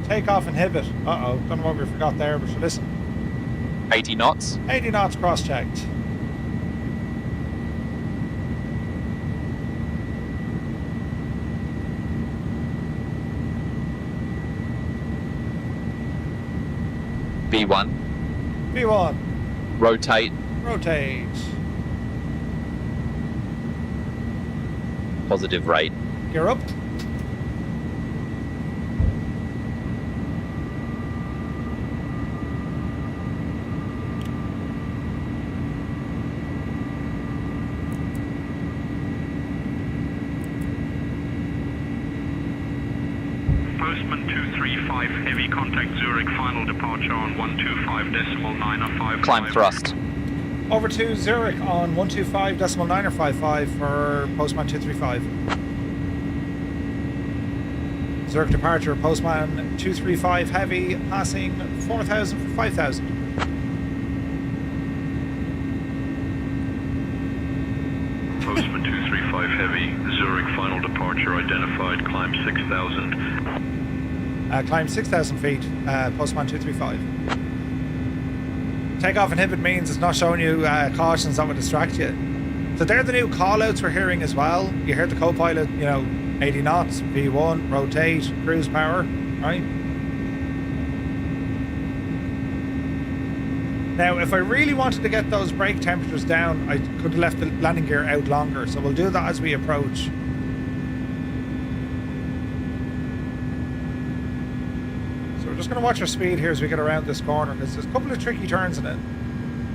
Takeoff inhibit. Uh-oh, don't know what we forgot there, but listen. 80 knots. 80 knots cross-checked. V1. V1. Rotate. Rotate. Positive rate. Gear up. Postman 235 Heavy, contact Zurich, final departure on 125.955. Climb thrust. Over to Zurich on 125.955 for Postman 235. Zurich departure, postman 235 heavy, passing 4,000 for 5,000. Postman 235 heavy, Zurich final departure identified, climb 6,000. Climb 6,000 feet, postman 235. Takeoff inhibit means it's not showing you cautions that would distract you. So they're the new call-outs we're hearing as well. You heard the co-pilot, you know, 80 knots, V1, rotate, cruise power, right? Now, if I really wanted to get those brake temperatures down, I could have left the landing gear out longer. So we'll do that as we approach. So we're just going to watch our speed here as we get around this corner, because there's a couple of tricky turns in it.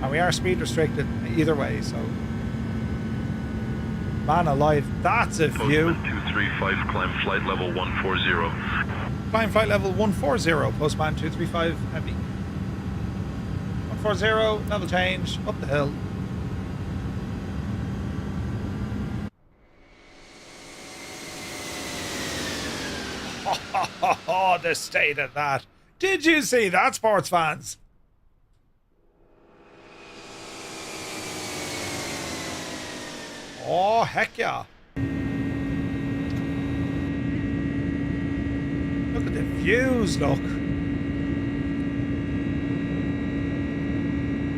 And we are speed restricted either way, so... Man alive, that's a view. Postman 235, climb flight level 140. Climb flight level 140, postman 235 heavy. 140, level change, up the hill. Oh, the state of that. Did you see that, sports fans? Oh, heck yeah. Look at the views, look.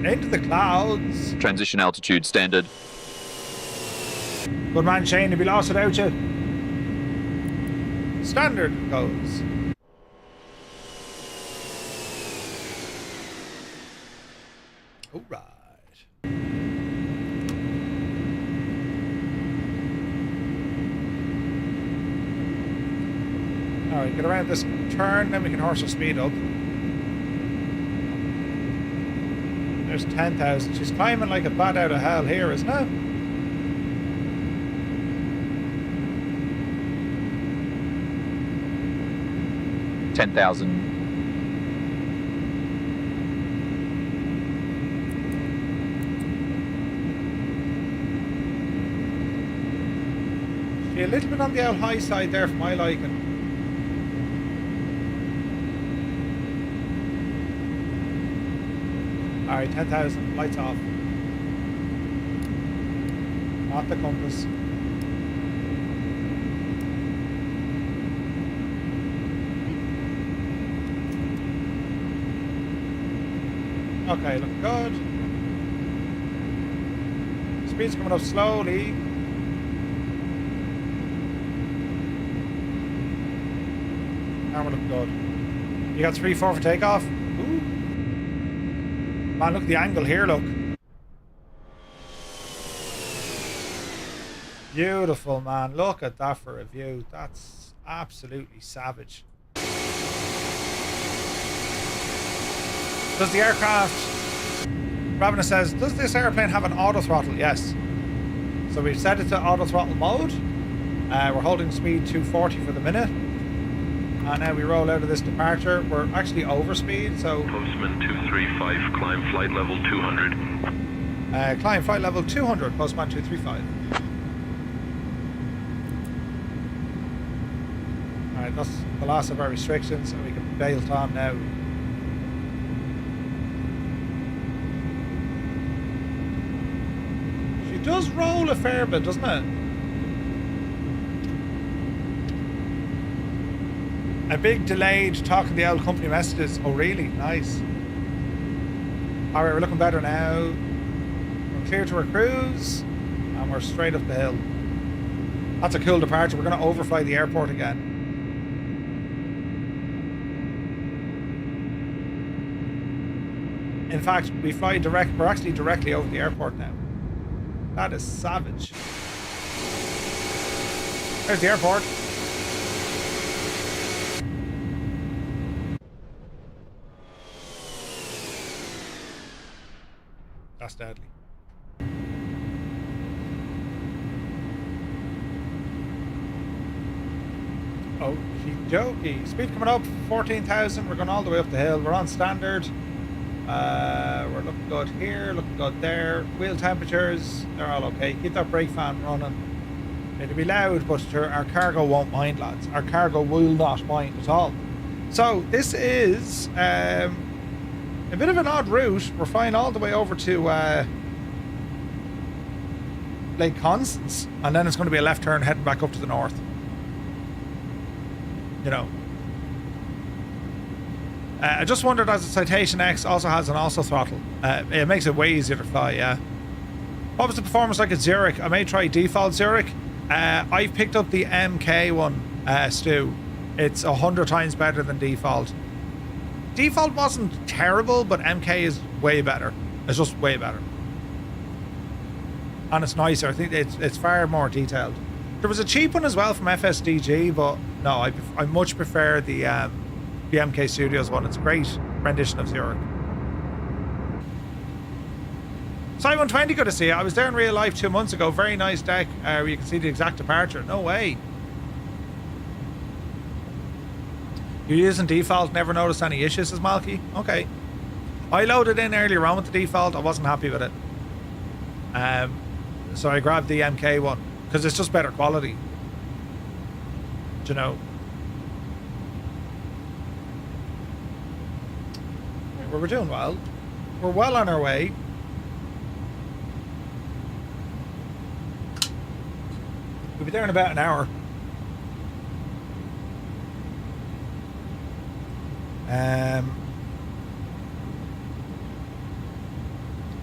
Into the clouds. Transition altitude standard. Good man, Shane, you'd be lost without you. Standard goes. All right. Alright, get around this turn, then we can horse our speed up. There's 10,000. She's climbing like a bat out of hell here, isn't it? $10,000. She's a little bit on the old high side there for my liking. Alright, 10,000, lights off. Not the compass. Okay, looking good. Speed's coming up slowly. Now we're looking good. You got 3-4 for takeoff? Ooh. Man, look at the angle here, look. Beautiful, man. Look at that for a view. That's absolutely savage. Does the aircraft... Ravina says, does this airplane have an auto throttle? Yes. So we've set it to auto throttle mode. We're holding speed 240 for the minute. And now we roll out of this departure. We're actually over speed, so... Postman 235, climb flight level 200. Climb flight level 200, postman 235. Alright, that's the last of our restrictions, so we can bail it on now. She does roll a fair bit, doesn't it? A big delayed talking the old company messages. Oh, really? Nice. Alright, we're looking better now. We're clear to our cruise. And we're straight up the hill. That's a cool departure. We're going to overfly the airport again. In fact, we fly direct. We're actually directly over the airport now. That is savage. There's the airport. That's deadly. Okie dokie. Speed coming up, 14,000. We're going all the way up the hill. We're on standard. We're looking good here, looking good there. Wheel temperatures, they're all okay. Keep that brake fan running. It'll be loud, but our cargo won't mind, lads. Our cargo will not mind at all. So this is a bit of an odd route. We're flying all the way over to Lake Constance, and then it's going to be a left turn heading back up to the north. You know. I just wondered, as the Citation X also has an also throttle. It makes it way easier to fly, yeah. What was the performance like at Zurich? I may try default Zurich. I've picked up the MK one, Stu. It's 100 times better than default. Default wasn't terrible, but MK is way better. It's just way better. And it's nicer. I think it's far more detailed. There was a cheap one as well from FSDG, but no, I much prefer the MK Studios one. It's a great rendition of Zurich. SayIntentions, good to see you. I was there in real life 2 months ago. Very nice deck where you can see the exact departure. No way. You're using default, never noticed any issues, says Malky. Okay. I loaded in earlier on with the default. I wasn't happy with it. So I grabbed the MK one because it's just better quality. Do you know? Well, we're doing well. We're well on our way. We'll be there in about an hour.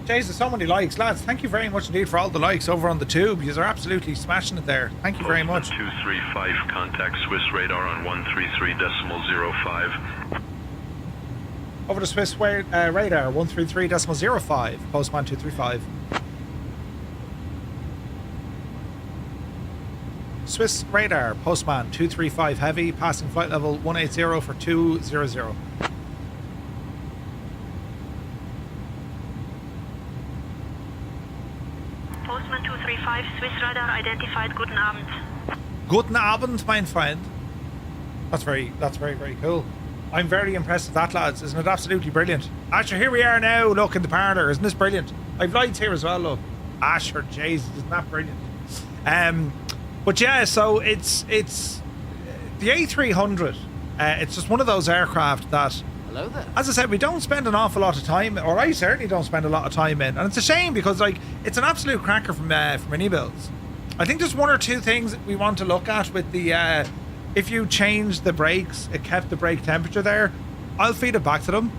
Jesus, so many likes, lads. Thank you very much indeed for all the likes over on the tube. You are absolutely smashing it there. Thank you very much. 235, contact Swiss radar on 133.05. Over to Swiss radar 133.05. Postman 235. Swiss radar, Postman 235 heavy, passing flight level 180 for 200. Postman 235, Swiss radar identified. Guten Abend. Guten Abend, mein Freund. That's very, very cool. I'm very impressed with that, lads. Isn't it absolutely brilliant? Asher, here we are now. Look in the parlour. Isn't this brilliant? I've lights here as well, look. Asher, Jesus, isn't that brilliant? But yeah, so it's the A300. It's just one of those aircraft that, hello there, as I said, we don't spend an awful lot of time, or I certainly don't spend a lot of time in, and it's a shame because like it's an absolute cracker from iniBuilds. I think there's one or two things that we want to look at with the if you change the brakes, it kept the brake temperature there. I'll feed it back to them.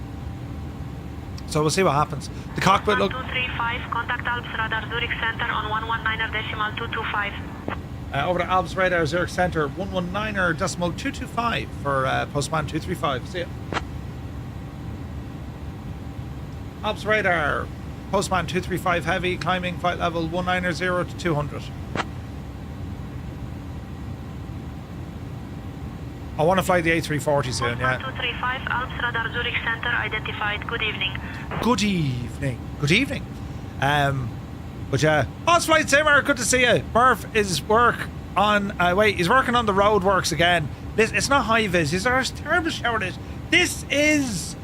So we'll see what happens. The cockpit look. 235, contact Alps radar Zurich Center on 119.225. Over to Alps radar Zurich Center 119.225 for Postman 235. See ya. Alps radar Postman 235 heavy, climbing flight level 190 to 200. I want to fly the A340 soon, yeah. 235, Alps radar Zurich Center identified. Good evening. Good evening. Good evening. But yeah, Oz Flight Simmer, good to see you. Murph is he's working on the road works again. It's not high vis. There's a terrible shower. This is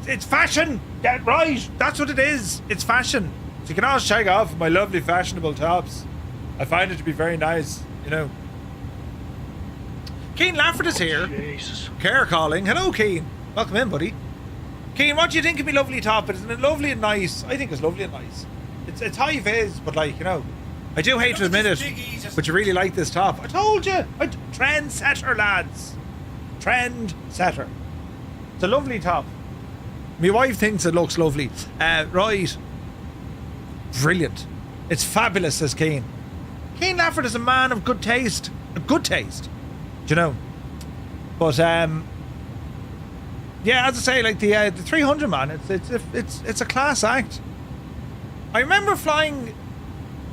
it's fashion. Yeah, right. That's what it is. It's fashion. So you can always check off my lovely fashionable tops. I find it to be very nice, you know. Keane Lafford is here. Jesus. Care calling. Hello, Keane. Welcome in, buddy. Keane, what do you think of me lovely top? Isn't it lovely and nice? I think it's lovely and nice. It's high vis, but like, you know, I do hate to admit it, but you really like this top. I told you. Trendsetter, lads. Trendsetter. It's a lovely top. My wife thinks it looks lovely. Right. Brilliant. It's fabulous, says Keane. Keane Lafford is a man of good taste. A good taste. Do you know? But, yeah, as I say, like the 300, man, it's a class act. I remember flying.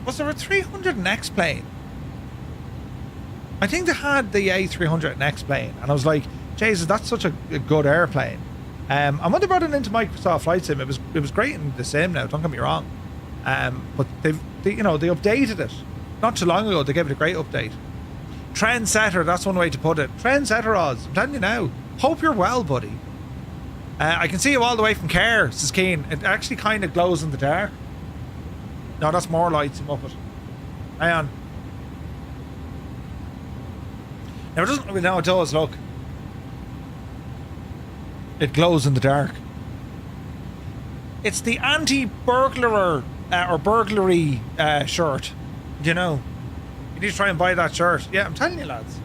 Was there a 300 Next plane? I think they had the A300 Next plane, and I was like, Jesus, that's such a good airplane. And when they brought it into Microsoft Flight Sim, it was great in the sim now. Don't get me wrong, but they updated it not too long ago. They gave it a great update. Trendsetter, that's one way to put it. Trendsetter, Oz. I'm telling you now. Hope you're well, buddy. I can see you all the way from Care, says Keane. It actually kind of glows in the dark. No, that's more lights I'm up it. Hang on. Now it doesn't, no it does, look. It glows in the dark. It's the anti-burglar or burglary shirt. You know. You need to try and buy that shirt. Yeah, I'm telling you, lads.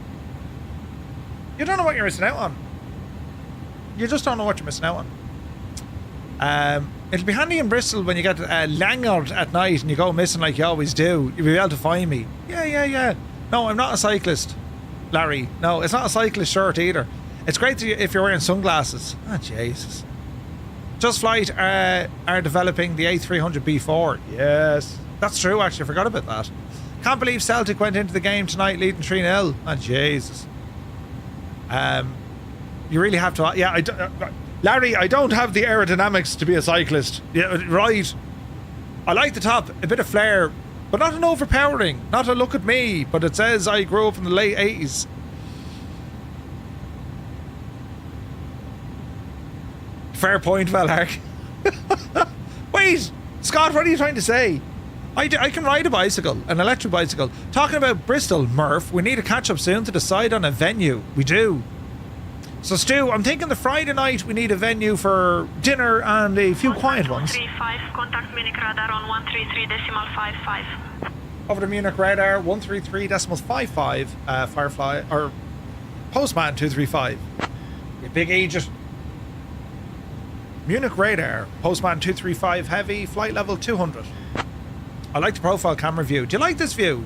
You don't know what you're missing out on. You just don't know what you're missing out on. It'll be handy in Bristol when you get langered at night and you go missing like you always do. You'll be able to find me. Yeah. No, I'm not a cyclist, Larry. No, it's not a cyclist shirt either. It's great if you're wearing sunglasses. Oh, Jesus. Just Flight are developing the A300-B4. Yes. That's true, actually. I forgot about that. Can't believe Celtic went into the game tonight leading 3-0. Oh, Jesus. You really have to... Yeah, Larry, I don't have the aerodynamics to be a cyclist. Yeah, right. I like the top, a bit of flair, but not an overpowering. Not a look at me, but it says I grew up in the late 80s. Fair point, Valark. Wait, Scott, what are you trying to say? I can ride a bicycle, an electric bicycle. Talking about Bristol, Murph, we need to catch up soon to decide on a venue. We do. So, Stu, I'm thinking the Friday night we need a venue for dinner and a few quiet ones. 135, contact Munich radar on 133.55. Over to Munich radar, 133.55, Firefly, or Postman 235. You big agent. Munich radar, Postman 235 heavy, flight level 200. I like the profile camera view. Do you like this view?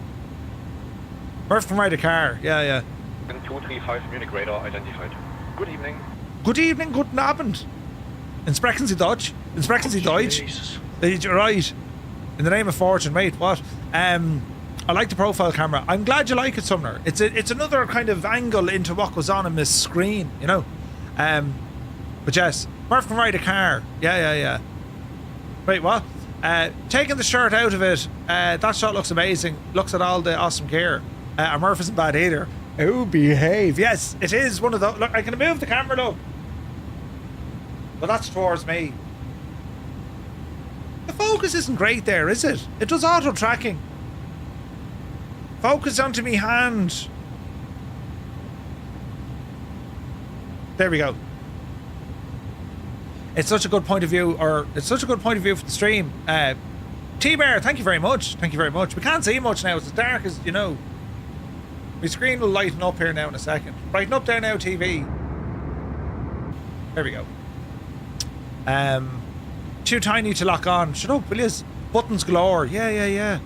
Murph can ride a car. Yeah. 235 Munich radar identified. Good evening. Good evening, guten Abend. Sprechen Sie Deutsch? Sprechen Sie Deutsch? Jesus. You're right. In the name of fortune, mate. What? I like the profile camera. I'm glad you like it, Sumner. It's another kind of angle into what goes on this screen, you know. But yes, Murph can ride a car. Yeah. Wait, what? Taking the shirt out of it, that shot looks amazing. Looks at all the awesome gear. And Murph isn't bad either. Oh, behave. Yes, it is one of those. Look, I can move the camera, look. But that's towards me. The focus isn't great there, is it? It does auto tracking. Focus onto me hand. There we go. It's such a good point of view, for the stream. T-Bear, thank you very much. Thank you very much. We can't see much now. It's as dark as, you know. My screen will lighten up here now in a second. Brighten up there now, TV. There we go. Too tiny to lock on. Shut up, will you? Buttons galore. Yeah.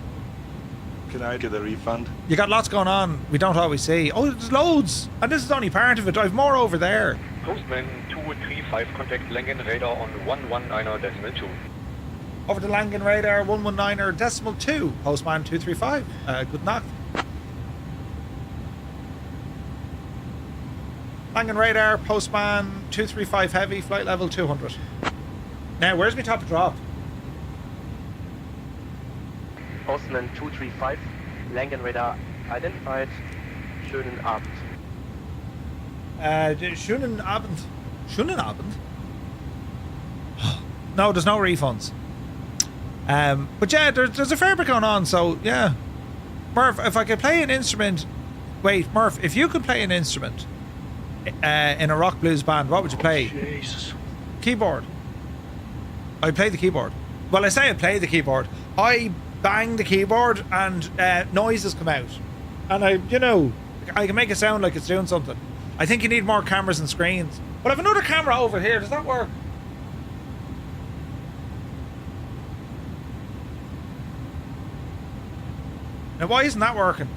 Can I get a refund? You got lots going on. We don't always see. Oh, there's loads. And this is only part of it. I've more over there. Postman 235, contact Langen radar on 119.2. Over to Langen radar 119.2. Postman 235. Good knock. Langen radar, Postman 235 heavy, flight level 200. Now, where's my top of drop? Postman 235, Langen radar identified. Schönen Abend. Schönen Abend. Schönen Abend? No, there's no refunds. But yeah, there's a fair bit going on, so yeah. Murph, if I could play an instrument... Wait, Murph, if you could play an instrument in a rock blues band, what would you play? Jesus. Keyboard. I play the keyboard. Well, I say I play the keyboard. I bang the keyboard and noises come out. And I can make it sound like it's doing something. I think you need more cameras and screens. But I have another camera over here. Does that work? Now, why isn't that working?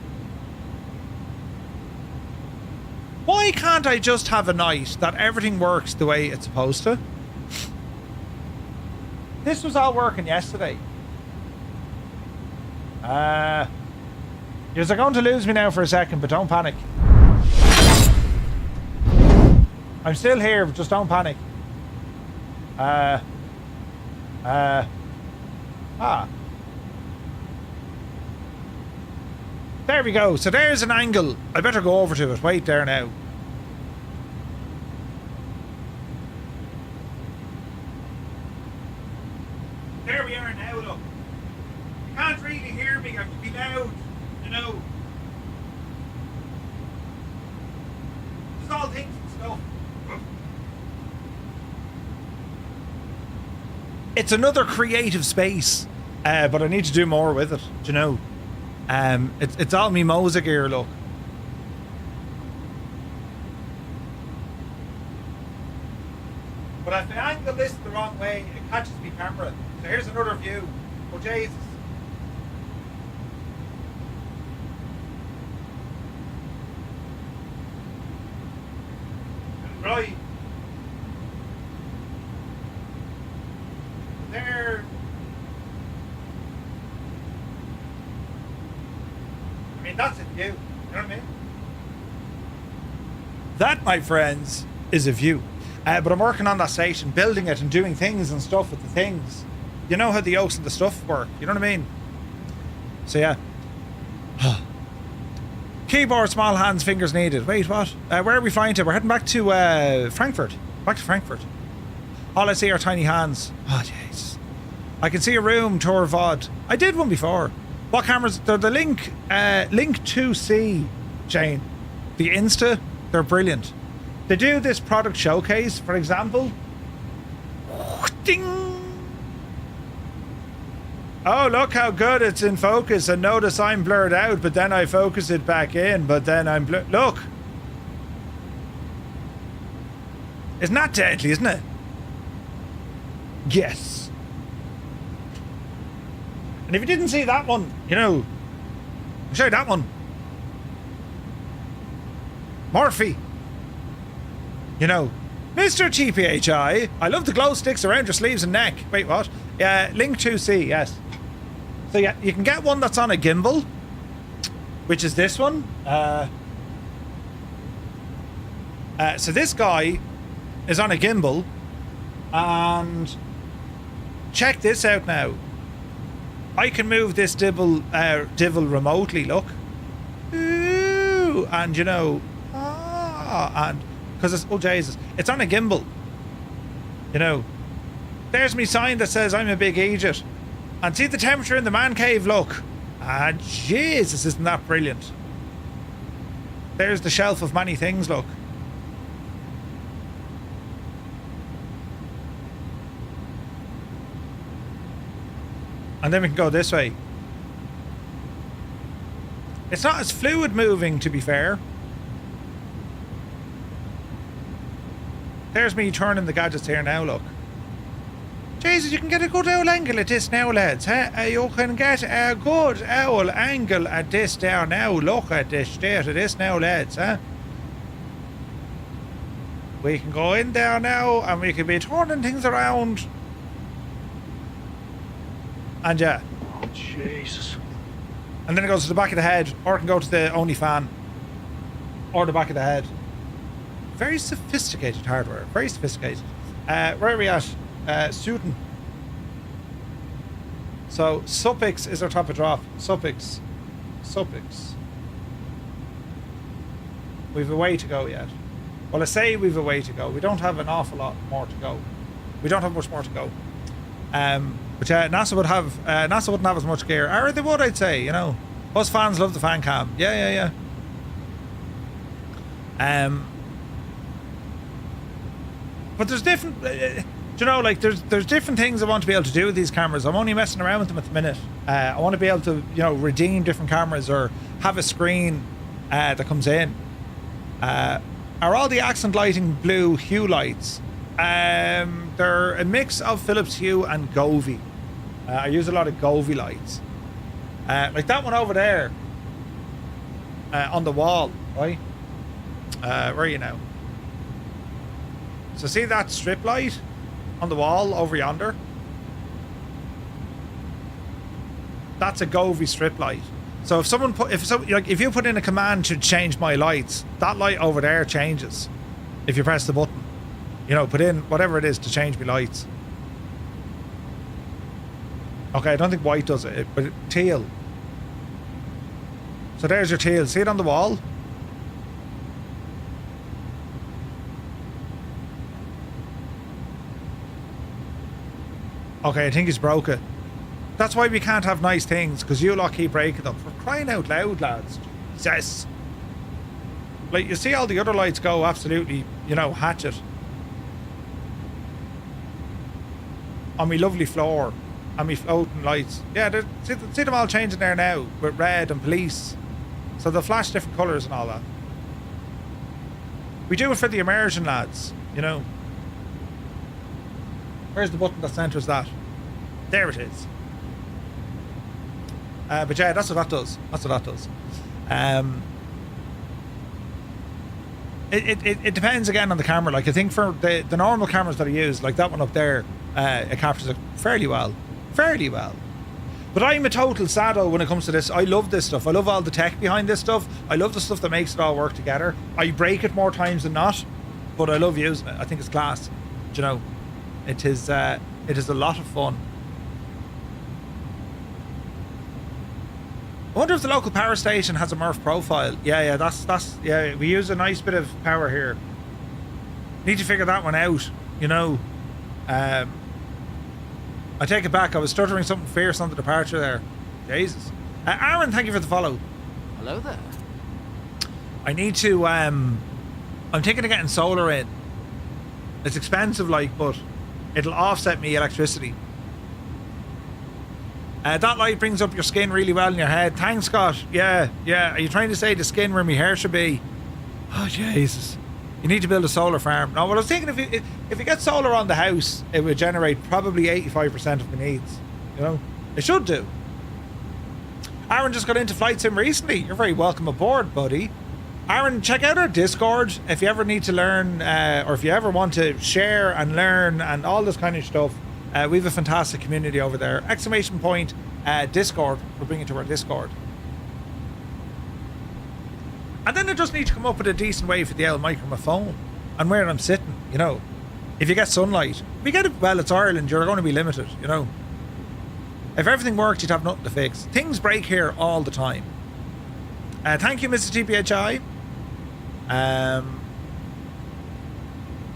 Why can't I just have a night that everything works the way it's supposed to? This was all working yesterday. You're going to lose me now for a second, but don't panic. I'm still here, but just don't panic. There we go. So there's an angle. I better go over to it. Wait there now. There we are now, look. You can't really hear me. I have to be loud, you know. There's all things and stuff. It's another creative space, but I need to do more with it, do you know. It's all me Mosa gear, look. But if I angle this the wrong way, it catches me camera. So here's another view. Oh Jesus. Right. There. I mean, that's a view. You know what I mean? That, my friends, is a view. But I'm working on that station, building it and doing things and stuff with the things. You know how the yokes and the stuff work. You know what I mean? So, yeah. Keyboard, small hands, fingers needed. Wait, what? Where are we flying to? We're heading back to Frankfurt. Back to Frankfurt. All I see are tiny hands. Oh, jeez. I can see a room tour VOD. I did one before. What cameras? They're the Link 2C, Jane. The Insta. They're brilliant. They do this product showcase, for example. Ding! Oh, look how good it's in focus, and notice I'm blurred out, but then I focus it back in, but then I'm blurred. Look! Isn't that deadly, isn't it? Yes. And if you didn't see that one, you know, I'll show you that one. Morphe. You know, Mr. TPHI, I love the glow sticks around your sleeves and neck. Wait, what? Link 2C, yes. So yeah, you can get one that's on a gimbal, which is this one. So this guy is on a gimbal, and check this out now. I can move this divil remotely, look. Ooh, and you know, and because it's, oh Jesus, it's on a gimbal. You know, there's me sign that says I'm a big idiot. And see the temperature in the man cave, look. Ah, Jesus, isn't that brilliant? There's the shelf of many things, look. And then we can go this way. It's not as fluid moving, to be fair. There's me turning the gadgets here now, look. Jesus, you can get a good old angle at this now, lads. Huh? You can get a good old angle at this there now. Look at the state of this now, lads. Huh? We can go in there now and we can be turning things around. And yeah. Oh, Jesus. And then it goes to the back of the head, or it can go to the only fan, or the back of the head. Very sophisticated hardware. Very sophisticated. Where are we at? Sutton. So Suffix is our top of drop. Suffix. We've a way to go yet. Well, I say we've a way to go. We don't have an awful lot more to go. We don't have much more to go. But yeah, NASA would have NASA wouldn't have as much gear. Or they would, I'd say. You know, us fans love the fan cam. Yeah. But there's different. You know, like there's different things I want to be able to do with these cameras. I'm only messing around with them at the minute. I want to be able to, you know, redeem different cameras or have a screen that comes in. Are all the accent lighting blue hue lights? They're a mix of Philips Hue and Govee. I use a lot of Govee lights. Like that one over there on the wall, right? Where are you now? So see that strip light on the wall over yonder? That's a Govee strip light. So if someone if you put in a command to change my lights, that light over there changes. If you press the button, you know, put in whatever it is to change my lights. Okay, I don't think white does it, but teal. So there's your teal. See it on the wall? Okay, I think he's broke it. That's why we can't have nice things, because you lot keep breaking them. For crying out loud, lads. Jesus. Like, you see all the other lights go absolutely, you know, hatchet. On me lovely floor. And me floating lights. Yeah, see them all changing there now, with red and police. So they'll flash different colours and all that. We do it for the immersion, lads, you know. Where's the button that centres that? There it is. But yeah, that's what that does. That's what that does. It depends again on the camera. Like, I think for the normal cameras that I use, like that one up there, it captures it fairly well. Fairly well. But I'm a total sado when it comes to this. I love this stuff. I love all the tech behind this stuff. I love the stuff that makes it all work together. I break it more times than not, but I love using it. I think it's class. Do you know, it is a lot of fun. I wonder if the local power station has a MRF profile. Yeah, that's yeah. We use a nice bit of power here. Need to figure that one out. You know. I take it back. I was stuttering something fierce on the departure there. Jesus. Aaron, thank you for the follow. Hello there. I need to. I'm thinking of getting solar in. It's expensive, like, but it'll offset me electricity. That light brings up your skin really well in your head. Thanks, Scott. Yeah. Are you trying to say the skin where my hair should be? Oh, Jesus. You need to build a solar farm. No, well, I was thinking if you get solar on the house, it would generate probably 85% of the needs. You know? It should do. Aaron just got into flight sim recently. You're very welcome aboard, buddy. Aaron, check out our Discord if you ever need to learn, or if you ever want to share and learn and all this kind of stuff. We have a fantastic community over there. ! Discord. We'll bring it to our Discord. And then I just need to come up with a decent way for the old microphone and where I'm sitting, you know. If you get sunlight, we get it. Well, it's Ireland. You're going to be limited, you know. If everything worked, you'd have nothing to fix. Things break here all the time. Thank you, Mr. TPHI.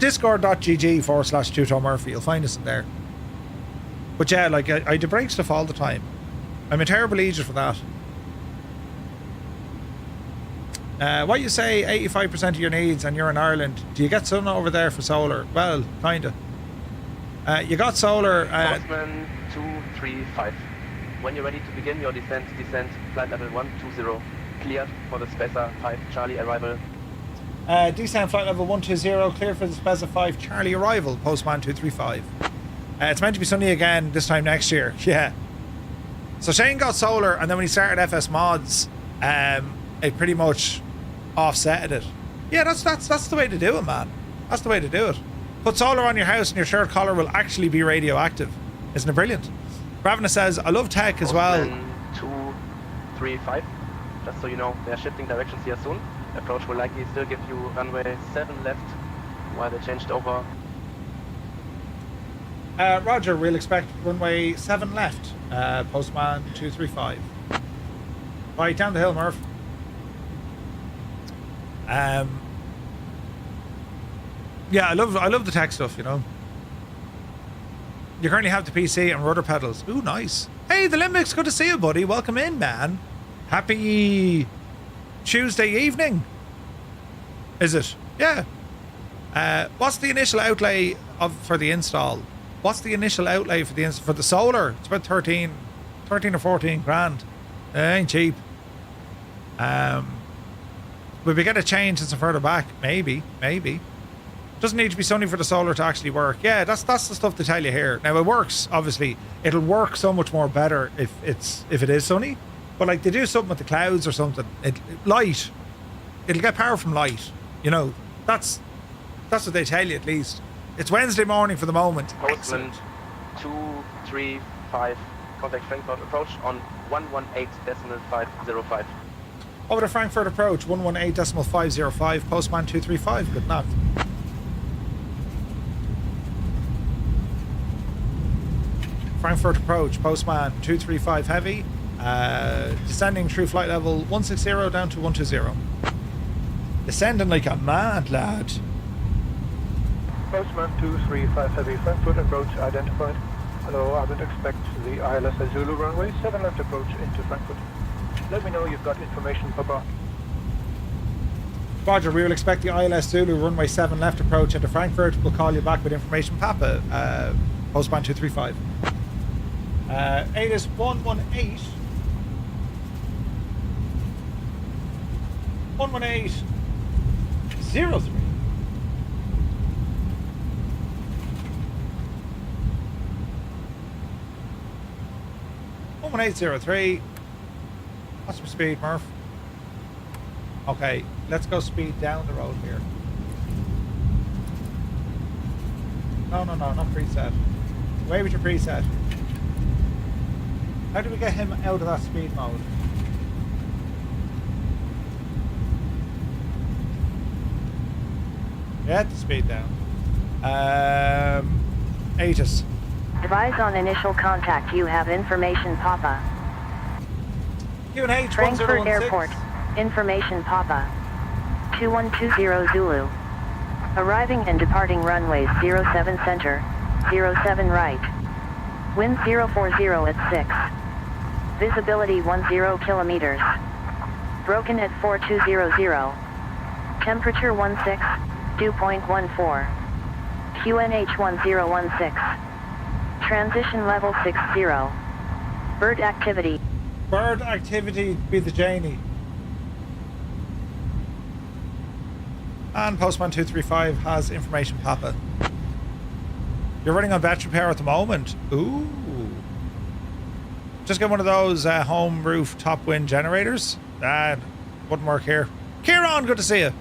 Discord.gg/2tomurphy. You'll find us in there. But yeah, like, I do break stuff all the time. I'm a terrible agent for that. What you say, 85% of your needs, and you're in Ireland. Do you get sun over there for solar? Well, kinda. You got solar. Postman 235. When you're ready to begin your descent, flight level 120. Cleared for the Spesa 5 Charlie arrival. Descent flight level 120, clear for the Spesa 5 Charlie arrival, Postman 235. It's meant to be sunny again this time next year. Yeah. So Shane got solar, and then when he started FS Mods, it pretty much offsetted it. Yeah, that's the way to do it, man. That's the way to do it. Put solar on your house and your shirt collar will actually be radioactive. Isn't it brilliant? Ravna says, I love tech as well. 235. Just so you know, they are shifting directions here soon. Approach will likely still give you runway 7 left while they changed over. Roger, we'll expect runway 7 left. Postman 235. Right, down the hill, Murph. Yeah, I love the tech stuff, you know. You currently have the PC and rudder pedals. Ooh, nice. Hey, the Limbics, good to see you, buddy. Welcome in, man. Happy Tuesday evening. Is it? Yeah. What's the initial outlay for the install? What's the initial outlay for the solar? It's about 13 or 14 grand. It ain't cheap. Will we get a change since further back? Maybe. Doesn't need to be sunny for the solar to actually work. Yeah, that's the stuff to tell you here. Now it works, obviously. It'll work so much more better if it is sunny. But like, they do something with the clouds or something. Light. It'll get power from light. You know, that's what they tell you at least. It's Wednesday morning for the moment. Postman 235. Contact Frankfurt approach on 118.505. Over to Frankfurt approach 118.505. Postman 235. Good knock. Frankfurt approach, Postman 235 heavy, descending through flight level 160 down to 120. Descending like a mad lad. Postman 235 heavy, Frankfurt approach identified. Hello, I would expect the ILS Zulu runway 7 left approach into Frankfurt. Let me know you've got information, Papa. Roger, we will expect the ILS Zulu runway 7 left approach into Frankfurt. We'll call you back with information, Papa. Postband 235. ATIS 118. 118.03. What's my speed, Murph? Okay, let's go speed down the road here. No, not preset. Away with your preset. How do we get him out of that speed mode? Get the speed down. ATIS. Advise on initial contact. You have information, Papa. QNH Frankfurt Airport. Information, Papa. 2120 Zulu. Arriving and departing runways 07 center, 07 right. Wind 040 at 6. Visibility 10 kilometers. Broken at 4200. Temperature 16, dew point 14. QNH 1016. Transition level 60. Bird activity. Bird activity be the Janie. And Postman 235 has information, Papa. You're running on battery power at the moment. Ooh. Just get one of those home roof top wind generators. That wouldn't work here. Kieran, good to see you.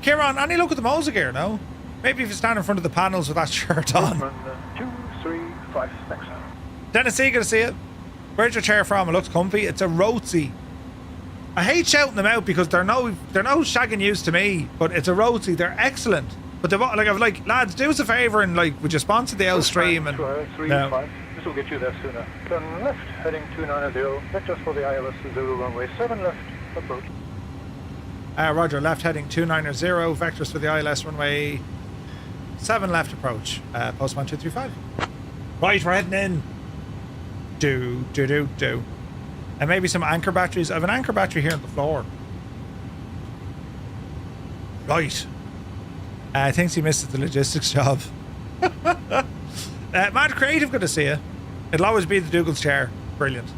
Kieran, any look at the Mosa gear, no? Maybe if you stand in front of the panels with that shirt on. 235 next. Dennis C, good to see you. Where's your chair from? It looks comfy. It's a Rotzi. I hate shouting them out because they're no shagging use to me, but it's a Rotzi. They're excellent. But they're like, I was like, lads, do us a favour and like, would you sponsor the L stream? And no. This will get you there sooner. Turn left, heading 290. Vectors for the ILS Zulu runway 7 left approach. Roger, left heading 290. Vectors for the ILS runway 7 left approach. Postman 235. Right, we're heading in. Do. And maybe some anchor batteries. I have an anchor battery here on the floor. Right. Thinks he misses the logistics job. Mad Creative, good to see you. It'll always be the Dougal's chair. Brilliant.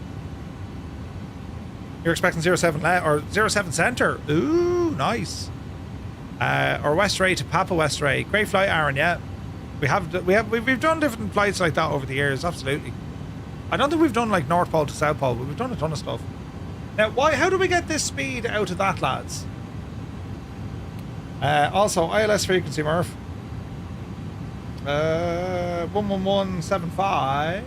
You're expecting 07 left or 07 center. Ooh, nice. Or West Ray to Papa West Ray. Great flight, Aaron. Yeah, we've done different flights like that over the years. Absolutely. I don't think we've done like North Pole to South Pole, but we've done a ton of stuff. Now, how do we get this speed out of that, lads? Also, ILS frequency, Murph. 11175.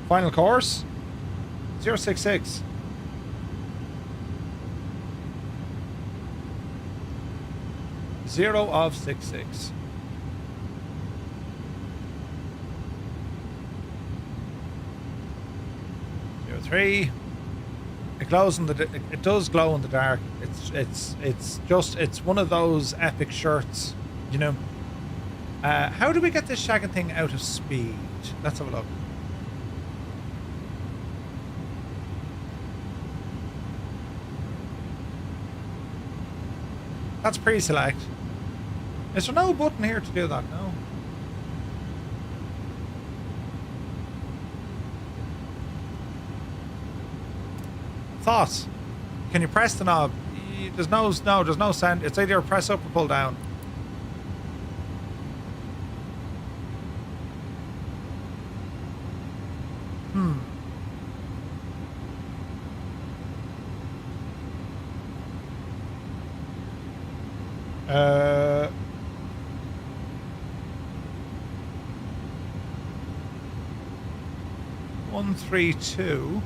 Final course 066. Zero of 66. Three. It glows in the. It does glow in the dark. It's one of those epic shirts, you know. How do we get this shagging thing out of speed? Let's have a look. That's pre-select. Is there no button here to do that? No. Thoughts? Can you press the knob? There's no sound. It's either press up or pull down. One, 3, 2.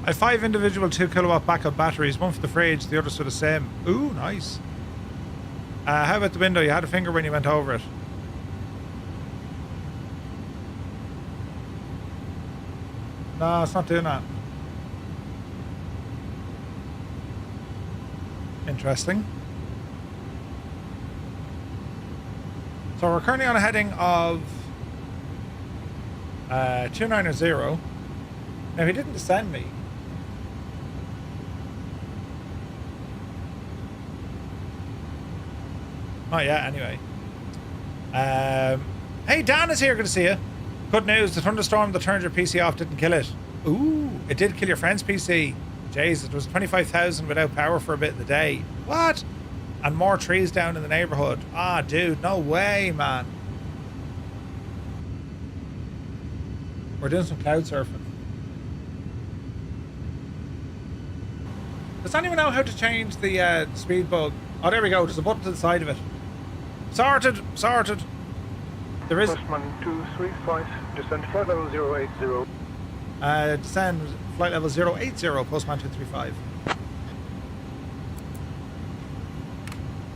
I have 5 individual 2 kilowatt backup batteries, one for the fridge, the other's for the sim. Ooh, nice. How about the window? You had a finger when you went over it. No, it's not doing that. Interesting. So we're currently on a heading of 290. Now he didn't descend me. Not yet, anyway. Hey, Dan is here. Good to see you. Good news. The thunderstorm that turned your PC off didn't kill it. Ooh, it did kill your friend's PC. Jeez, it was 25,000 without power for a bit of the day. What? And more trees down in the neighborhood. Ah, dude, no way, man. We're doing some cloud surfing. Does anyone know how to change the speed bug? Oh, there we go. There's a button to the side of it. Sorted. Sorted. There is... Postman 235, descend flight level 080. Descend flight level 080, Postman 235.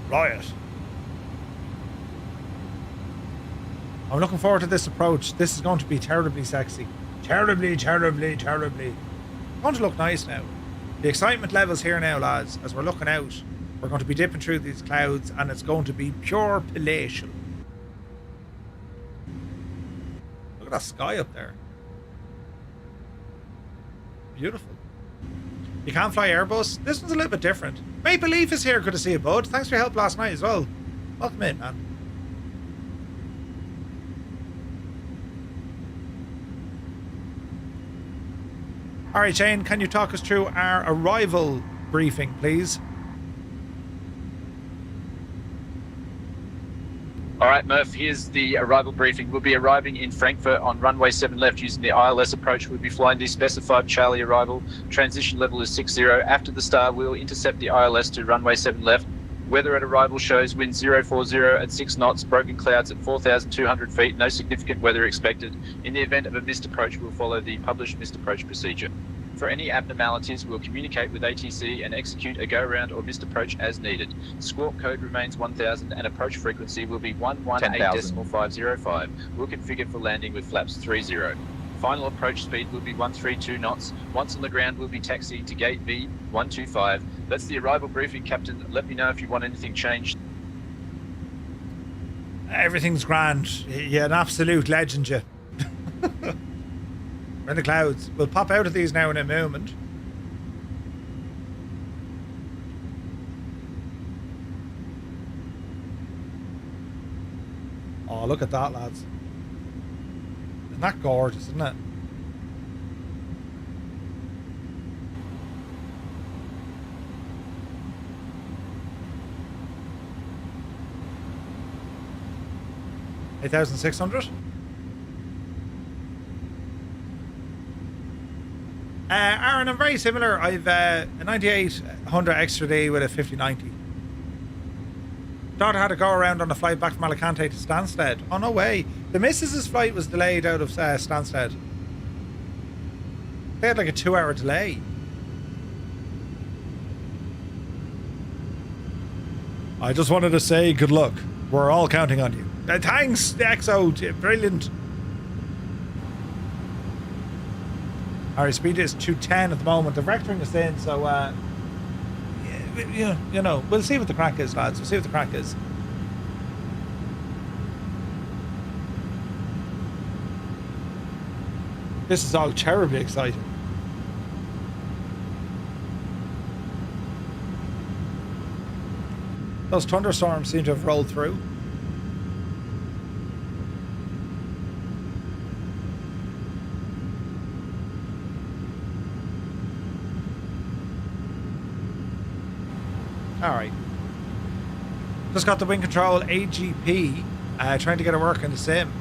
Riot. I'm looking forward to this approach. This is going to be terribly sexy. Terribly, terribly, terribly. It's going to look nice now. The excitement levels here now, lads, as we're looking out. We're going to be dipping through these clouds and it's going to be pure palatial. Look at that sky up there. Beautiful. You can't fly Airbus. This one's a little bit different. Maple Leaf is here. Good to see you, bud. Thanks for your help last night as well. Welcome in, man. Alright, Shane, can you talk us through our arrival briefing, please? Alright, Murph, here's the arrival briefing. We'll be arriving in Frankfurt on runway 7 left using the ILS approach. We'll be flying the specified Charlie arrival. Transition level is 60. After the star, we'll intercept the ILS to runway 7 left. Weather at arrival shows wind 040 at 6 knots, broken clouds at 4,200 feet, no significant weather expected. In the event of a missed approach, we'll follow the published missed approach procedure. For any abnormalities, we'll communicate with ATC and execute a go-around or missed approach as needed. Squawk code remains 1000 and approach frequency will be 118.505. We'll configure for landing with flaps 30. Final approach speed will be 132 knots. Once on the ground, we'll be taxiing to gate V 125. That's the arrival briefing, Captain. Let me know if you want anything changed. Everything's grand. You're an absolute legend, you. We're in the clouds. We'll pop out of these now in a moment. Oh, look at that, lads. Isn't that gorgeous, isn't it? $8,600. Aaron, I'm very similar. I've a 9800 extra D with a 5090. Daughter had to go around on a flight back from Alicante to Stansted. Oh, no way. The missus's flight was delayed out of Stansted. They had like a 2-hour delay. I just wanted to say good luck. We're all counting on you. Thanks, XO. Brilliant. Our speed is 210 at the moment. They're vectoring us in, so you know, we'll see what the crack is, lads. We'll see what the crack is. This is all terribly exciting. Those thunderstorms seem to have rolled through. Alright. Just got the wind control AGP trying to get it work in the sim.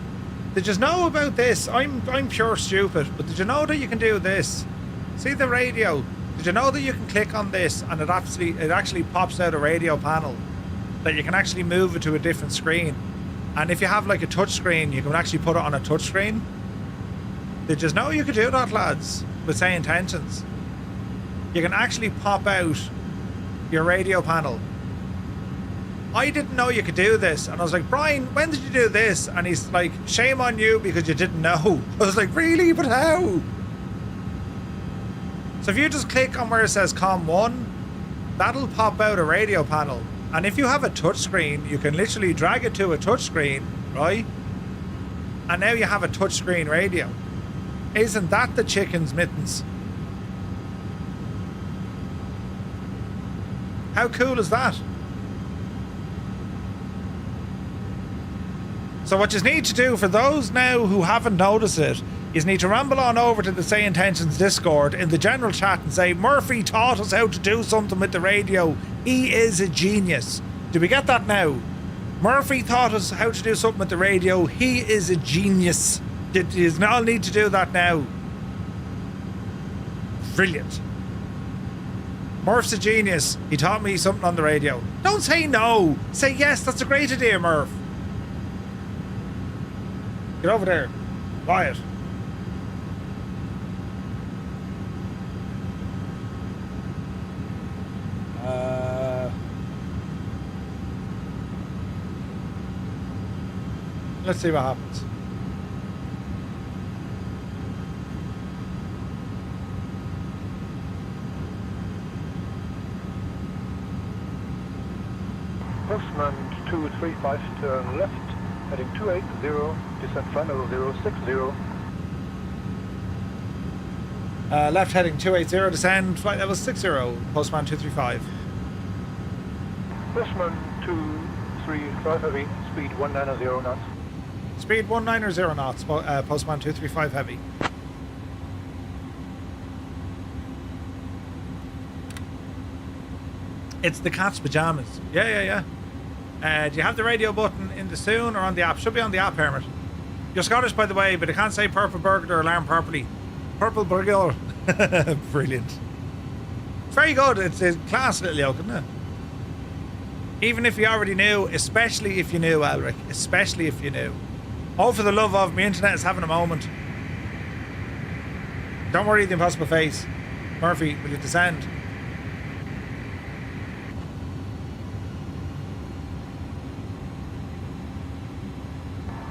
Did you know about this? I'm pure stupid, but did you know that you can do this? See the radio? Did you know that you can click on this and it actually pops out a radio panel that you can actually move it to a different screen? And if you have like a touch screen, you can actually put it on a touch screen. Did you know you could do that, lads, with SayIntentions? you can actually pop out your radio panel. I didn't know you could do this, and I was like, Brian, when did you do this? And he's like, shame on you because you didn't know. I was like, really? But how? So if you just click on where it says COM 1, that'll pop out a radio panel. And if you have a touchscreen, you can literally drag it to a touchscreen, right? And now you have a touchscreen radio. Isn't that the chicken's mittens? How cool is that? So what you need to do, for those now who haven't noticed it, you need to ramble on over to the SayIntentions Discord in the general chat and say, Murphy taught us how to do something with the radio. He is a genius. Do we get that now? Murphy taught us how to do something with the radio. He is a genius. You all need to do that now. Brilliant. Murph's a genius. He taught me something on the radio. Don't say no. Say yes. That's a great idea, Murph. Get over there. Quiet. Let's see what happens. Postman 235, turn left, heading 280, descent flight level 060. Left heading 280, descend, flight level 60, Postman 235. Postman 235 heavy, speed 190 knots. Speed 190 knots, Postman 235 heavy. It's the cat's pajamas. Yeah. Do you have the radio button in the soon or on the app? Should be on the app, Hermit. You're Scottish, by the way, but I can't say purple burglar alarm properly. Purple burglar. Brilliant. Very good. It's a class little yoke, isn't it? Even if you already knew, especially if you knew, Elric. Especially if you knew. Oh, for the love of, my internet is having a moment. Don't worry, the impossible face. Murphy, will you descend?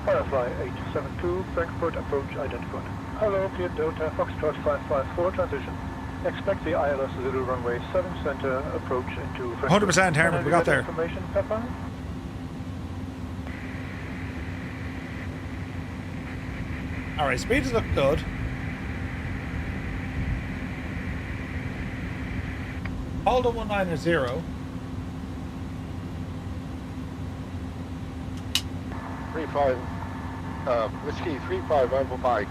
Firefly 872, Frankfurt approach identified. Hello, clear Delta, Foxtrot 554, transition. Expect the ILS Zulu runway 7 center approach into Frankfurt. 100% Hermit, we got there. Information, Pepper? Alright, speed is looking good. Hold on 190. 35, Whiskey 35 over Mike.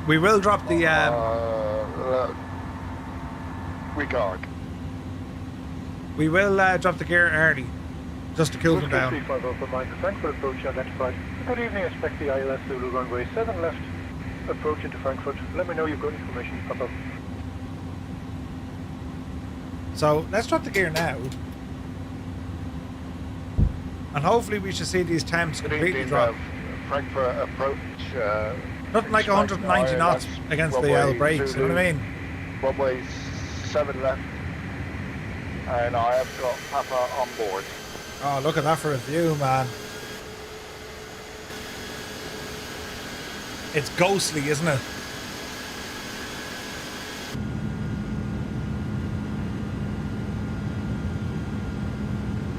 We will drop the regard. We will drop the gear early, just to cool them down. 35 over Mike, Frankfurt approach identified. Good evening, expect the ILS Zulu runway 7 left, approach into Frankfurt. Let me know you've got information, Papa. So let's drop the gear now. And hopefully we should see these temps completely drop. Frankfurt approach. Nothing like 190 knots against the L brakes, you know what I mean? Runway 7 left. And I have got Papa on board. Oh, look at that for a view, man. It's ghostly, isn't it?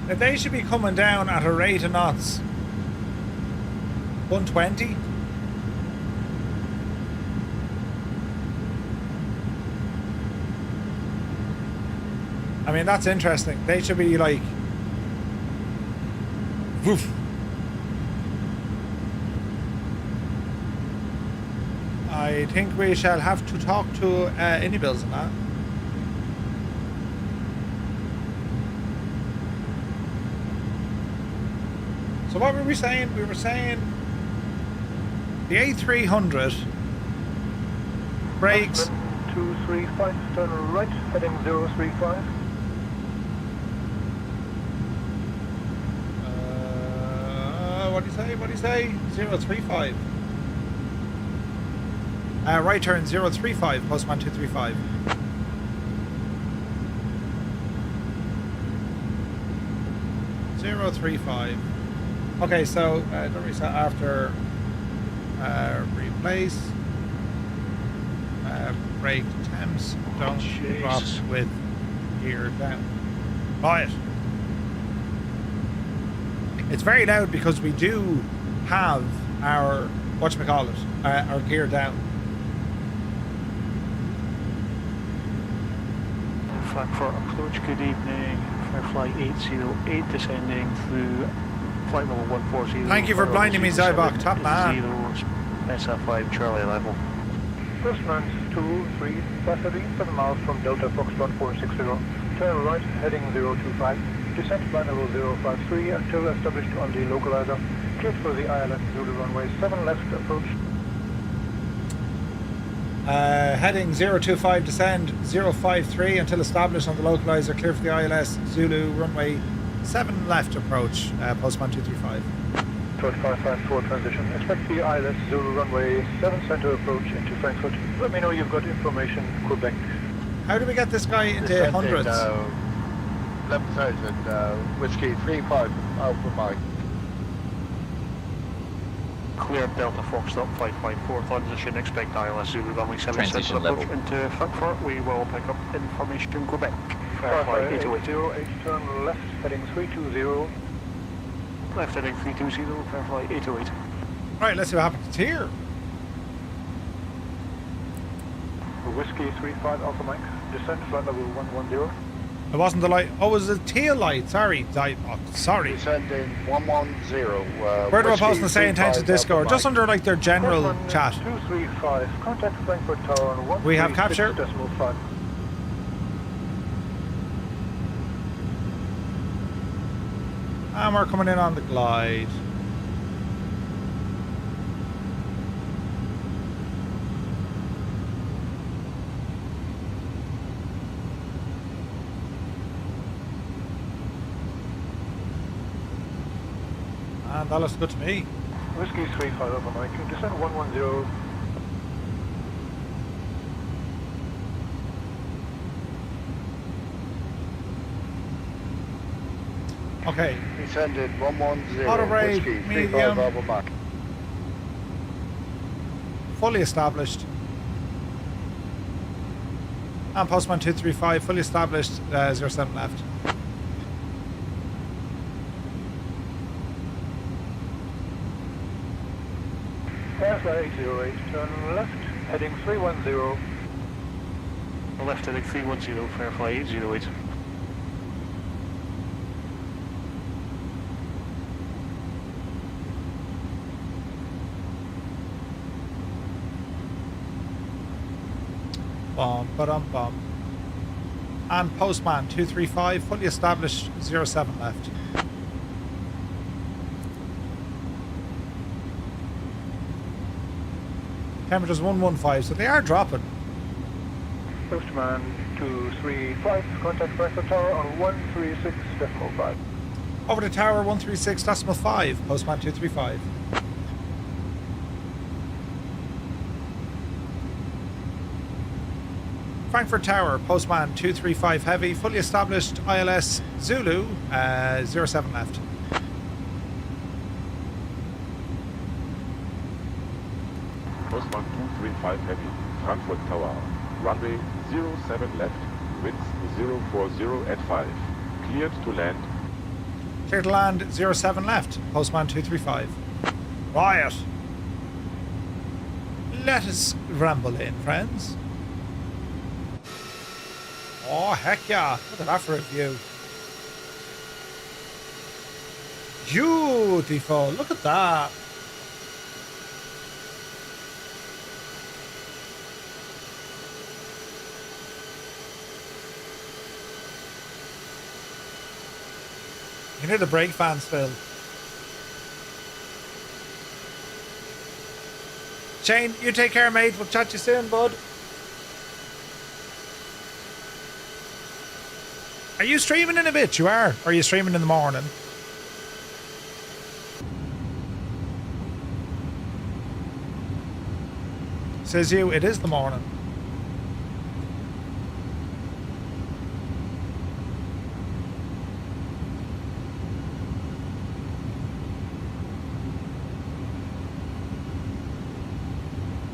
Now they should be coming down at a rate of knots. 120. I mean, that's interesting. They should be like... Woof. I think we shall have to talk to iniBuilds on that. So what were we saying? We were saying the A300 brakes. 235, turn right, heading 035. What do you say? 035. Right turn 035, postman 235. Okay, so don't reset after replace. Brake temps don't drop with gear down. Right. It's very loud because we do have our whatchamacallit, our gear down. Frankfurt approach, good evening. Flight 808 descending through flight level 140. Thank you for blinding me, Zybok. Top man. SF5 Charlie level. Postman 23, flight 7 miles from Delta Foxtrot 460. Turn right, heading 025. Descent flight level 053 until established on the localizer. Cleared for the ILS Zulu runway 7 left approach. Heading 025, descend 053 until established on the localizer. Clear for the ILS Zulu runway 7 left approach. Postman 235. 2554 transition. Expect the ILS Zulu runway 7 center approach into Frankfurt. Let me know you've got information, Quebec. How do we get this guy into hundreds? 11,000, Whiskey 35, Alpha Mike. Clear Delta Foxtrot 554 transition. Expect ILS Zulu runway 7 Transition center level. approach into Frankfurt. We will pick up information, Quebec. Flight 808, turn left, heading 320. Left heading 320, Flight 808. Right, let's see what happens here. Whiskey 35 Alpha Mike, descent flight level 110. It wasn't the light. Oh, it was the tail light. Sorry, sorry. Descending 110. Where do I post in the SayIntentions Discord? Just under like their general Postman chat. 235, contact Frankfurt Tower on 136.5. We have capture. And we're coming in on the glide. And that looks good to me. Whiskey 35 over Mike, descent 110. Okay. Descended 110. Auto brake, Whiskey 35 medium. Alpha Mike. Fully established. And postman 235, fully established, 07 left. Airfly 808, turn left, heading 310. Left heading 310, Firefly 808. Bum, ba-dum, bum. And postman 235, fully established, 07 left. Temperature's 115, so they are dropping. Postman 235, contact Frankfurt Tower on 136.5. Over the tower, 136.5, postman 235. Frankfurt Tower, postman 235 heavy, fully established, ILS Zulu, 07 left. Postman 235 heavy, Frankfurt Tower, runway 07 left, winds 040 at 5, cleared to land. Clear to land, 07 left, postman 235. Riot. Let us ramble in, friends. Oh, heck yeah. Look at that for a view. Beautiful. Look at that. You hear the brake fans, Phil. Shane, you take care, mate. We'll chat to you soon, bud. Are you streaming in a bit? You are. Or are you streaming in the morning? Says you, it is the morning.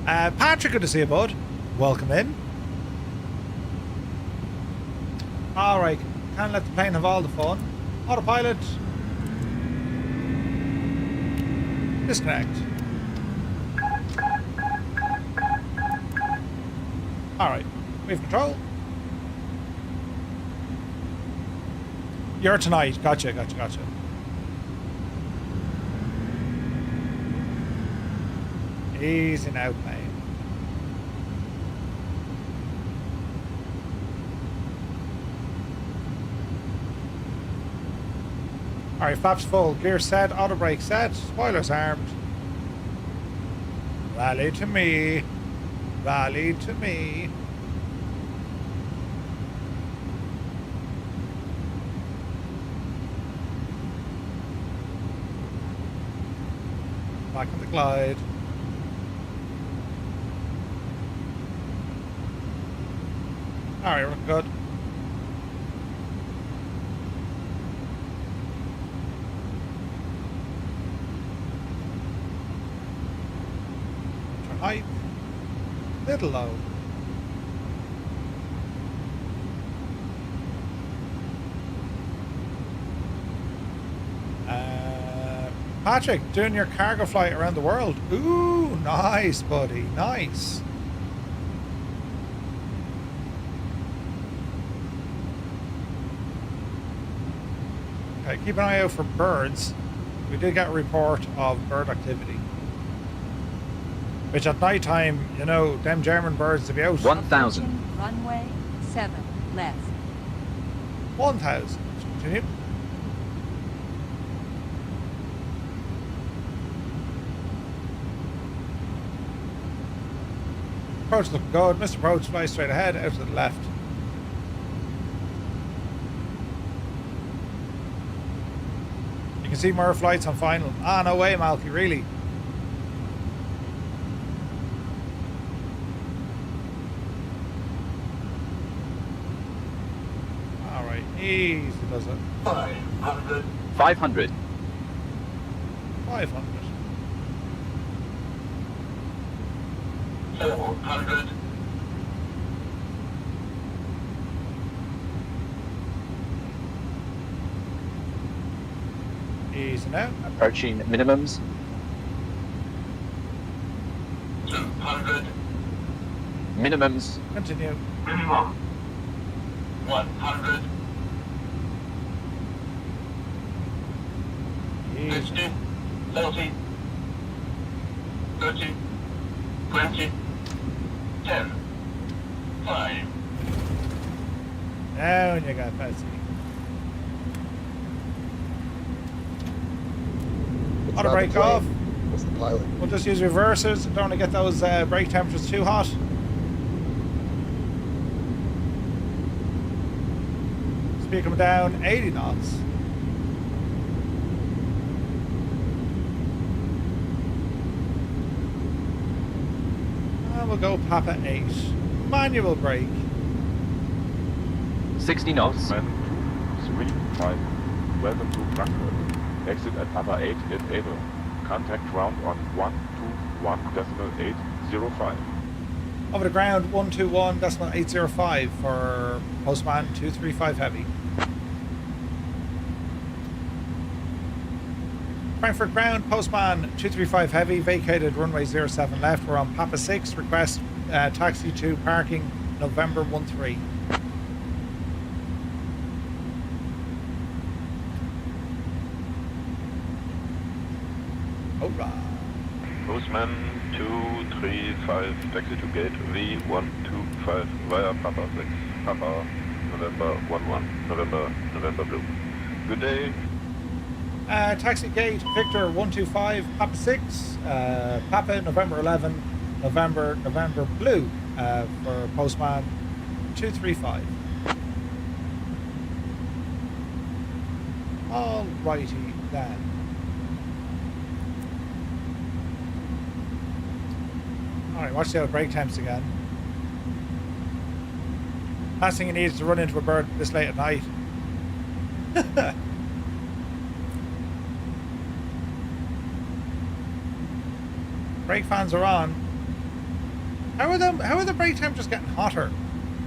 Patrick, good to see you, bud. Welcome in. Alright, can't let the plane have all the fun. Autopilot. Disconnect. Alright, we have control. You're tonight. Gotcha. Easy now, plane. Alright, flaps full, gear set, auto brake set, spoilers armed. Rally to me. Rally to me. Back on the glide. Alright, we're good. Turn height. Little low. Patrick, doing your cargo flight around the world. Ooh, nice, buddy. Nice. Okay, keep an eye out for birds. We did get a report of bird activity. Which at night time, you know, them German birds to be out. 1,000. Runway 7 left. 1,000. Continue. Approach looking good. Mr. Approach, fly straight ahead, out to the left. You can see more flights on final. Ah, no way, Malky, really. Alright, easy does it. 500. 500. 500. 400. Easy now. Approaching minimums. 200. Minimums. Continue. Minimum. 100. Easy. 50. 30. 30. 20. 10. 5. Down you got Patsy. Auto brake off. What's the pilot? We'll just use reversers. Don't want to get those brake temperatures too hot. Speed coming down 80 knots. And we'll go Papa 8. Manual brake. 60 knots. 235. Welcome to Frankfurt. Exit at Papa 8 if able. Contact ground on 121.805. Over the ground 121.805 for Postman 235 Heavy. Frankfurt ground, Postman 235 Heavy, vacated runway 07 left. We're on Papa 6. Request taxi to parking November 13. Alright. Postman 235, taxi to gate V125 via Papa 6, Papa November 11, November Blue. Good day. Taxi gate Victor 125, Papa 6, Papa November 11, November Blue for Postman 235. Alrighty then. Alright, watch the old brake temps again. Last thing you need is to run into a bird this late at night. Brake fans are on. How are the brake temps just getting hotter?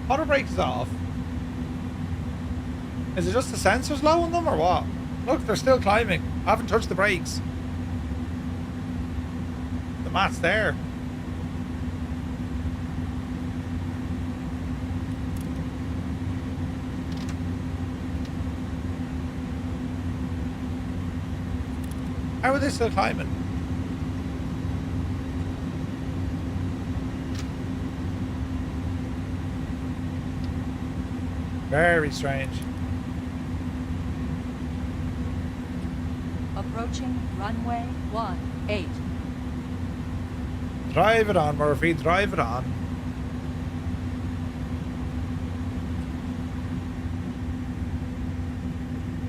Auto brakes is off. Is it just the sensors low on them or what? Look, they're still climbing. I haven't touched the brakes. The mat's there. How are they still climbing? Very strange. Approaching runway 18. Drive it on, Murphy. Drive it on.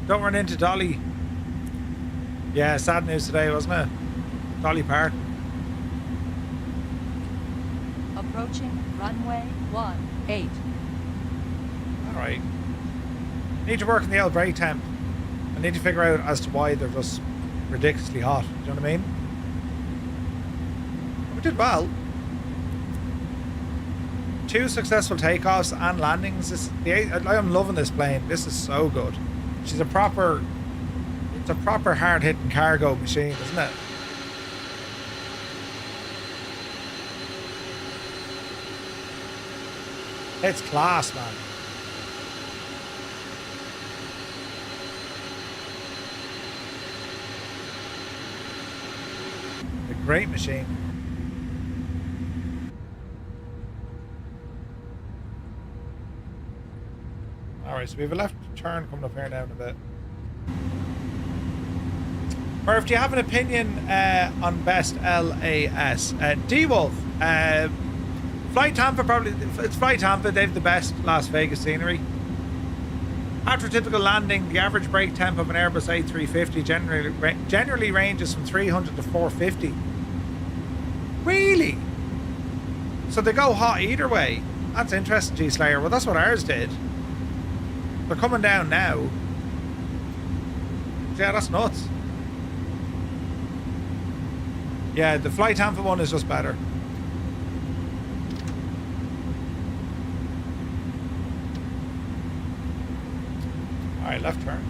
Don't run into Dolly. Yeah, sad news today, wasn't it? Dolly Parton. Approaching runway 18. Alright. Need to work on the old brake temp. I need to figure out as to why they're just ridiculously hot. Do you know what I mean? We did well. 2 successful takeoffs and landings. I'm loving this plane. This is so good. It's a proper hard-hitting cargo machine, isn't it? It's class, man. A great machine. Alright, so we have a left turn coming up here now in a bit. Murph, do you have an opinion on best LAS? D-Wolf. Flight Tampa, probably. It's Flight Tampa. They have the best Las Vegas scenery. After a typical landing, the average brake temp of an Airbus A350 generally ranges from 300 to 450. Really? So they go hot either way. That's interesting, G-Slayer. Well, that's what ours did. They're coming down now. Yeah, that's nuts. Yeah, the Flight Tampa one is just better. Alright, left turn.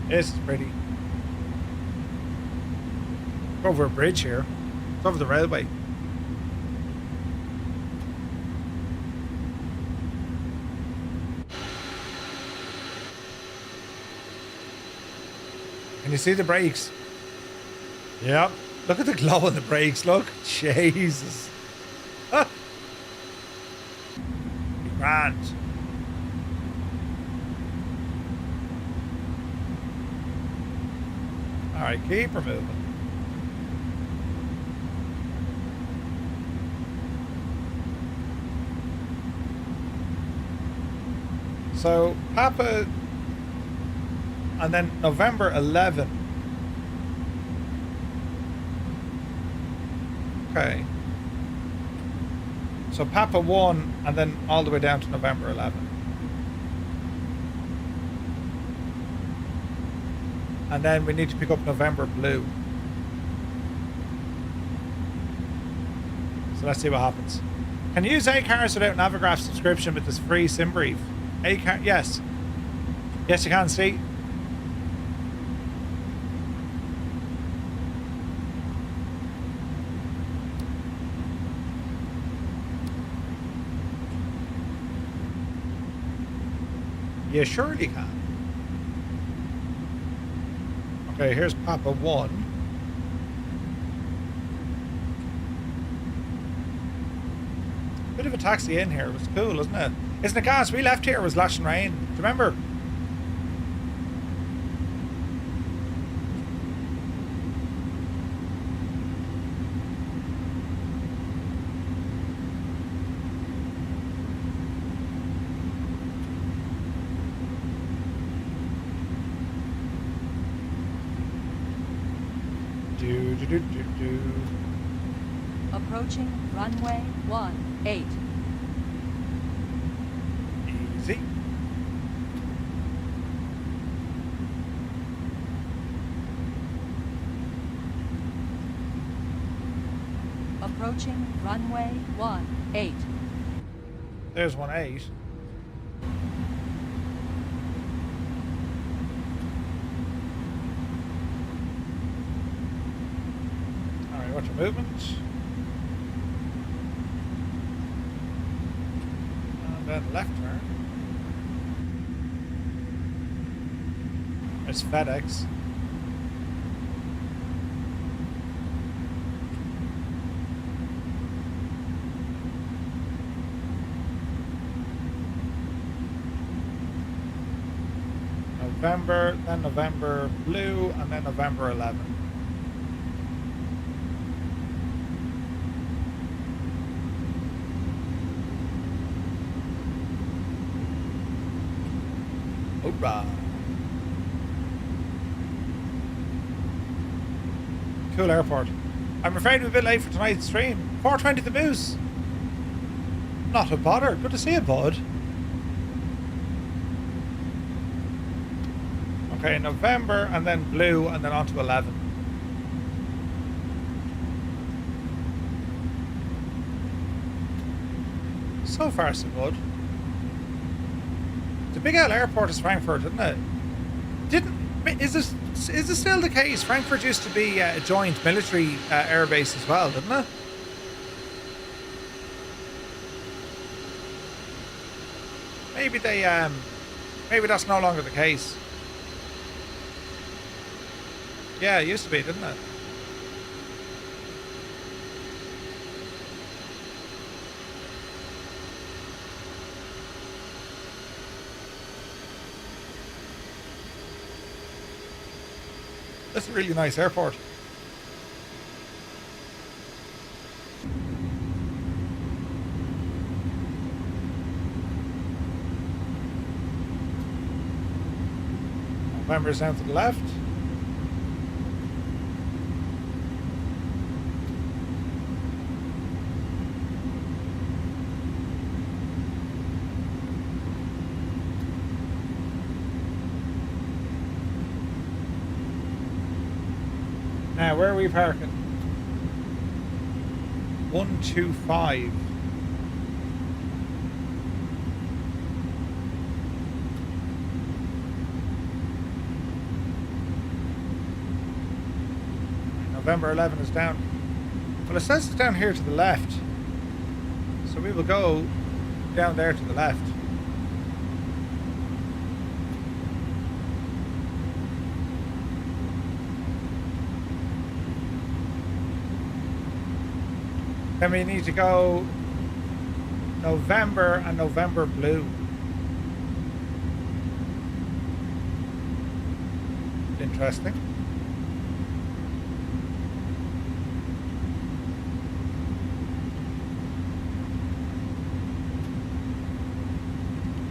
This is pretty. Over a bridge here. It's over the railway. Can you see the brakes? Yep. Look at the glow on the brakes. Look. Jesus. Ah. Grand. Alright, keep her moving. So, Papa, and then November 11. Okay. So Papa 1, and then all the way down to November 11. And then we need to pick up November Blue. So let's see what happens. Can you use A-Cars without Navigraph subscription with this free SimBrief? A-Car, yes. Yes, you can, see. You surely can. Okay, here's Papa 1. Bit of a taxi in here. It was cool, isn't it? Isn't it gas? We left here, it was lashing rain. Do you remember? Approaching runway 18. Easy. Approaching runway 18. There's 18. Alright, watch your movement. And then left turn. There's FedEx. November, then November blue, and then November 11. Hoorah! Cool airport. I'm afraid we're a bit late for tonight's stream. 4:20 the booze. Not a bother. Good to see you, bud. Okay, November, and then blue, and then on to 11. So far, so good. The big old airport is Frankfurt, isn't it? Is this still the case? Frankfurt used to be a joint military airbase as well, didn't it? Maybe they maybe that's no longer the case. Yeah, it used to be, didn't it? That's a really nice airport. November's down to the left. Now, where are we parking? 125. November 11 is down. Well, it says it's down here to the left. So we will go down there to the left. Then we need to go November and November blue. Interesting.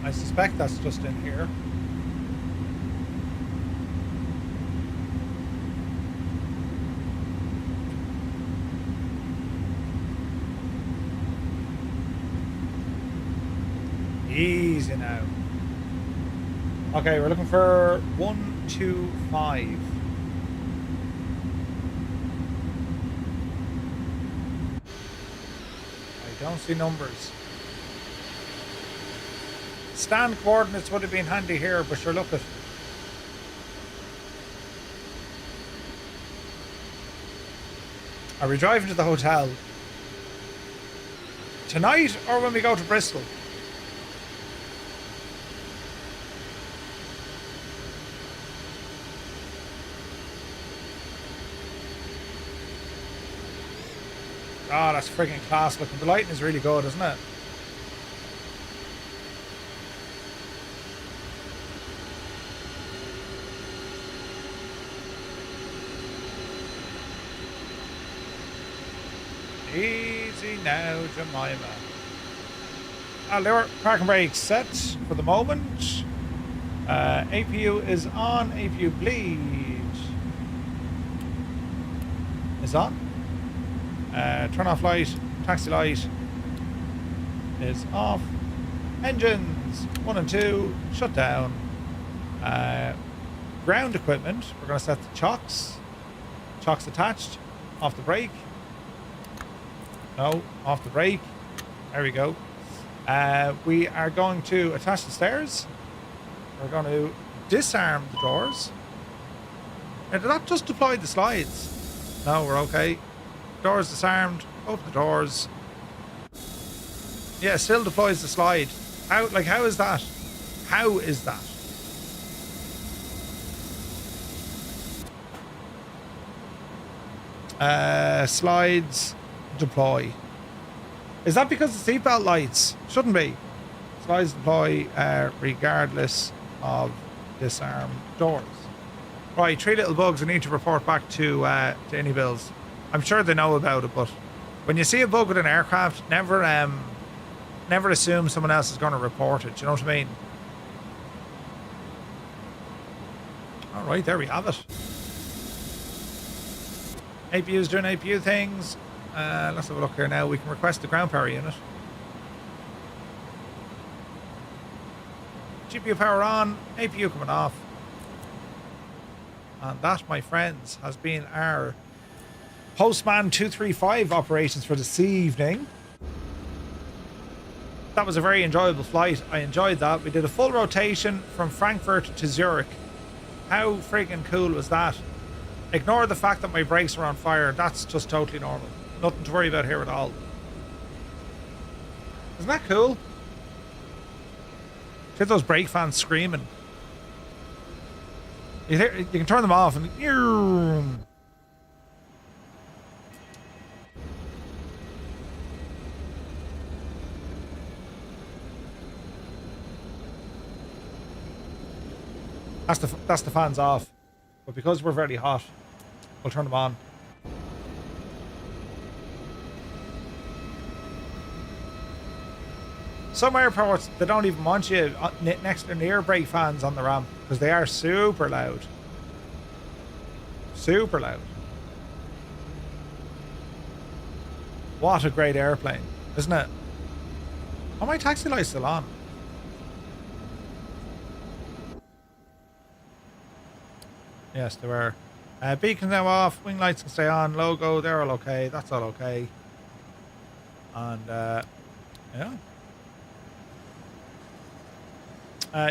I suspect that's just in here. Easy now. Okay, we're looking for 125. I don't see numbers. Stand coordinates would have been handy here, but sure, look at. Are we driving to the hotel tonight or when we go to Bristol? Oh, that's freaking class looking. The lighting is really good, isn't it? Easy now, Jemima. Lower parking brake set for the moment. APU is on. APU bleed. is on. Turn off light. Taxi light is off. Engines 1 and 2 shut down. Ground equipment, we're going to set the chocks. Chocks attached. Off the brake. No, off the brake. There we go. We are going to attach the stairs. We're going to disarm the doors. Now, did that just deploy the slides? No, we're okay. Doors disarmed. Open the doors. Yeah, it still deploys the slide. How is that? How is that? Slides deploy. Is that because the seatbelt lights? Shouldn't be. Slides deploy regardless of disarm doors. Right, 3 little bugs we need to report back to iniBuilds. I'm sure they know about it, but when you see a bug with an aircraft, never assume someone else is going to report it. Do you know what I mean? All right, there we have it. APU's doing APU things. Let's have a look here now. We can request the ground power unit. GPU power on, APU coming off. And that, my friends, has been our Postman 235 operations for this evening. That was a very enjoyable flight. I enjoyed that. We did a full rotation from Frankfurt to Zurich. How friggin' cool was that? Ignore the fact that my brakes were on fire. That's just totally normal. Nothing to worry about here at all. Isn't that cool? Get those brake fans screaming. You can turn them off and... That's the fans off. But because we're very hot, we'll turn them on. Some airports, they don't even want you next to near brake fans on the ramp because they are super loud. Super loud. What a great airplane, isn't it? Are my taxi lights still on? Yes, they were. Beacons now off. Wing lights can stay on. Logo, they're all okay. That's all okay. And, yeah.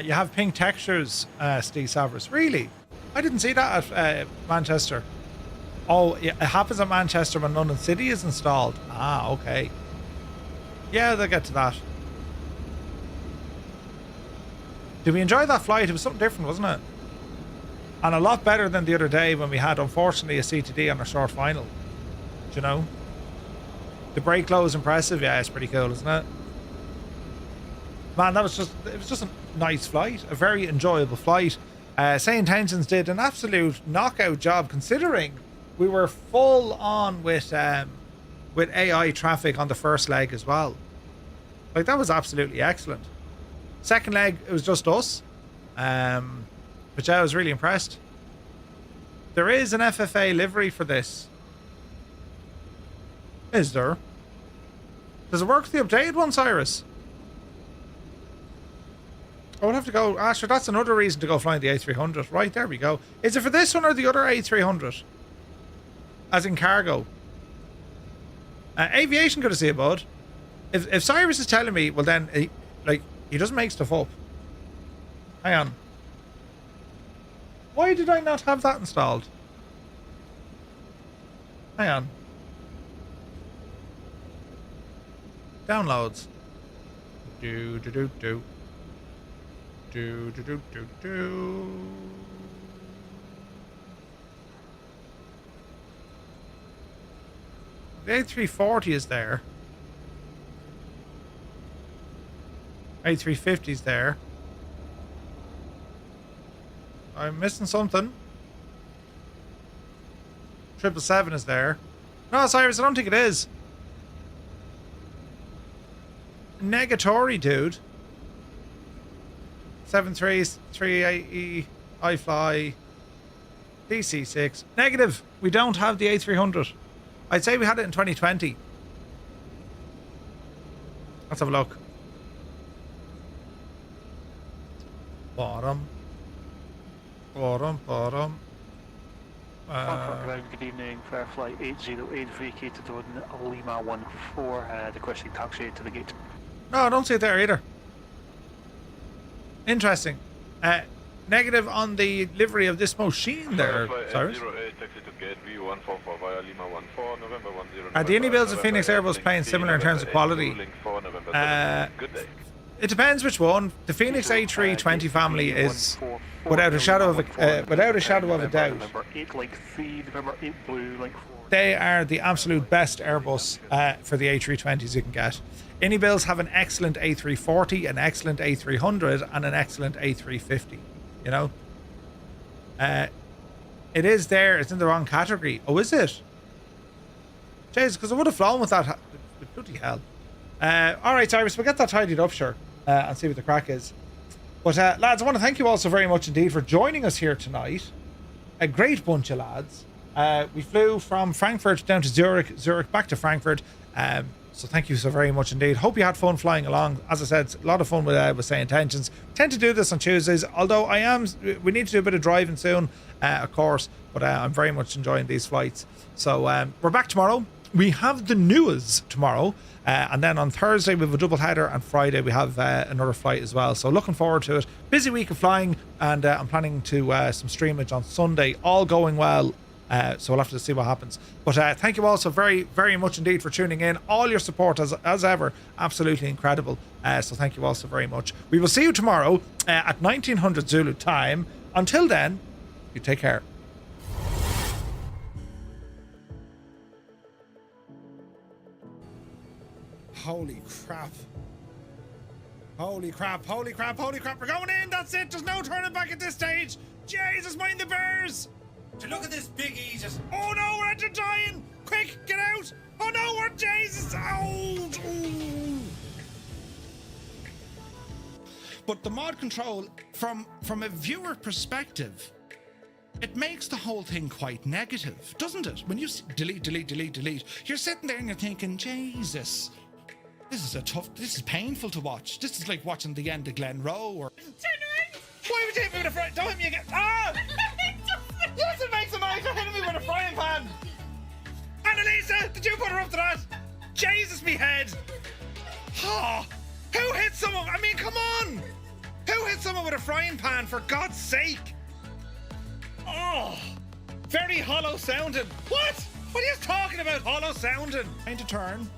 You have pink textures, Steve Savers. Really? I didn't see that at Manchester. Oh, yeah, it happens at Manchester when London City is installed. Ah, okay. Yeah, they'll get to that. Did we enjoy that flight? It was something different, wasn't it? And a lot better than the other day when we had, unfortunately, a CTD on our short final. Do you know? The brake low is impressive. Yeah, it's pretty cool, isn't it? Man, it was just a nice flight. A very enjoyable flight. SayIntentions did an absolute knockout job considering we were full on with AI traffic on the first leg as well. Like, that was absolutely excellent. Second leg, it was just us. But yeah, I was really impressed. There is an FFA livery for this. Is there? Does it work with the updated one, Cyrus? I would have to go... Ah, sure, that's another reason to go flying the A300. Right, there we go. Is it for this one or the other A300? As in cargo? Aviation could have seen it, bud. If Cyrus is telling me, well then, he doesn't make stuff up. Hang on. Why did I not have that installed? Hang on. Downloads. Do. The A340 is there. A350 is there. I'm missing something. 777 is there. No, Cyrus, I don't think it is. Negatory, dude. 737-38E, I fly. DC6. Negative. We don't have the A300. I'd say we had it in 2020. Let's have a look. Bottom. Frankfurt ground, good evening. Fair flight 808 vacated on Lima 14, requesting taxi to the gate. No, I don't see it there either. Interesting. Negative on the livery of this machine there, Cyrus. The iniBuilds of Phoenix Airbus planes similar in terms of quality. It depends which one. The Phoenix A320 family is without a shadow of a doubt. They are the absolute best Airbus for the A320s you can get. iniBuilds have an excellent A340, an excellent A300, and an excellent A350. You know, it is there. It's in the wrong category. Oh, is it? Jeez, because I would have flown with that. Bloody hell. All right, Cyrus, we'll get that tidied up, sure, and see what the crack is. But lads, I want to thank you all so very much indeed for joining us here tonight. A great bunch of lads. We flew from Frankfurt down to Zurich, Zurich back to Frankfurt. So thank you so very much indeed. Hope you had fun flying along. As I said, a lot of fun with SayIntentions. Tend to do this on Tuesdays, although we need to do a bit of driving soon, of course. But I'm very much enjoying these flights. So we're back tomorrow. We have the news tomorrow. And then on Thursday we have a double header, and Friday we have another flight as well. So looking forward to it. Busy week of flying, and I'm planning to some streamage on Sunday. All going well. So we'll have to see what happens. But thank you all so very, very much indeed for tuning in. All your support as ever, absolutely incredible. So thank you all so very much. We will see you tomorrow at 1900 Zulu time. Until then, you take care. Holy crap. Holy crap, holy crap, holy crap. We're going in, that's it. There's no turning back at this stage. Jesus, mind the bears. Look at this big Jesus. Oh no, we're under dying. Quick, get out. Oh no, we're Jesus. Oh. But the mod control, from a viewer perspective, it makes the whole thing quite negative, doesn't it? When you delete, you're sitting there and you're thinking, Jesus, this is painful to watch. This is like watching the end of Glen Rowe or... Turn around. Why would you hit me with a frying pan? Don't hit me again. Ah! Yes, it makes a noise. You're hitting me with a frying pan. Annalisa, did you put her up to that? Jesus, me head. Oh, who hit someone? I mean, come on. Who hit someone with a frying pan, for God's sake? Oh, very hollow sounding. What? What are you talking about, hollow sounding? Trying to turn.